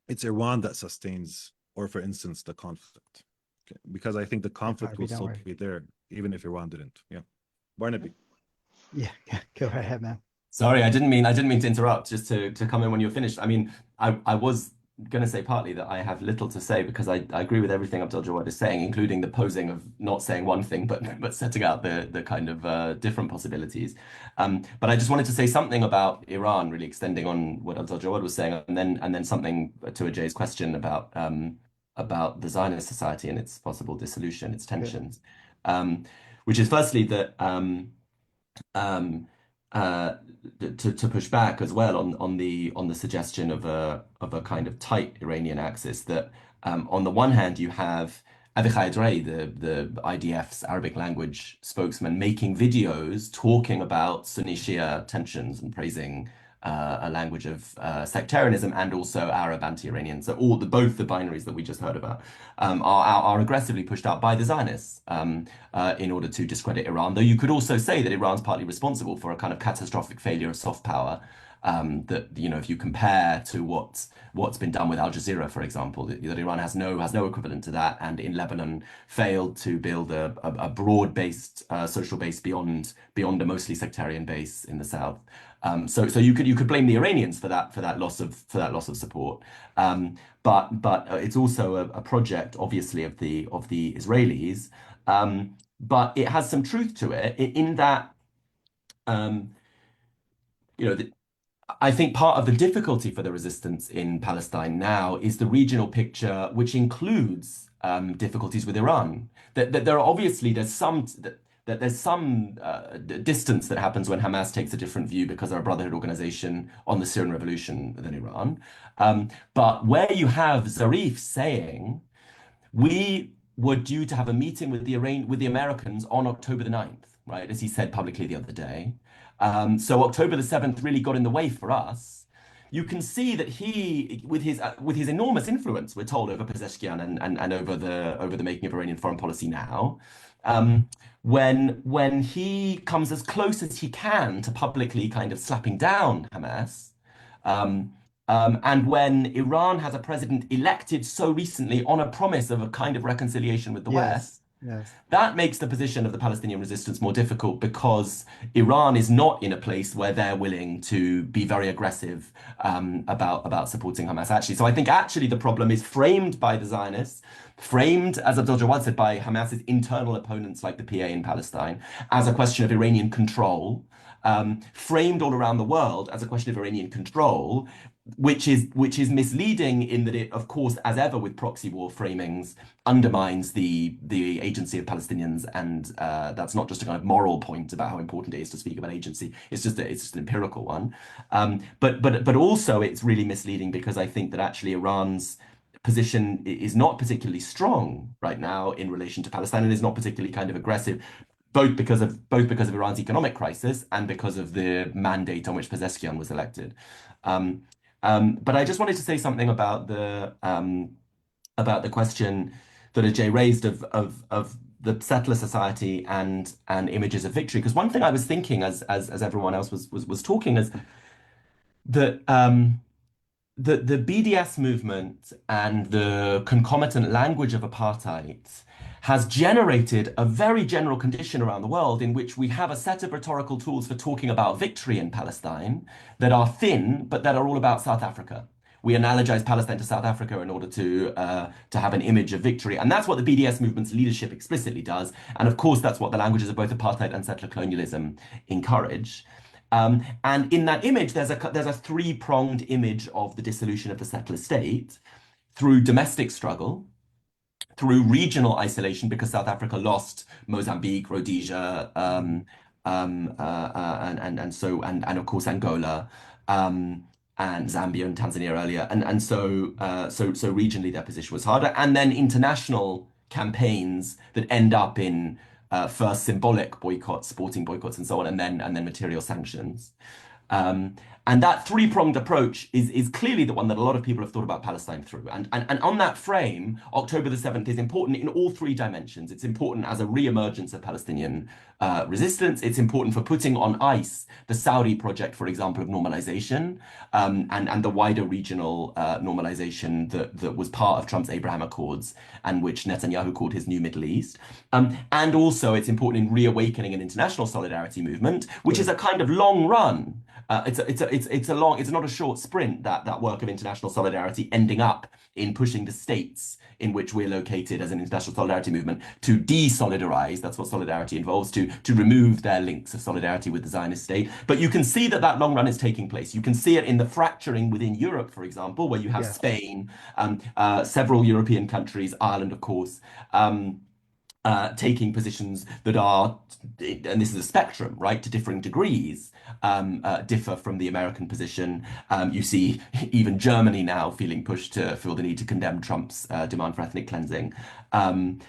it's Iran that sustains, or for instance, the conflict. Okay. Because I think the conflict will still be there, even if Iran didn't. Yeah. Barnaby. Yeah, go right ahead, man. Sorry, I didn't mean to interrupt. Just to come in when you're finished. I mean, I was going to say partly that I have little to say, because I agree with everything Abdul Jawad is saying, including the posing of not saying one thing, but setting out the kind of different possibilities. But I just wanted to say something about Iran, really extending on what Abdul Jawad was saying, and then something to Ajay's question about the Zionist society and its possible dissolution, its tensions, which is firstly that. Um, to push back as well on the suggestion of a kind of tight Iranian axis, that on the one hand you have Avichai Drei, the IDF's Arabic language spokesman, making videos talking about Sunni Shia tensions and praising a language of sectarianism and also Arab anti-Iranian. So both the binaries that we just heard about are aggressively pushed out by the Zionists in order to discredit Iran. Though you could also say that Iran's partly responsible for a kind of catastrophic failure of soft power. That if you compare to what's been done with Al Jazeera, for example, that Iran has no equivalent to that, and in Lebanon failed to build a broad-based social base beyond a mostly sectarian base in the south. So you could blame the Iranians for that loss of support, but it's also a project, obviously, of the Israelis, but it has some truth to it in that. I think part of the difficulty for the resistance in Palestine now is the regional picture, which includes difficulties with Iran. That there are obviously that there's some distance that happens when Hamas takes a different view because they're a brotherhood organization on the Syrian revolution than Iran. But where you have Zarif saying, we were due to have a meeting with the Americans on October the 9th, right? As he said publicly the other day. So October the 7th really got in the way for us. You can see that he, with his enormous influence, we're told, over Pezeshkian and over the making of Iranian foreign policy now, when he comes as close as he can to publicly kind of slapping down Hamas, and when Iran has a president elected so recently on a promise of a kind of reconciliation with the West, Yes. that makes the position of the Palestinian resistance more difficult because Iran is not in a place where they're willing to be very aggressive about supporting Hamas. Actually, so I think actually the problem is framed by the Zionists, framed, as Abdul Jawad said, by Hamas's internal opponents like the PA in Palestine, as a question of Iranian control. Framed all around the world as a question of Iranian control, which is misleading in that it, of course, as ever with proxy war framings, undermines the agency of Palestinians, and that's not just a kind of moral point about how important it is to speak about agency. It's just an empirical one. But also it's really misleading because I think that actually Iran's position is not particularly strong right now in relation to Palestine and is not particularly kind of aggressive, both because of Iran's economic crisis and because of the mandate on which Pezeshkian was elected. But I just wanted to say something about the question that Ajay raised of the settler society and images of victory. Because one thing I was thinking as everyone else was talking is that the BDS movement and the concomitant language of apartheid has generated a very general condition around the world in which we have a set of rhetorical tools for talking about victory in Palestine that are thin, but that are all about South Africa. We analogize Palestine to South Africa in order to have an image of victory. And that's what the BDS movement's leadership explicitly does. And of course, that's what the languages of both apartheid and settler colonialism encourage. And in that image, there's a three-pronged image of the dissolution of the settler state through domestic struggle, through regional isolation, because South Africa lost Mozambique, Rhodesia, and of course Angola, and Zambia and Tanzania earlier, and so regionally their position was harder, and then international campaigns that end up in first symbolic boycotts, sporting boycotts, and so on, and then material sanctions. And that three-pronged approach is clearly the one that a lot of people have thought about Palestine through. And on that frame, October the 7th is important in all three dimensions. It's important as a re-emergence of Palestinian resistance. It's important for putting on ice the Saudi project, for example, of normalization, and the wider regional normalization that was part of Trump's Abraham Accords and which Netanyahu called his new Middle East. And also it's important in reawakening an international solidarity movement, which is a kind of long run. It's not a short sprint, that work of international solidarity ending up in pushing the states in which we're located as an international solidarity movement to desolidarize. That's what solidarity involves, to remove their links of solidarity with the Zionist state. But you can see that long run is taking place. You can see it in the fracturing within Europe, for example, where you have Spain, several European countries, Ireland, of course, taking positions that are, and this is a spectrum, right, to differing degrees, differ from the American position. You see even Germany now feeling pushed to feel the need to condemn Trump's demand for ethnic cleansing. And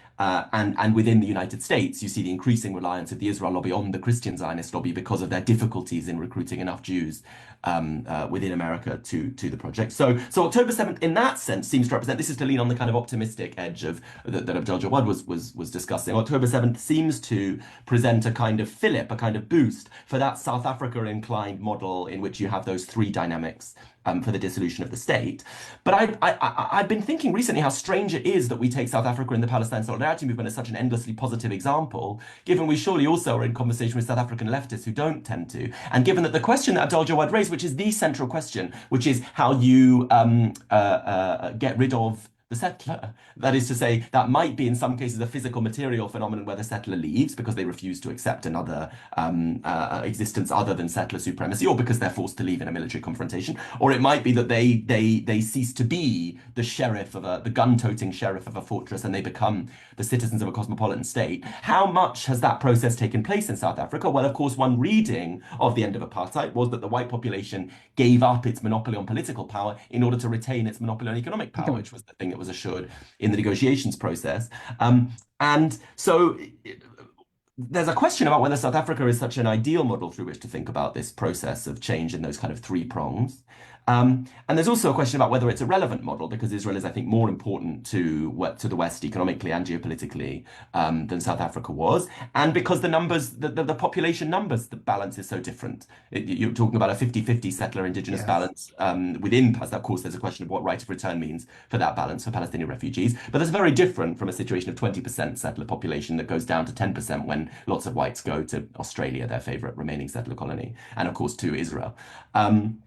within the United States, you see the increasing reliance of the Israel lobby on the Christian Zionist lobby because of their difficulties in recruiting enough Jews within America to the project. So October 7th, in that sense, seems to represent, this is to lean on the kind of optimistic edge of that Abdel Jawad was discussing. October 7th seems to present a kind of fillip, a kind of boost for that South Africa-inclined model in which you have those three dynamics for the dissolution of the state. But I've been thinking recently how strange it is that we take South Africa and the Palestine Solidarity Movement as such an endlessly positive example, given we surely also are in conversation with South African leftists who don't tend to. And given that the question that Abdel Jawad raised, which is the central question, which is how you get rid of the the settler. That is to say, that might be in some cases a physical material phenomenon where the settler leaves because they refuse to accept another existence other than settler supremacy, or because they're forced to leave in a military confrontation. Or it might be that they cease to be the sheriff of the gun-toting sheriff of a fortress and they become the citizens of a cosmopolitan state. How much has that process taken place in South Africa? Well, of course, one reading of the end of apartheid was that the white population gave up its monopoly on political power in order to retain its monopoly on economic power, which was the thing that was assured in the negotiations process. And so there's a question about whether South Africa is such an ideal model through which to think about this process of change in those kind of three prongs. And there's also a question about whether it's a relevant model, because Israel is, I think, more important to the West economically and geopolitically than South Africa was, and because the numbers, the population numbers, the balance is so different. You're talking about a 50-50 settler-indigenous balance within Palestine. Of course, there's a question of what right of return means for that balance for Palestinian refugees, but that's very different from a situation of 20% settler population that goes down to 10% when lots of whites go to Australia, their favorite remaining settler colony, and of course to Israel. And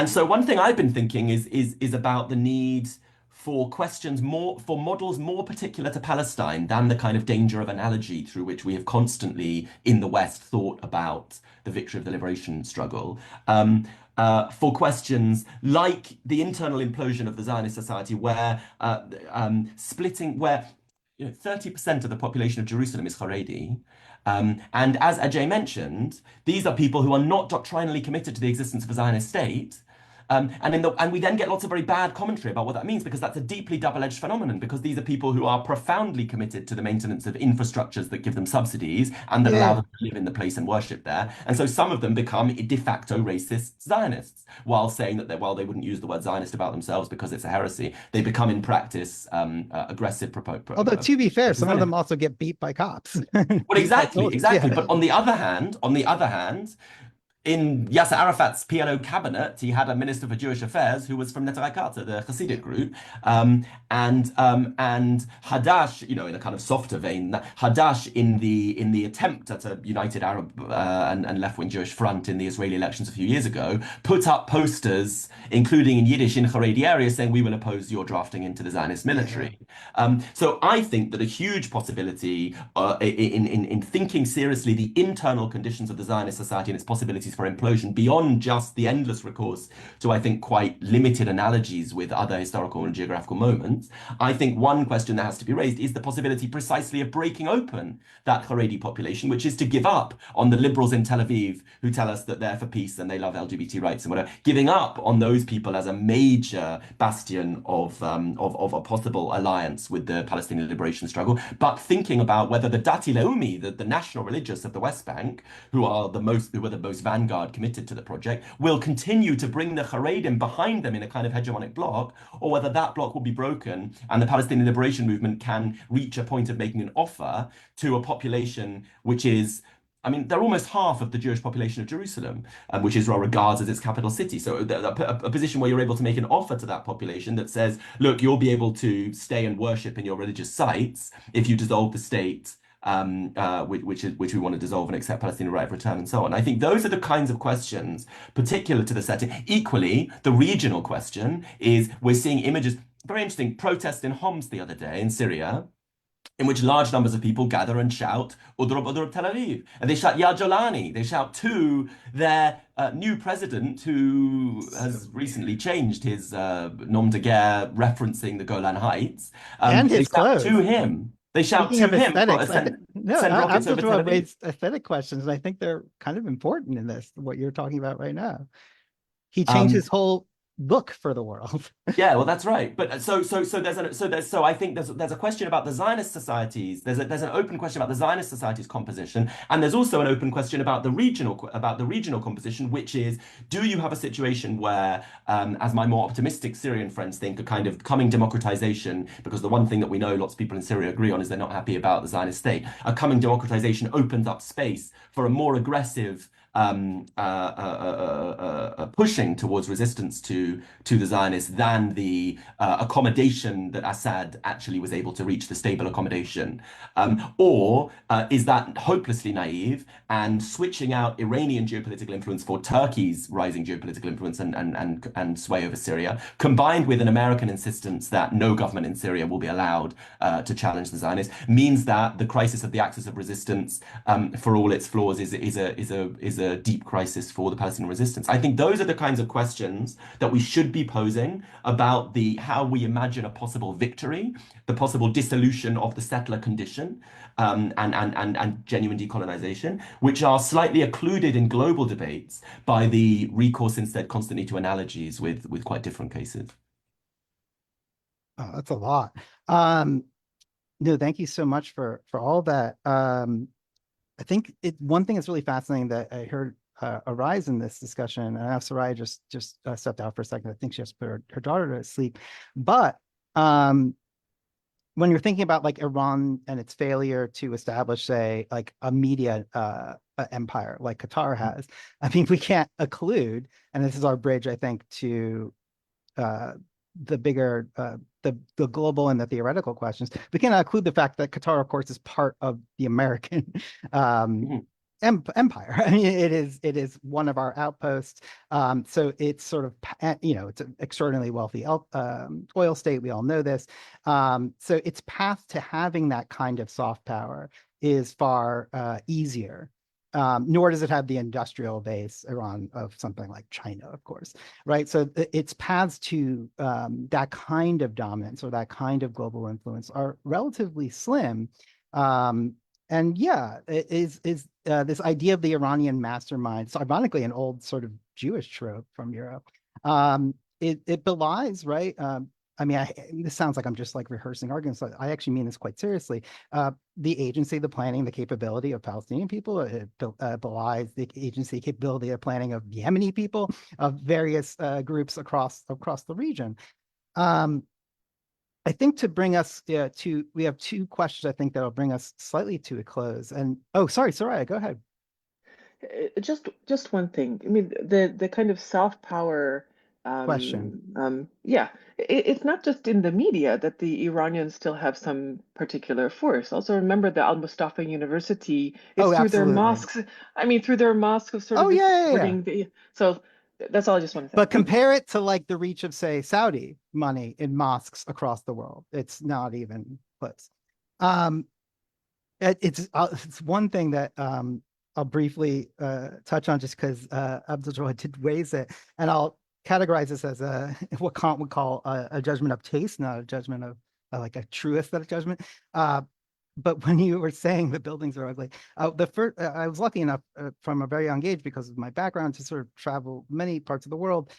so one thing I've been thinking is about the need for for models more particular to Palestine than the kind of danger of analogy through which we have constantly in the West thought about the victory of the liberation struggle. For questions like the internal implosion of the Zionist society, where 30% of the population of Jerusalem is Haredi. And as Ajay mentioned, these are people who are not doctrinally committed to the existence of a Zionist state. And we then get lots of very bad commentary about what that means, because that's a deeply double-edged phenomenon, because these are people who are profoundly committed to the maintenance of infrastructures that give them subsidies and that allow them to live in the place and worship there. And so some of them become de facto racist Zionists, while saying that they wouldn't use the word Zionist about themselves because it's a heresy. They become in practice aggressive. Although to be fair, some of them also get beat by cops. Well, exactly. But on the other hand, in Yasser Arafat's PLO cabinet, he had a minister for Jewish affairs who was from Netanyahu Carter, the Hasidic group, and Hadash, in a kind of softer vein, Hadash in the attempt at a united Arab and left-wing Jewish front in the Israeli elections a few years ago, put up posters, including in Yiddish in Haredi areas, saying we will oppose your drafting into the Zionist military. So I think that a huge possibility in thinking seriously the internal conditions of the Zionist society and its possibilities for implosion beyond just the endless recourse to, I think, quite limited analogies with other historical and geographical moments. I think one question that has to be raised is the possibility precisely of breaking open that Haredi population, which is to give up on the liberals in Tel Aviv who tell us that they're for peace and they love LGBT rights and whatever, giving up on those people as a major bastion of a possible alliance with the Palestinian liberation struggle, but thinking about whether the Dati Leumi, the national religious of the West Bank, who are the most vanguard committed to the project, will continue to bring the Haredim behind them in a kind of hegemonic bloc, or whether that bloc will be broken and the Palestinian liberation movement can reach a point of making an offer to a population which is, they're almost half of the Jewish population of Jerusalem, which Israel regards as its capital city. So a position where you're able to make an offer to that population that says, look, you'll be able to stay and worship in your religious sites if you dissolve the state, which we want to dissolve and accept Palestinian right of return and so on. I think those are the kinds of questions particular to the setting. Equally, the regional question is, we're seeing images, very interesting, protest in Homs the other day in Syria, in which large numbers of people gather and shout Udrub Udrub Tel Aviv. And they shout Ya Jolani. They shout to their new president, who has recently changed his nom de guerre referencing the Golan Heights. And his clothes. To him. They shout Speaking to him. I've just raised aesthetic questions, and I think they're kind of important in this, what you're talking about right now. He changed his whole look for the world. Yeah, well, that's right. But so I think there's a question about the Zionist societies. There's an open question about the Zionist society's composition, and there's also an open question about the regional composition, which is, do you have a situation where, as my more optimistic Syrian friends think, a kind of coming democratization, because the one thing that we know lots of people in Syria agree on is they're not happy about the Zionist state. A coming democratization opens up space for a more aggressive pushing towards resistance to the Zionists than the accommodation that Assad actually was able to reach, the stable accommodation? Or is that hopelessly naive, and switching out Iranian geopolitical influence for Turkey's rising geopolitical influence and sway over Syria, combined with an American insistence that no government in Syria will be allowed to challenge the Zionists, means that the crisis of the axis of resistance, for all its flaws, is a deep crisis for the Palestinian resistance? I think those are the kinds of questions that we should be posing about how we imagine a possible victory, the possible dissolution of the settler condition, and genuine decolonization, which are slightly occluded in global debates by the recourse instead constantly to analogies with quite different cases. Oh, that's a lot. No, thank you so much for all that. I think one thing that's really fascinating that I heard arise in this discussion, and I know Soraya just stepped out for a second. I think she has to put her daughter to sleep. But when you're thinking about like Iran and its failure to establish, say, like a media empire like Qatar has, I mean, we can't occlude, and this is our bridge, I think, to the bigger, the global and the theoretical questions. We cannot include the fact that Qatar, of course, is part of the American empire. I mean, it is one of our outposts. So it's sort of, it's an extraordinarily wealthy oil state. We all know this. So its path to having that kind of soft power is far easier. Nor does it have the industrial base, Iran, of something like China, of course, right? So its paths to that kind of dominance or that kind of global influence are relatively slim. And yeah, it is this idea of the Iranian mastermind. It's ironically an old sort of Jewish trope from Europe. It belies, right? I mean, this sounds like I'm just like rehearsing arguments. So I actually mean this quite seriously. The agency, the planning, the capability of Palestinian people, it belies the agency, capability of planning of Yemeni people, of various groups across the region. I think to bring us we have two questions, I think, that'll bring us slightly to a close. And sorry, Soraya, go ahead. Just one thing. I mean, the kind of soft power Question. yeah, it's not just in the media that the Iranians still have some particular force. Also, remember the Al Mustafa University. It's through their Absolutely. mosques. I mean, through their mosques of sort of Yeah. So that's all I just want to say. But compare it to like the reach of, say, Saudi money in mosques across the world. It's not even close. It's one thing that I'll briefly touch on, just because Abdul did raise it, and I'll categorize this as what Kant would call a judgment of taste, not a judgment of like a true aesthetic judgment. But when you were saying the buildings are ugly, I was lucky enough from a very young age, because of my background, to sort of travel many parts of the world,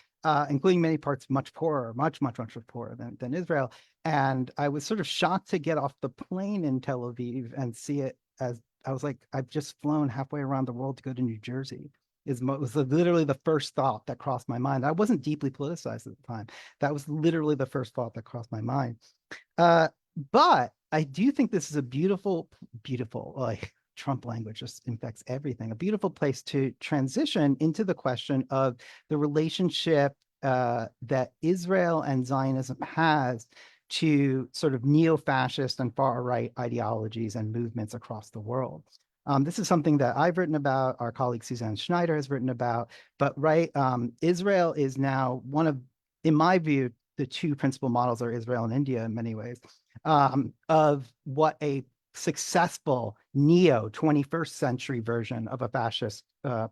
including many parts much poorer, much poorer than Israel. And I was sort of shocked to get off the plane in Tel Aviv and see it as, I was like, I've just flown halfway around the world to go to New Jersey. Was literally the first thought that crossed my mind. I wasn't deeply politicized at the time. That was literally the first thought that crossed my mind. But I do think this is a beautiful, like Trump language just infects everything, a beautiful place to transition into the question of the relationship that Israel and Zionism has to sort of neo-fascist and far-right ideologies and movements across the world. This is something that I've written about, our colleague Suzanne Schneider has written about, but Israel is now one of, in my view, the two principal models are Israel and India in many ways, of what a successful neo 21st century version of a fascist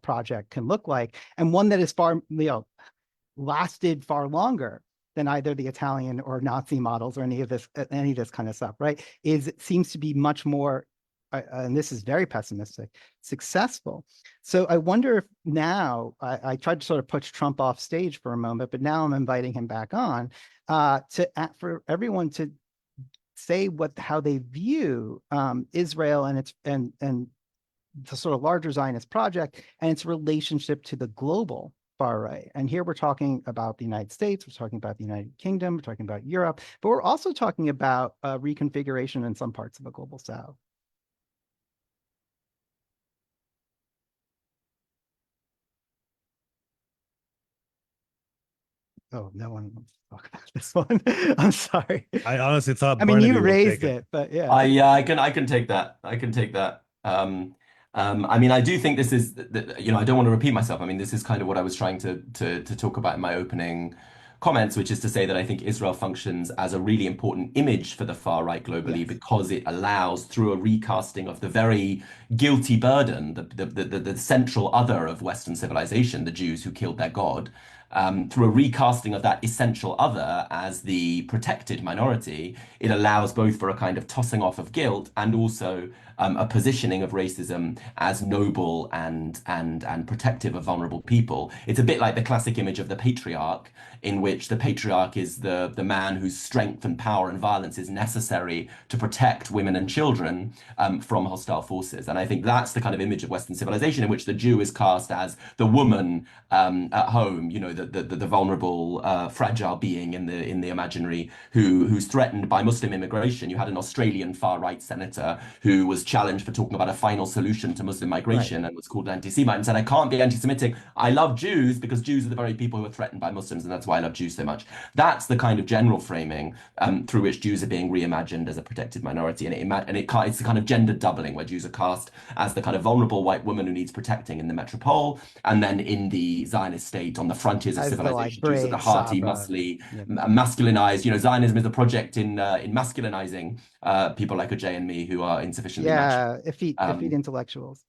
project can look like, and one that is lasted far longer than either the Italian or Nazi models or any of this kind of stuff, right? It seems to be much more, and this is very pessimistic, successful. So I wonder if now, I tried to sort of push Trump off stage for a moment, but now I'm inviting him back on for everyone to say how they view Israel and its and the sort of larger Zionist project and its relationship to the global far right. And here we're talking about the United States, we're talking about the United Kingdom, we're talking about Europe, but we're also talking about reconfiguration in some parts of the global South. Oh, no one wants to talk about this one. I'm sorry. I honestly thought I mean, you Barnaby would take raised it. it, but yeah. Yeah, I can take that. I can take that. I mean, I do think this is, I don't want to repeat myself. I mean, this is kind of what I was trying to talk about in my opening comments, which is to say that I think Israel functions as a really important image for the far right globally Yes. because it allows, through a recasting of the very guilty burden, the central other of Western civilization, the Jews who killed their God. Through a recasting of that essential other as the protected minority, it allows both for a kind of tossing off of guilt and also a positioning of racism as noble and protective of vulnerable people. It's a bit like the classic image of the patriarch, in which the patriarch is the man whose strength and power and violence is necessary to protect women and children from hostile forces. And I think that's the kind of image of Western civilization in which the Jew is cast as the woman at home, the vulnerable, fragile being in the imaginary who's threatened by Muslim immigration. You had an Australian far right senator who was challenged for talking about a final solution to Muslim migration and was called an anti-Semite and said, I can't be anti-Semitic. I love Jews because Jews are the very people who are threatened by Muslims, and that's why I love Jews so much. That's the kind of general framing through which Jews are being reimagined as a protected minority, and it's the kind of gender doubling where Jews are cast as the kind of vulnerable white woman who needs protecting in the metropole, and then in the Zionist state on the frontiers of As the, like, civilization, Jews are the brave, hearty, Sabra. muscly, Yeah. masculinized. Zionism is a project in masculinizing people like Ajay and me who are insufficiently Yeah, effete um, intellectuals.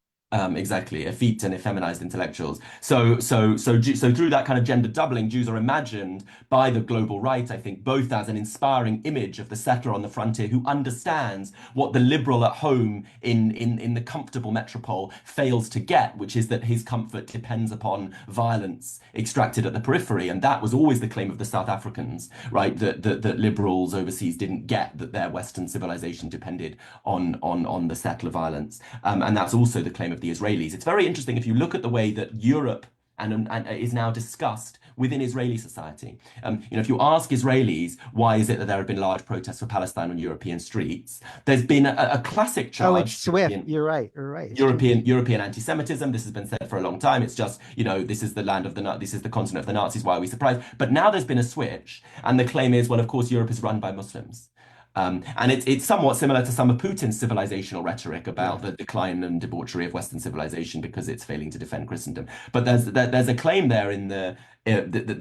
exactly, effete and effeminized intellectuals. So through that kind of gender doubling, Jews are imagined by the global right, I think, both as an inspiring image of the settler on the frontier who understands what the liberal at home in the comfortable metropole fails to get, which is that his comfort depends upon violence extracted at the periphery. And that was always the claim of the South Africans, right? That liberals overseas didn't get that their Western civilization depended on the settler violence. And that's also the claim of the Israelis. It's very interesting if you look at the way that Europe and is now discussed within Israeli society. If you ask Israelis why is it that there have been large protests for Palestine on European streets, there's been a classic Oh, it's charge. swift. You're right. It's true. European anti-Semitism. This has been said for a long time. It's just, this is the land of this is the continent of the Nazis. Why are we surprised? But now there's been a switch, and the claim is, well, of course, Europe is run by Muslims. And it's somewhat similar to some of Putin's civilizational rhetoric about the decline and debauchery of Western civilization because it's failing to defend Christendom. But there's a claim there in the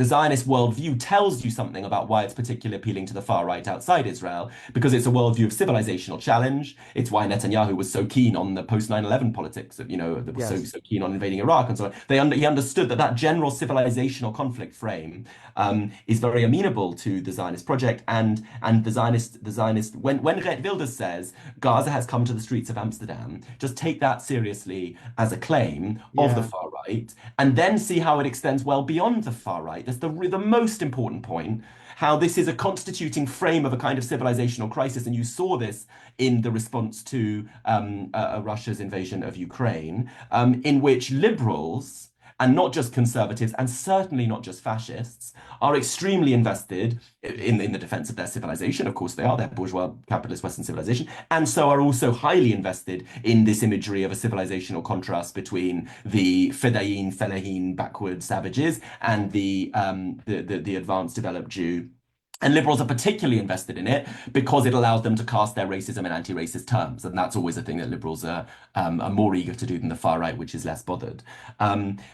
Zionist worldview tells you something about why it's particularly appealing to the far right outside Israel, because it's a worldview of civilizational challenge. It's why Netanyahu was so keen on the post 9/11 politics, so keen on invading Iraq and so on. He understood that general civilizational conflict frame is very amenable to the Zionist project, and the Zionist when Geert Wilders says Gaza has come to the streets of Amsterdam, just take that seriously as a claim of the far right, and then see how it extends well beyond the far right. That's the most important point. How this is a constituting frame of a kind of civilizational crisis, and you saw this in the response to Russia's invasion of Ukraine, in which liberals, and not just conservatives, and certainly not just fascists, are extremely invested in the defense of their civilization. Of course, they are their bourgeois capitalist Western civilization, and so are also highly invested in this imagery of a civilizational contrast between the fedayeen, fellahin, backward savages and the advanced developed Jew. And liberals are particularly invested in it because it allows them to cast their racism in anti-racist terms, and that's always a thing that liberals are more eager to do than the far right, which is less bothered.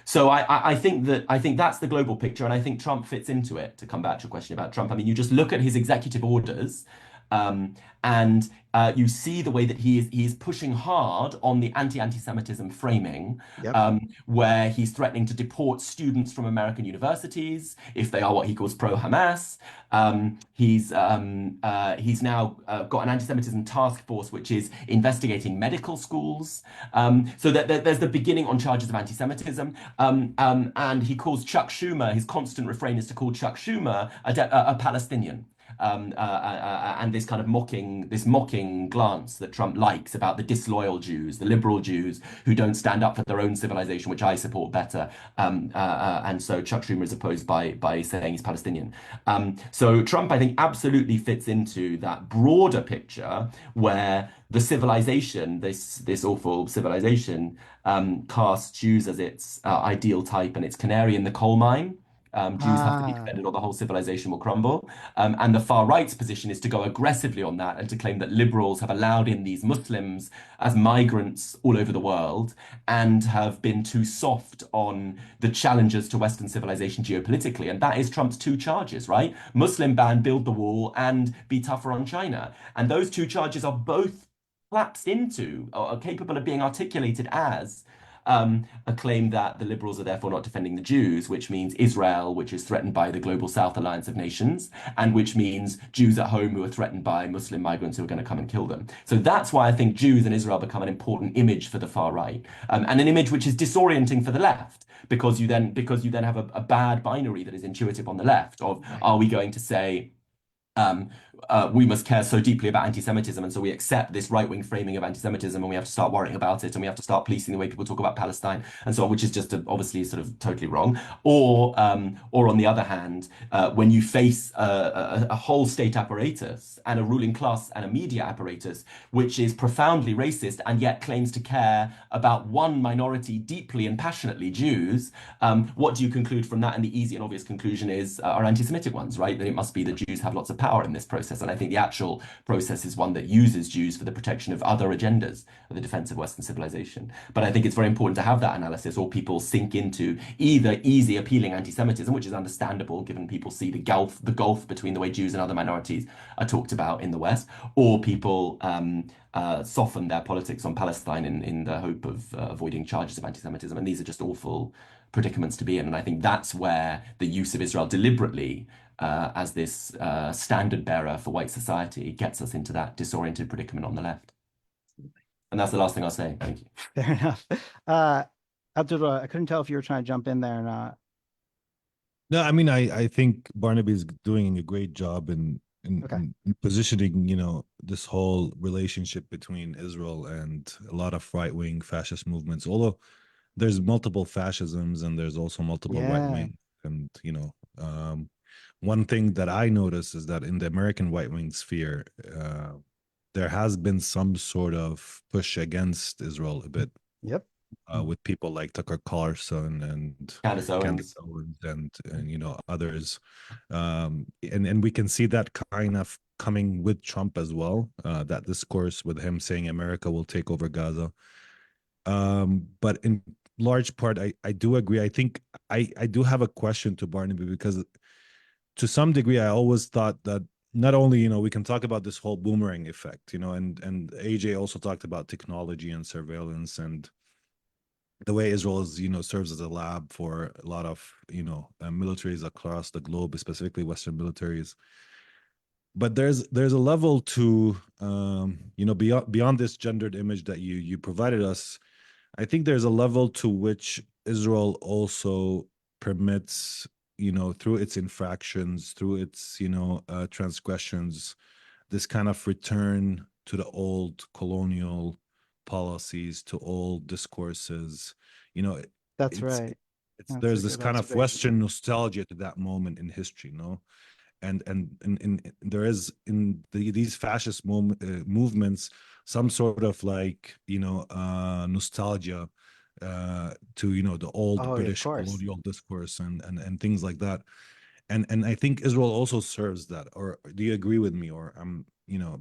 So I think that's the global picture, and I think Trump fits into it. To come back to your question about Trump, I mean, you just look at his executive orders. And you see the way that he is pushing hard on the anti-Semitism framing, where he's threatening to deport students from American universities if they are what he calls pro-Hamas. He's now got an anti-Semitism task force which is investigating medical schools. So that there's the beginning on charges of anti-Semitism. And he calls Chuck Schumer, his constant refrain is to call Chuck Schumer a Palestinian. And this kind of mocking glance that Trump likes about the disloyal Jews, the liberal Jews who don't stand up for their own civilization, which I support better. And so Chuck Schumer is opposed by saying he's Palestinian. So Trump, I think, absolutely fits into that broader picture where the civilization, this awful civilization, casts Jews as its ideal type and its canary in the coal mine. Jews have to be Ah, defended or the whole civilization will crumble. And the far right's position is to go aggressively on that and to claim that liberals have allowed in these Muslims as migrants all over the world and have been too soft on the challenges to Western civilization geopolitically. And that is Trump's two charges, right? Muslim ban, build the wall, and be tougher on China. And those two charges are both collapsed into or are capable of being articulated as a claim that the liberals are therefore not defending the Jews, which means Israel, which is threatened by the Global South Alliance of Nations, and which means Jews at home who are threatened by Muslim migrants who are going to come and kill them. So that's why I think Jews and Israel become an important image for the far right, and an image which is disorienting for the left. Because you then have a bad binary that is intuitive on the left of are we going to say um, we must care so deeply about anti-Semitism, and so we accept this right-wing framing of anti-Semitism, and we have to start worrying about it, and we have to start policing the way people talk about Palestine, and so on, which is just obviously sort of totally wrong. Or on the other hand, when you face a whole state apparatus and a ruling class and a media apparatus which is profoundly racist and yet claims to care about one minority deeply and passionately, Jews, what do you conclude from that? And the easy and obvious conclusion is are anti-Semitic ones, right? That it must be that Jews have lots of power in this process. And I think the actual process is one that uses Jews for the protection of other agendas, of the defense of Western civilization. But I think it's very important to have that analysis, or people sink into either easy, appealing anti-Semitism, which is understandable given people see the gulf between the way Jews and other minorities are talked about in the West, or people soften their politics on Palestine in the hope of avoiding charges of anti-Semitism. And these are just awful predicaments to be in. And I think that's where the use of Israel deliberately as this standard bearer for white society gets us into that disoriented predicament on the left. And that's the last thing I'll say. Thank you. fair enough. Abdullah, I couldn't tell if you were trying to jump in there or not. No, I mean, I think Barnaby's doing a great job in positioning, this whole relationship between Israel and a lot of right-wing fascist movements. Although there's multiple fascisms and there's also multiple right-wing, and one thing that I notice is that in the American right-wing sphere, there has been some sort of push against Israel a bit. Yep. With people like Tucker Carlson and Candace Owens and others, and we can see that kind of coming with Trump as well. That discourse with him saying America will take over Gaza. But in large part, I do agree. I think I do have a question to Barnaby, because to some degree, I always thought that not only, we can talk about this whole boomerang effect, and AJ also talked about technology and surveillance and the way Israel is, serves as a lab for a lot of, militaries across the globe, specifically Western militaries. But there's a level to, beyond this gendered image that you provided us. I think there's a level to which Israel also permits, through its infractions, through its, transgressions, this kind of return to the old colonial policies, to old discourses. That's right. There's this kind of Western nostalgia to that moment in history, and there is in these fascist movements some sort of like nostalgia to the old British colonial discourse and things like that, and I think Israel also serves that. Or do you agree with me? Or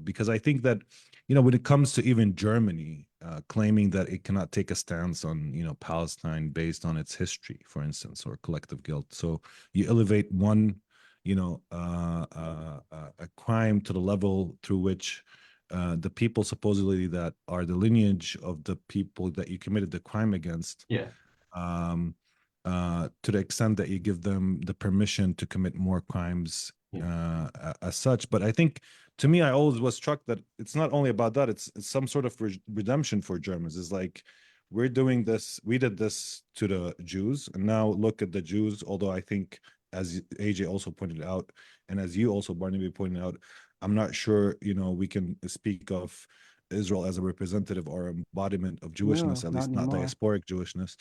because I think that when it comes to even Germany claiming that it cannot take a stance on Palestine based on its history, for instance, or collective guilt, so you elevate one a crime to the level through which the people supposedly that are the lineage of the people that you committed the crime against, to the extent that you give them the permission to commit more crimes as such. But I think, to me, I always was struck that it's not only about that, it's some sort of redemption for Germans. It's like, we did this to the Jews, and now look at the Jews. Although I think, as AJ also pointed out, and as you also, Barnaby, pointed out, I'm not sure, we can speak of Israel as a representative or embodiment of Jewishness, at least not diasporic Jewishness.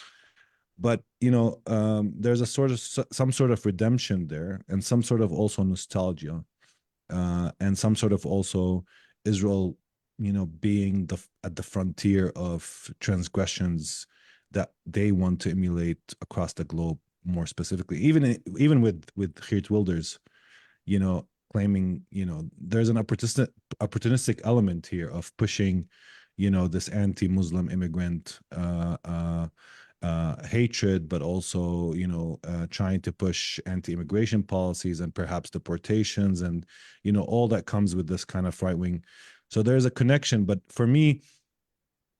But, there's some sort of redemption there, and some sort of also nostalgia, and some sort of also Israel, being at the frontier of transgressions that they want to emulate across the globe, more specifically, even with Geert Wilders, claiming, there's an opportunistic element here of pushing, this anti-Muslim immigrant hatred, but also, trying to push anti-immigration policies and perhaps deportations and, all that comes with this kind of right wing. So there's a connection. But for me,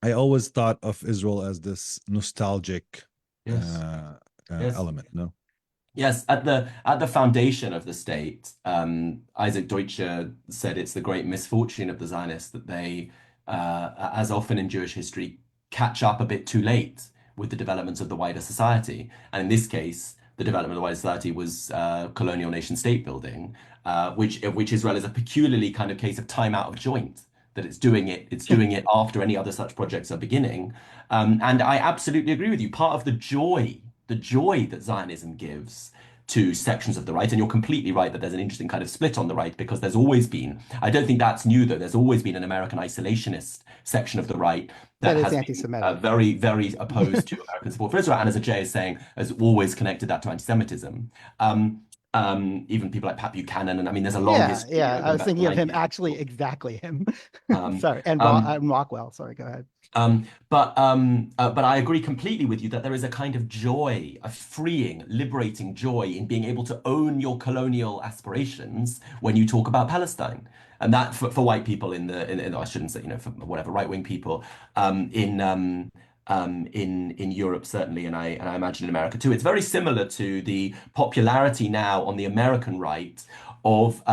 I always thought of Israel as this nostalgic Yes. Yes. element. No. Yes, at the foundation of the state, Isaac Deutscher said it's the great misfortune of the Zionists that they, as often in Jewish history, catch up a bit too late with the developments of the wider society. And in this case, the development of the wider society was colonial nation state building, which Israel is a peculiarly kind of case of time out of joint. That it's doing it after any other such projects are beginning. And I absolutely agree with you. Part of the joy that Zionism gives to sections of the right, and you're completely right that there's an interesting kind of split on the right, because there's always been, I don't think that's new though, there's always been an American isolationist section of the right that has been very, very opposed to American support for Israel, and as Ajay is saying, has always connected that to anti-Semitism. Even people like Pat Buchanan, and I mean, there's a long history. Yeah, I was thinking of him, actually, exactly him. Sorry, and Rockwell. Sorry, go ahead. But I agree completely with you that there is a kind of joy, a freeing, liberating joy in being able to own your colonial aspirations when you talk about Palestine. And that for white people in I shouldn't say, for whatever, right-wing people in Europe certainly, and I imagine in America too. It's very similar to the popularity now on the American right of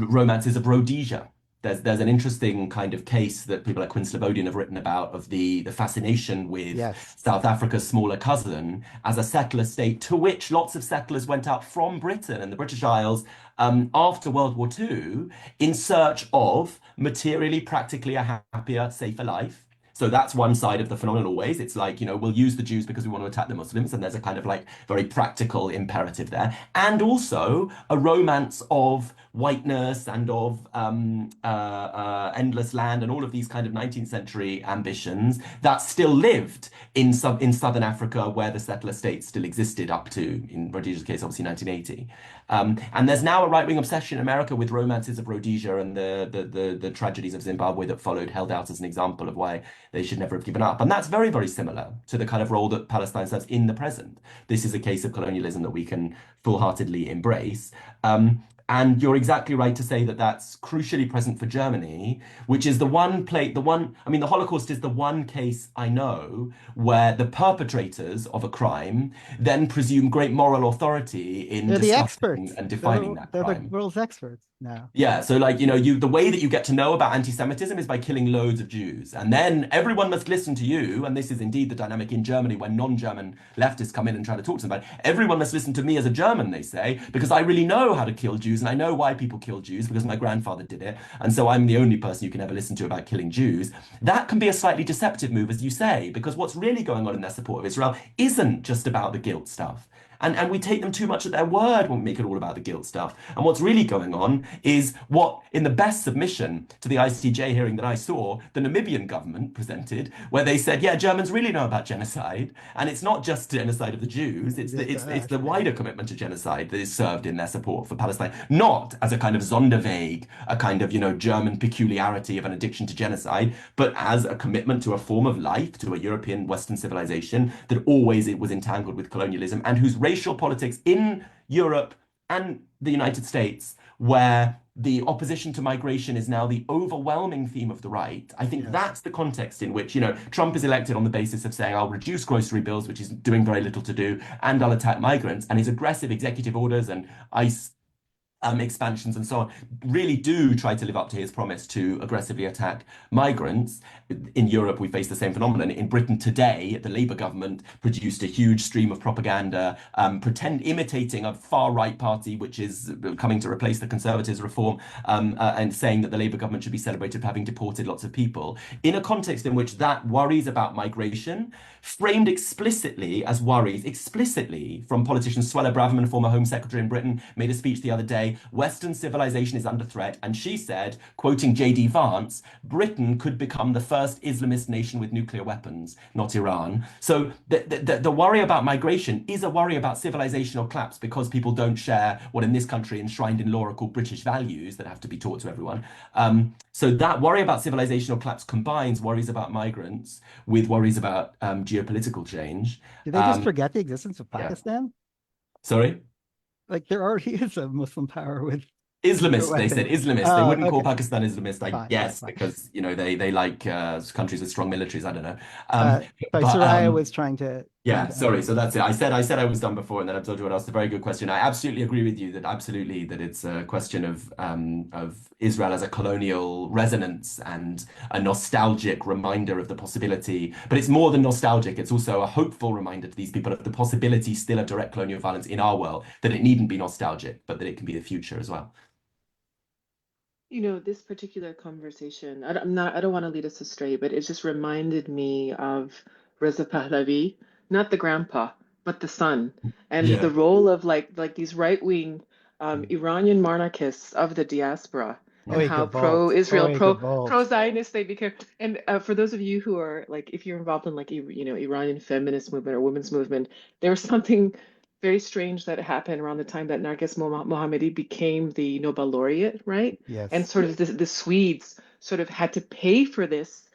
romances of Rhodesia. There's an interesting kind of case that people like Quinn Slobodian have written about of the fascination with South Africa's smaller cousin as a settler state, to which lots of settlers went out from Britain and the British Isles after World War II in search of materially, practically a happier, safer life. So that's one side of the phenomenon always. It's like, we'll use the Jews because we want to attack the Muslims. And there's a kind of like very practical imperative there. And also a romance of whiteness and of endless land and all of these kind of 19th century ambitions that still lived in Southern Africa, where the settler state still existed up to, in Rhodesia's case, obviously 1980. And there's now a right-wing obsession in America with romances of Rhodesia and the tragedies of Zimbabwe that followed, held out as an example of why they should never have given up. And that's very, very similar to the kind of role that Palestine serves in the present. This is a case of colonialism that we can full-heartedly embrace. And you're exactly right to say that that's crucially present for Germany, which is the Holocaust is the one case I know where the perpetrators of a crime then presume great moral authority in discussing and defining that crime. They're the world's experts now. Yeah, so like, the way that you get to know about anti-Semitism is by killing loads of Jews. And then everyone must listen to you, and this is indeed the dynamic in Germany when non-German leftists come in and try to talk to them about it. Everyone must listen to me as a German, they say, because I really know how to kill Jews, and I know why people kill Jews because my grandfather did it, and so I'm the only person you can ever listen to about killing Jews. That can be a slightly deceptive move, as you say, because what's really going on in their support of Israel isn't just about the guilt stuff. And we take them too much at their word when we make it all about the guilt stuff. And what's really going on is what, in the best submission to the ICJ hearing that I saw, the Namibian government presented, where they said, yeah, Germans really know about genocide. And it's not just genocide of the Jews, it's the wider commitment to genocide that is served in their support for Palestine, not as a kind of Sonderweg, a kind of, German peculiarity of an addiction to genocide, but as a commitment to a form of life, to a European Western civilization that always it was entangled with colonialism, and whose racial politics in Europe and the United States, where the opposition to migration is now the overwhelming theme of the right. I think that's the context in which, Trump is elected on the basis of saying, I'll reduce grocery bills, which is doing very little to do, and I'll attack migrants. And his aggressive executive orders and ICE expansions and so on really do try to live up to his promise to aggressively attack migrants. In Europe, we face the same phenomenon. In Britain today, the Labour government produced a huge stream of propaganda, imitating a far-right party, which is coming to replace the Conservatives' reform, and saying that the Labour government should be celebrated for having deported lots of people, in a context in which that worries about migration, framed explicitly as worries, explicitly from politicians. Suella Braverman, former Home Secretary in Britain, made a speech the other day say Western civilization is under threat. And she said, quoting J.D. Vance, Britain could become the first Islamist nation with nuclear weapons, not Iran. So the worry about migration is a worry about civilizational collapse because people don't share what in this country enshrined in law are called British values that have to be taught to everyone. So that worry about civilizational collapse combines worries about migrants with worries about geopolitical change. Did they just forget the existence of Yeah. Pakistan? Sorry? Like there already is a Muslim power with Islamist, they said Islamist. They wouldn't call Pakistan Islamist, I guess, because they like countries with strong militaries. I don't know. Soraya was trying to. Yeah, sorry. So that's it. I said I was done before, and then Abdul asked a very good question. I absolutely agree with you that it's a question of Israel as a colonial resonance and a nostalgic reminder of the possibility. But it's more than nostalgic. It's also a hopeful reminder to these people of the possibility still of direct colonial violence in our world, that it needn't be nostalgic, but that it can be the future as well. This particular conversation, I don't want to lead us astray, but it just reminded me of Reza Pahlavi, not the grandpa, but the son, and the role of like these right-wing Iranian monarchists of the diaspora, and how pro-Israel, pro-Zionist they became. And for those of you who are like, if you're involved in like Iranian feminist movement or women's movement, there was something very strange that happened around the time that Narges Mohammadi became the Nobel laureate, right? Yes. And sort of the Swedes sort of had to pay for this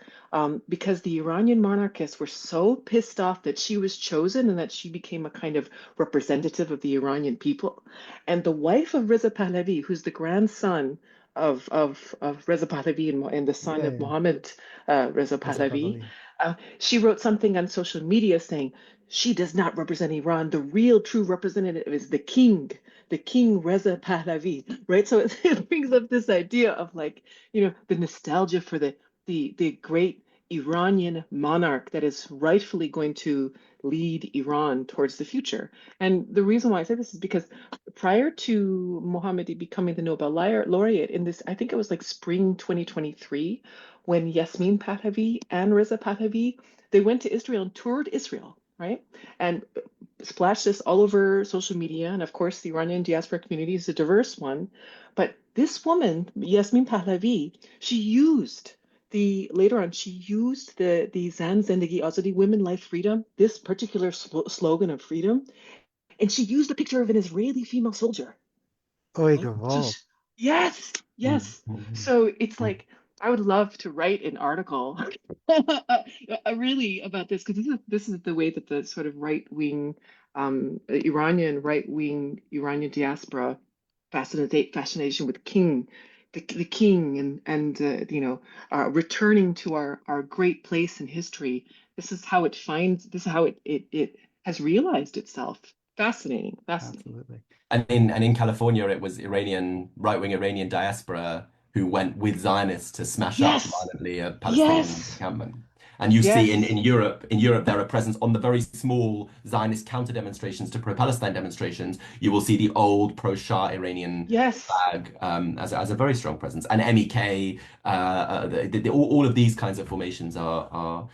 because the Iranian monarchists were so pissed off that she was chosen and that she became a kind of representative of the Iranian people. And the wife of Reza Pahlavi, who's the grandson of Reza Pahlavi and the son of Mohammed Reza Pahlavi, she wrote something on social media saying, she does not represent Iran. The real true representative is the king Reza Pahlavi, right? So it brings up this idea of like, the nostalgia for the great Iranian monarch that is rightfully going to lead Iran towards the future. And the reason why I say this is because prior to Mohammadi becoming the Nobel laureate in this, I think it was like spring 2023, when Yasmin Pahlavi and Reza Pahlavi, they went to Israel and toured Israel, right? And splashed this all over social media. And of course, the Iranian diaspora community is a diverse one. But this woman, Yasmin Pahlavi, she used the Zan Zendegi Azadi, women, life, freedom, this particular slogan of freedom. And she used a picture of an Israeli female soldier. Right? Yes. So it's like, I would love to write an article really about this, because this is the way that the sort of right-wing Iranian diaspora fascination with the king and returning to our great place in history. This is how it has realized itself. Fascinating. Absolutely. And in California, it was right-wing Iranian diaspora who went with Zionists to smash up violently a Palestinian encampment. And you see in Europe, there are presence on the very small Zionist counter demonstrations to pro-Palestine demonstrations. You will see the old pro-Shah Iranian flag as a very strong presence. And MEK, all of these kinds of formations are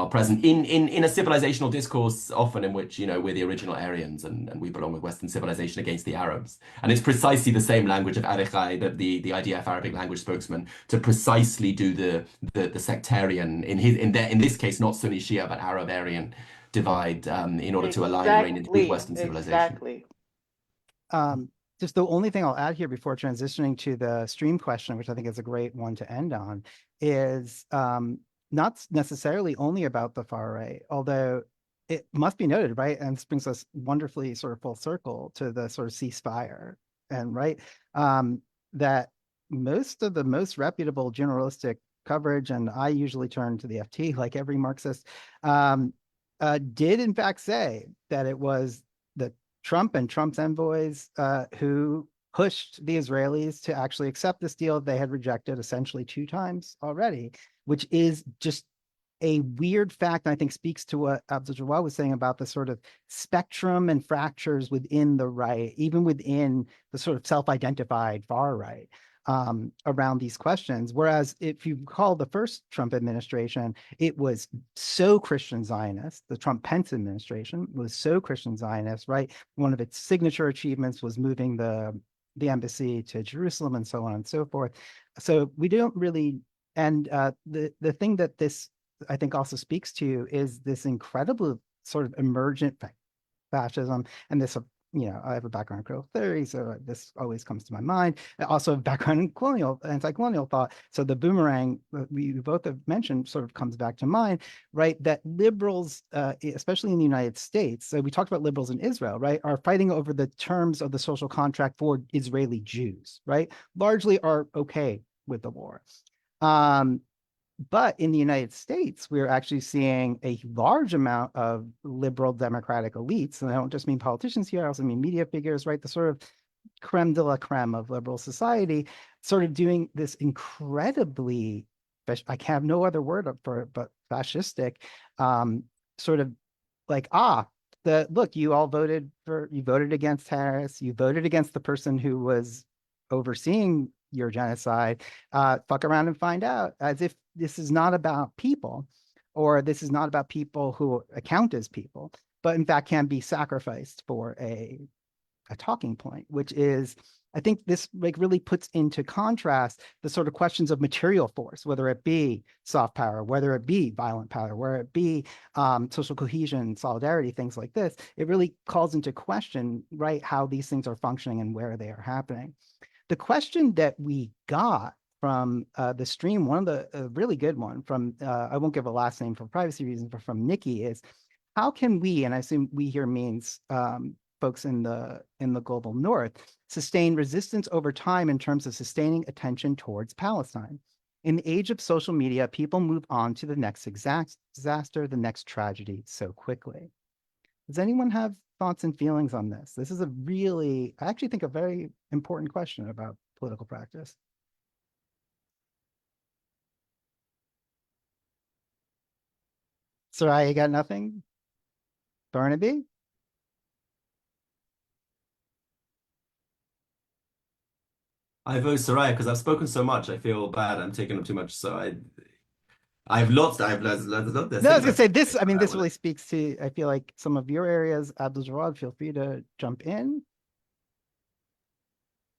present in a civilizational discourse, often in which, we're the original Aryans and we belong with Western civilization against the Arabs. And it's precisely the same language of Arikhai, the IDF Arabic language spokesman, to precisely do the sectarian, in this case, not Sunni Shia, but Arab Aryan divide in order to align Iranians with Western civilization. Exactly. Just the only thing I'll add here before transitioning to the stream question, which I think is a great one to end on, is not necessarily only about the far right, although it must be noted, right? And this brings us wonderfully sort of full circle to the sort of ceasefire, and right, that most of the most reputable journalistic coverage, and I usually turn to the FT like every Marxist, did in fact say that it was the Trump and Trump's envoys who pushed the Israelis to actually accept this deal they had rejected essentially 2 times already, which is just a weird fact, I think speaks to what Abdul Jawad was saying about the sort of spectrum and fractures within the right, even within the sort of self-identified far right, around these questions. Whereas if you recall the first Trump administration, it was so Christian Zionist. The Trump-Pence administration was so Christian Zionist, right? One of its signature achievements was moving the the embassy to Jerusalem and so on and so forth. So we don't really, and the thing that this I think also speaks to is this incredible sort of emergent fascism and this I have a background in critical theory, so this always comes to my mind. I also have a background in anti-colonial thought, so the boomerang we both have mentioned sort of comes back to mind, right? That liberals, especially in the United States, so we talked about liberals in Israel, right, are fighting over the terms of the social contract for Israeli Jews, right? Largely are okay with the war. But in the United States, we're actually seeing a large amount of liberal democratic elites. And I don't just mean politicians here, I also mean media figures, right? The sort of creme de la creme of liberal society, sort of doing this incredibly, I can have no other word for it, but fascistic, sort of like, look, you voted against Harris, you voted against the person who was overseeing your genocide, fuck around and find out, as if this is not about people, or this is not about people who account as people, but in fact can be sacrificed for a talking point, which is, I think this like really puts into contrast the sort of questions of material force, whether it be soft power, whether it be violent power, whether it be social cohesion, solidarity, things like this. It really calls into question, right, how these things are functioning and where they are happening. The question that we got from the stream, one of the really good one from, I won't give a last name for privacy reasons, but from Nikki is, how can we, and I assume we here means folks in the global north, sustain resistance over time in terms of sustaining attention towards Palestine? In the age of social media, people move on to the next disaster, the next tragedy so quickly. Does anyone have thoughts and feelings on this? This is a really, I actually think, a very important question about political practice. Soraya, you got nothing? Barnaby? I vote Soraya because I've spoken so much. I feel bad. I'm taking up too much. So I've lots. There's No, I was things gonna I say could this. say, I mean, but I this want really speaks to, I feel like, some of your areas. Abdul Jawad, feel free to jump in.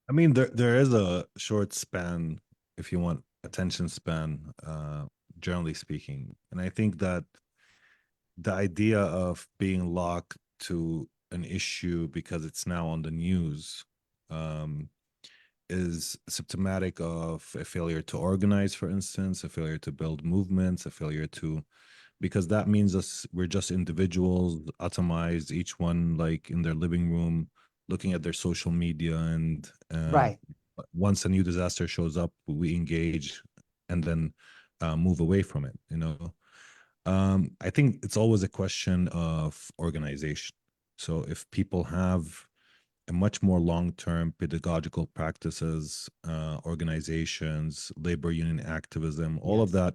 I mean, there is a short span, if you want attention span, generally speaking, and I think that the idea of being locked to an issue because it's now on the news um, is symptomatic of a failure to organize, for instance, a failure to build movements, a failure to, because that means us we're just individuals, atomized, each one like in their living room, looking at their social media, and Right. once a new disaster shows up, we engage and then move away from it. I think it's always a question of organization. So if people have a much more long-term pedagogical practices, organizations, labor union activism, all of Yes.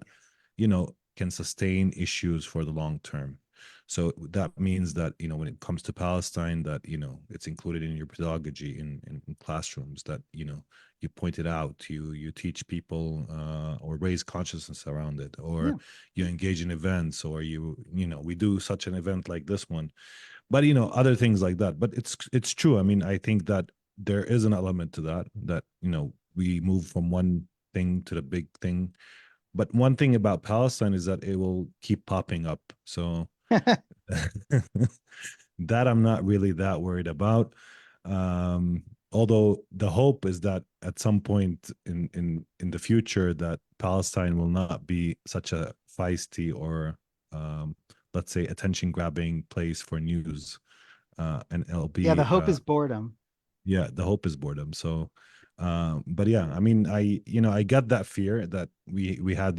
that, can sustain issues for the long term. So that means that, when it comes to Palestine, that, it's included in your pedagogy in classrooms, that, you point it out, you teach people or raise consciousness around it, or Yeah. you engage in events, or we do such an event like this one, but other things like that. But it's true. I mean, I think that there is an element to that we move from one thing to the big thing. But one thing about Palestine is that it will keep popping up, so that I'm not really that worried about. Although the hope is that at some point in the future, that Palestine will not be such a feisty or let's say attention grabbing place for news, and it'll Yeah, the be hope is boredom. yeah, the hope is boredom. So but yeah, I mean, I get that fear that we had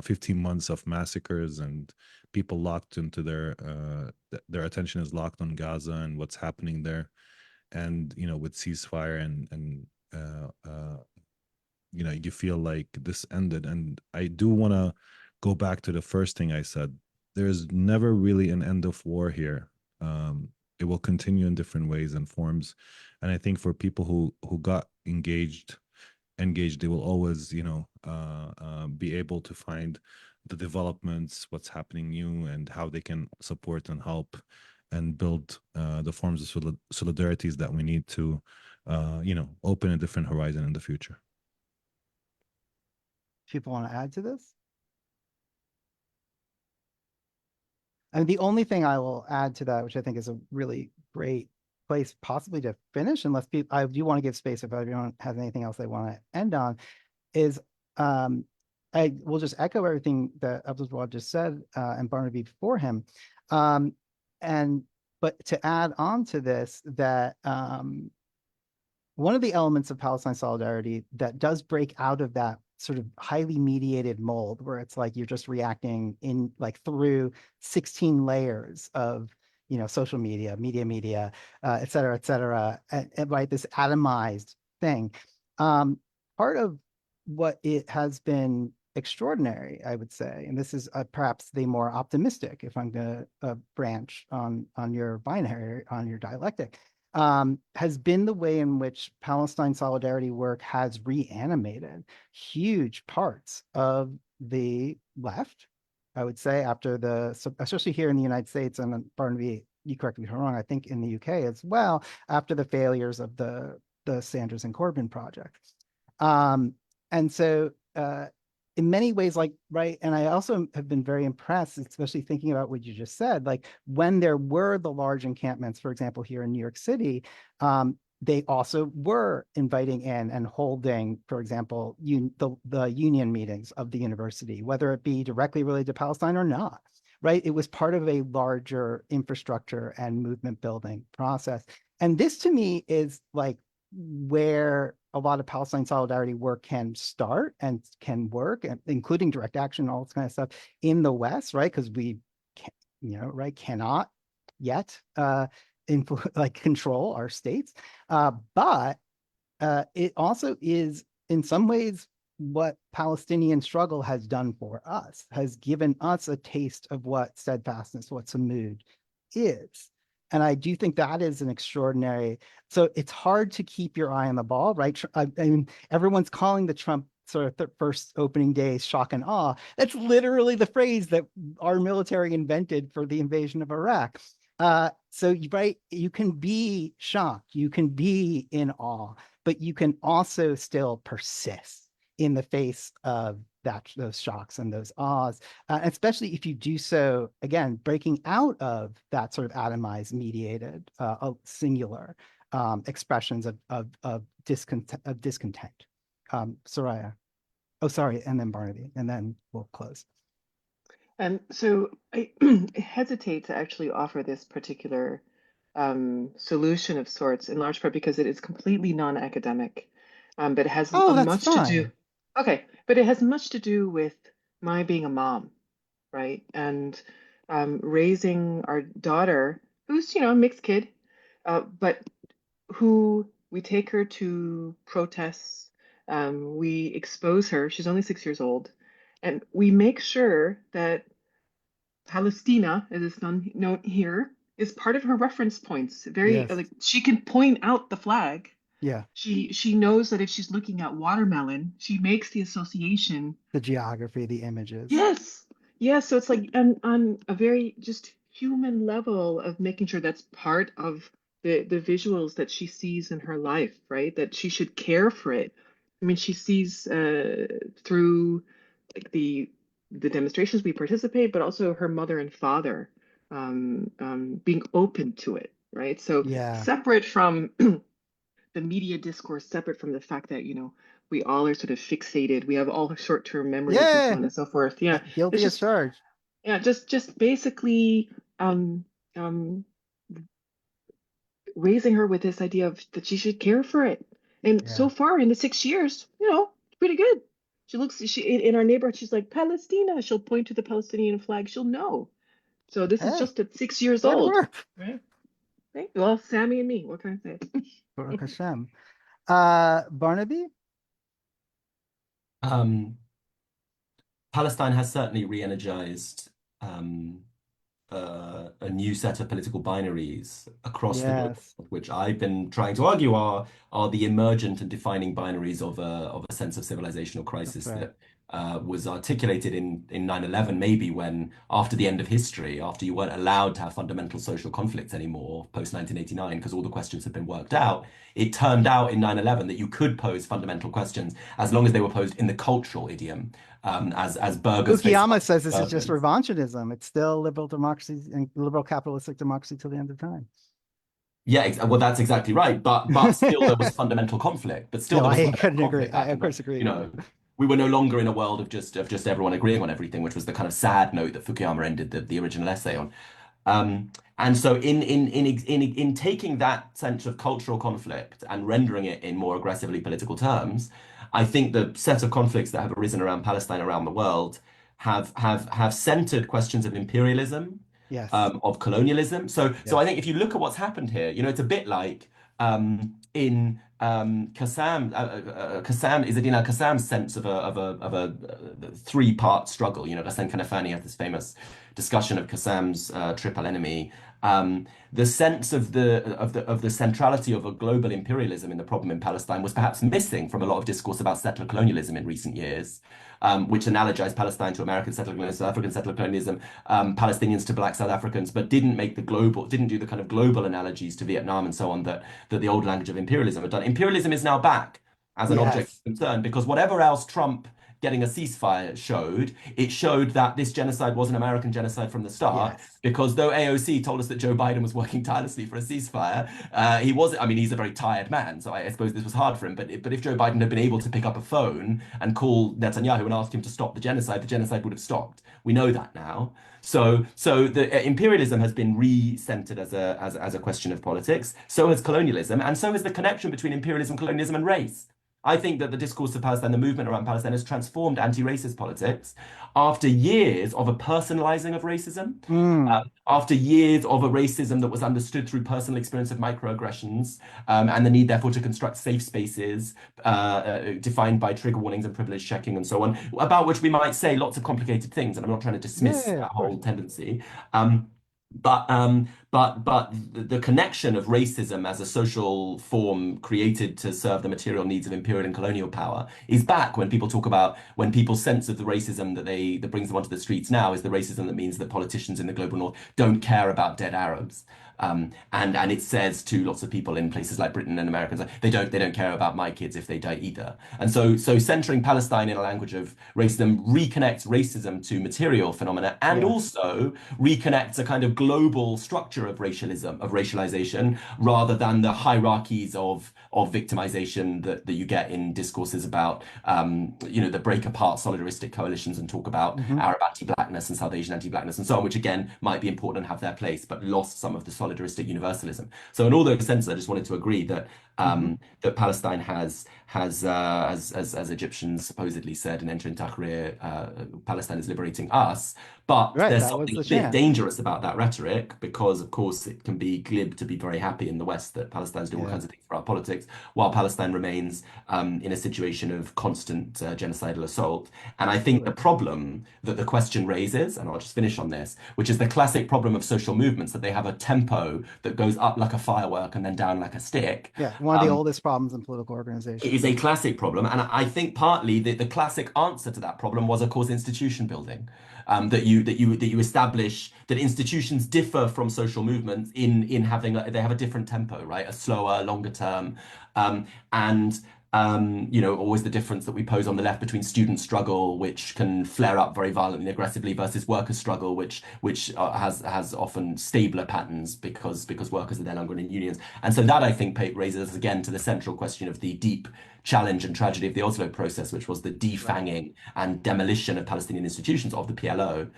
15 months of massacres, and people locked into their attention is locked on Gaza and what's happening there, and with ceasefire and you feel like this ended. And I do want to go back to the first thing I said. There's never really an end of war here. It will continue in different ways and forms, and I think for people who got engaged, they will always be able to find the developments, what's happening new, and how they can support and help and build the forms of solidarities that we need to open a different horizon in the future. People want to add to this? And the only thing I will add to that, which I think is a really great place possibly to finish, unless people, I do want to give space if everyone has anything else they want to end on, is I will just echo everything that Abdul just said and Barnaby before him. But to add on to this, that one of the elements of Palestine solidarity that does break out of that sort of highly mediated mold, where it's like you're just reacting in like through 16 layers of social media, et cetera, and right, this atomized thing. Part of what it has been extraordinary, I would say, and this is perhaps the more optimistic, if I'm going to branch on your binary, on your dialectic, has been the way in which Palestine solidarity work has reanimated huge parts of the left, I would say, after especially here in the United States, and Barnaby, you correct me if I'm wrong, I think in the UK as well, after the failures of the Sanders and Corbyn project. And so in many ways, like, right, and I also have been very impressed, especially thinking about what you just said, like when there were the large encampments, for example, here in New York City, they also were inviting in and holding, for example, the union meetings of the university, whether it be directly related to Palestine or not, right? It was part of a larger infrastructure and movement building process. And this to me is like where a lot of Palestine solidarity work can start and can work, and including direct action, all this kind of stuff in the West, right? Because we cannot yet control our states. But it also is in some ways what Palestinian struggle has done for us, has given us a taste of what steadfastness, what samud is. And I do think that is an extraordinary, so it's hard to keep your eye on the ball, right? I mean, everyone's calling the Trump sort of first opening day shock and awe. That's literally the phrase that our military invented for the invasion of Iraq. So, right, you can be shocked, you can be in awe, but you can also still persist in the face of those shocks and those awes, especially if you do so, again, breaking out of that sort of atomized, mediated, singular expressions of discontent. Soraya. Oh, sorry, and then Barnaby, and then we'll close. And so I hesitate to actually offer this particular solution of sorts, in large part because it is completely non-academic, but it has much to do. Okay, but it has much to do with my being a mom, right? And raising our daughter, who's a mixed kid, but who we take her to protests. We expose her. She's only 6 years old, and we make sure that Palestina, as it's known here, is part of her reference points. Very like she can point out the flag. Yeah. She knows that if she's looking at watermelon, she makes the association. The geography, the images. Yes. Yeah. So it's like on a very just human level of making sure that's part of the visuals that she sees in her life, right? That she should care for it. I mean, she sees through like the demonstrations we participate, but also her mother and father being open to it, right? So separate from the media discourse, separate from the fact that we all are sort of fixated, we have all short-term memories and so on and so forth. Yeah, guilty as charged. Yeah, just basically raising her with this idea of that she should care for it. And so far in the 6 years, pretty good. She in our neighborhood, she's like, Palestina. She'll point to the Palestinian flag. She'll know. So this is just at 6 years old. Right? Well, Sammy and me, what can I say? Baruch Hashem. Barnaby? Palestine has certainly re-energized a new set of political binaries across the globe, which I've been trying to argue are the emergent and defining binaries of a sense of civilizational crisis that was articulated in 9/11, maybe when after the end of history, after you weren't allowed to have fundamental social conflicts anymore post 1989, because all the questions had been worked out, it turned out in 9/11 that you could pose fundamental questions as long as they were posed in the cultural idiom, as burgers face Fukuyama says this is just burgers. revanchinism. It's still liberal democracy and liberal capitalistic democracy till the end of time. Yeah, well, that's exactly right. But still, there was fundamental conflict. But still, No, there was I fundamental couldn't agree. conflict I back of in the, course agree. you know, we were no longer in a world of just everyone agreeing on everything, which was the kind of sad note that Fukuyama ended the original essay on. And so in taking that sense of cultural conflict and rendering it in more aggressively political terms, I think the set of conflicts that have arisen around Palestine around the world have centered questions of imperialism, Yes. of colonialism. So I Yes. think if you look at what's happened here, it's a bit like in Qassam Izzadin al-Qassam's sense of a three-part struggle. Ghassan Kanafani has this famous discussion of Qassam's triple enemy. The sense of the centrality of a global imperialism in the problem in Palestine was perhaps missing from a lot of discourse about settler colonialism in recent years, which analogized Palestine to American settler colonialism, South African settler colonialism, Palestinians to Black South Africans, but didn't do the kind of global analogies to Vietnam and so on that the old language of imperialism had done. Imperialism is now back as an object Yes. of concern because whatever else Trump getting a ceasefire showed, it showed that this genocide was an American genocide from the start. Yes. Because though AOC told us that Joe Biden was working tirelessly for a ceasefire, he's a very tired man, so I suppose this was hard for him. But if Joe Biden had been able to pick up a phone and call Netanyahu and ask him to stop the genocide would have stopped. We know that now. So the imperialism has been re-centered as a question of politics. So has colonialism, and so has the connection between imperialism, colonialism, and race. I think that the discourse of Palestine, the movement around Palestine, has transformed anti-racist politics after years of a personalizing of racism, after years of a racism that was understood through personal experience of microaggressions, and the need, therefore, to construct safe spaces defined by trigger warnings and privilege checking and so on, about which we might say lots of complicated things, and I'm not trying to dismiss Yeah, that of course. whole tendency. But the connection of racism as a social form created to serve the material needs of imperial and colonial power is back when people's sense of the racism that brings them onto the streets now is the racism that means that politicians in the global north don't care about dead Arabs. And it says to lots of people in places like Britain and Americans, they don't care about my kids if they die either. And so centering Palestine in a language of racism reconnects racism to material phenomena and also reconnects a kind of global structure of racialization rather than the hierarchies of victimization that you get in discourses about that break apart solidaristic coalitions and talk about Arab anti-blackness and South Asian anti-blackness and so on, which again might be important and have their place, but lost some of the solidaristic universalism. So in all those senses, I just wanted to agree that that Palestine has as Egyptians supposedly said in Entering Tahrir, Palestine is liberating us. But there's something a bit dangerous about that rhetoric because, of course, it can be glib to be very happy in the West that Palestine's doing all kinds of things for our politics, while Palestine remains in a situation of constant genocidal assault. And I think the problem that the question raises, and I'll just finish on this, which is the classic problem of social movements, that they have a tempo that goes up like a firework and then down like a stick. Yeah, one of the oldest problems in political organization. It is a classic problem. And I think partly the classic answer to that problem was, of course, institution building. That you establish that institutions differ from social movements in having they have a different tempo, right? A slower, longer term, and always the difference that we pose on the left between student struggle, which can flare up very violently and aggressively, versus worker struggle, which has often stabler patterns because workers are then longer in unions. And so that, I think, raises us again to the central question of the deep challenge and tragedy of the Oslo process, which was the defanging and demolition of Palestinian institutions of the PLO.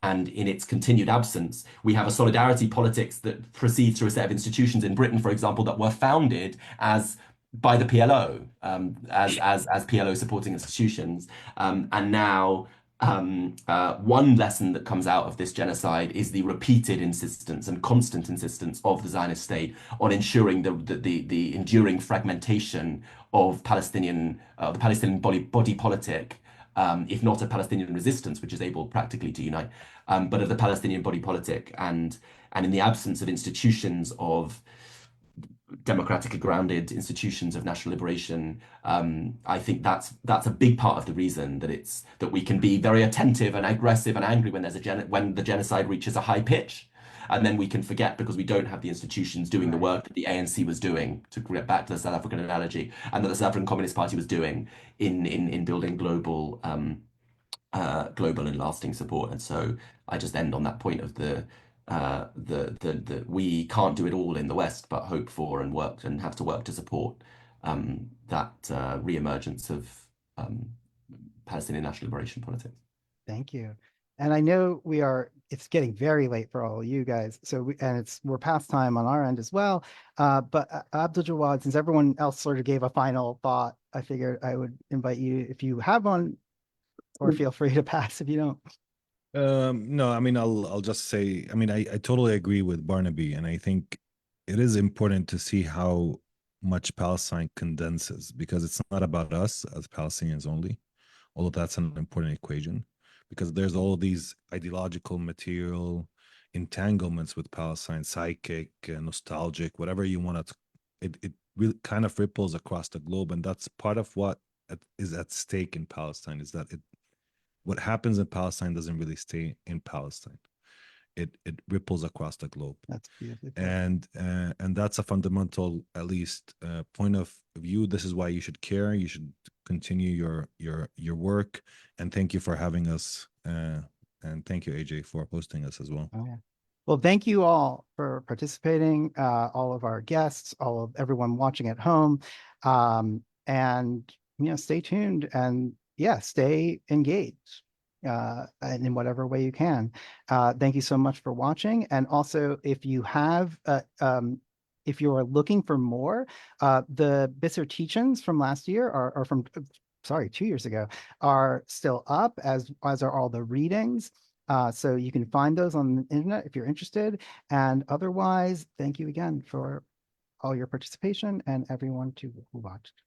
And in its continued absence, we have a solidarity politics that proceeds through a set of institutions in Britain, for example, that were founded by the PLO as PLO supporting institutions. And now one lesson that comes out of this genocide is the repeated insistence and constant insistence of the Zionist state on ensuring the enduring fragmentation of the Palestinian body politic, if not a Palestinian resistance, which is able practically to unite, but of the Palestinian body politic. And in the absence of institutions of democratically grounded institutions of national liberation. I think that's a big part of the reason that we can be very attentive and aggressive and angry when when the genocide reaches a high pitch. And then we can forget because we don't have the institutions doing the work that the ANC was doing, to get back to the South African analogy, and that the South African Communist Party was doing in building global and lasting support. And so I just end on that point of the we can't do it all in the West, but hope for and work and have to work to support that re-emergence of Palestinian national liberation politics. Thank you. And I know it's getting very late for all of you guys. So we're past time on our end as well. But Abdul Jawad, since everyone else sort of gave a final thought, I figured I would invite you if you have one, or feel free to pass if you don't. No, I mean, I'll just say, I mean, I totally agree with Barnaby, and I think it is important to see how much Palestine condenses, because it's not about us as Palestinians only, although that's an important equation, because there's all these ideological material entanglements with Palestine, psychic, nostalgic, whatever you want to, it really kind of ripples across the globe, and that's part of what is at stake in Palestine, is that what happens in Palestine doesn't really stay in Palestine. It ripples across the globe. That's beautiful. And that's a fundamental, at least, point of view. This is why you should care. You should continue your work. And thank you for having us. And thank you, AJ, for hosting us as well. Oh, yeah. Well, thank you all for participating, all of our guests, all of everyone watching at home. And stay tuned and stay engaged and in whatever way you can. Thank you so much for watching. And also, if you have, if you are looking for more, the Bisser teach-ins from last year are from, sorry, 2 years ago, are still up, as are all the readings. So you can find those on the internet if you're interested. And otherwise, thank you again for all your participation and everyone who watched.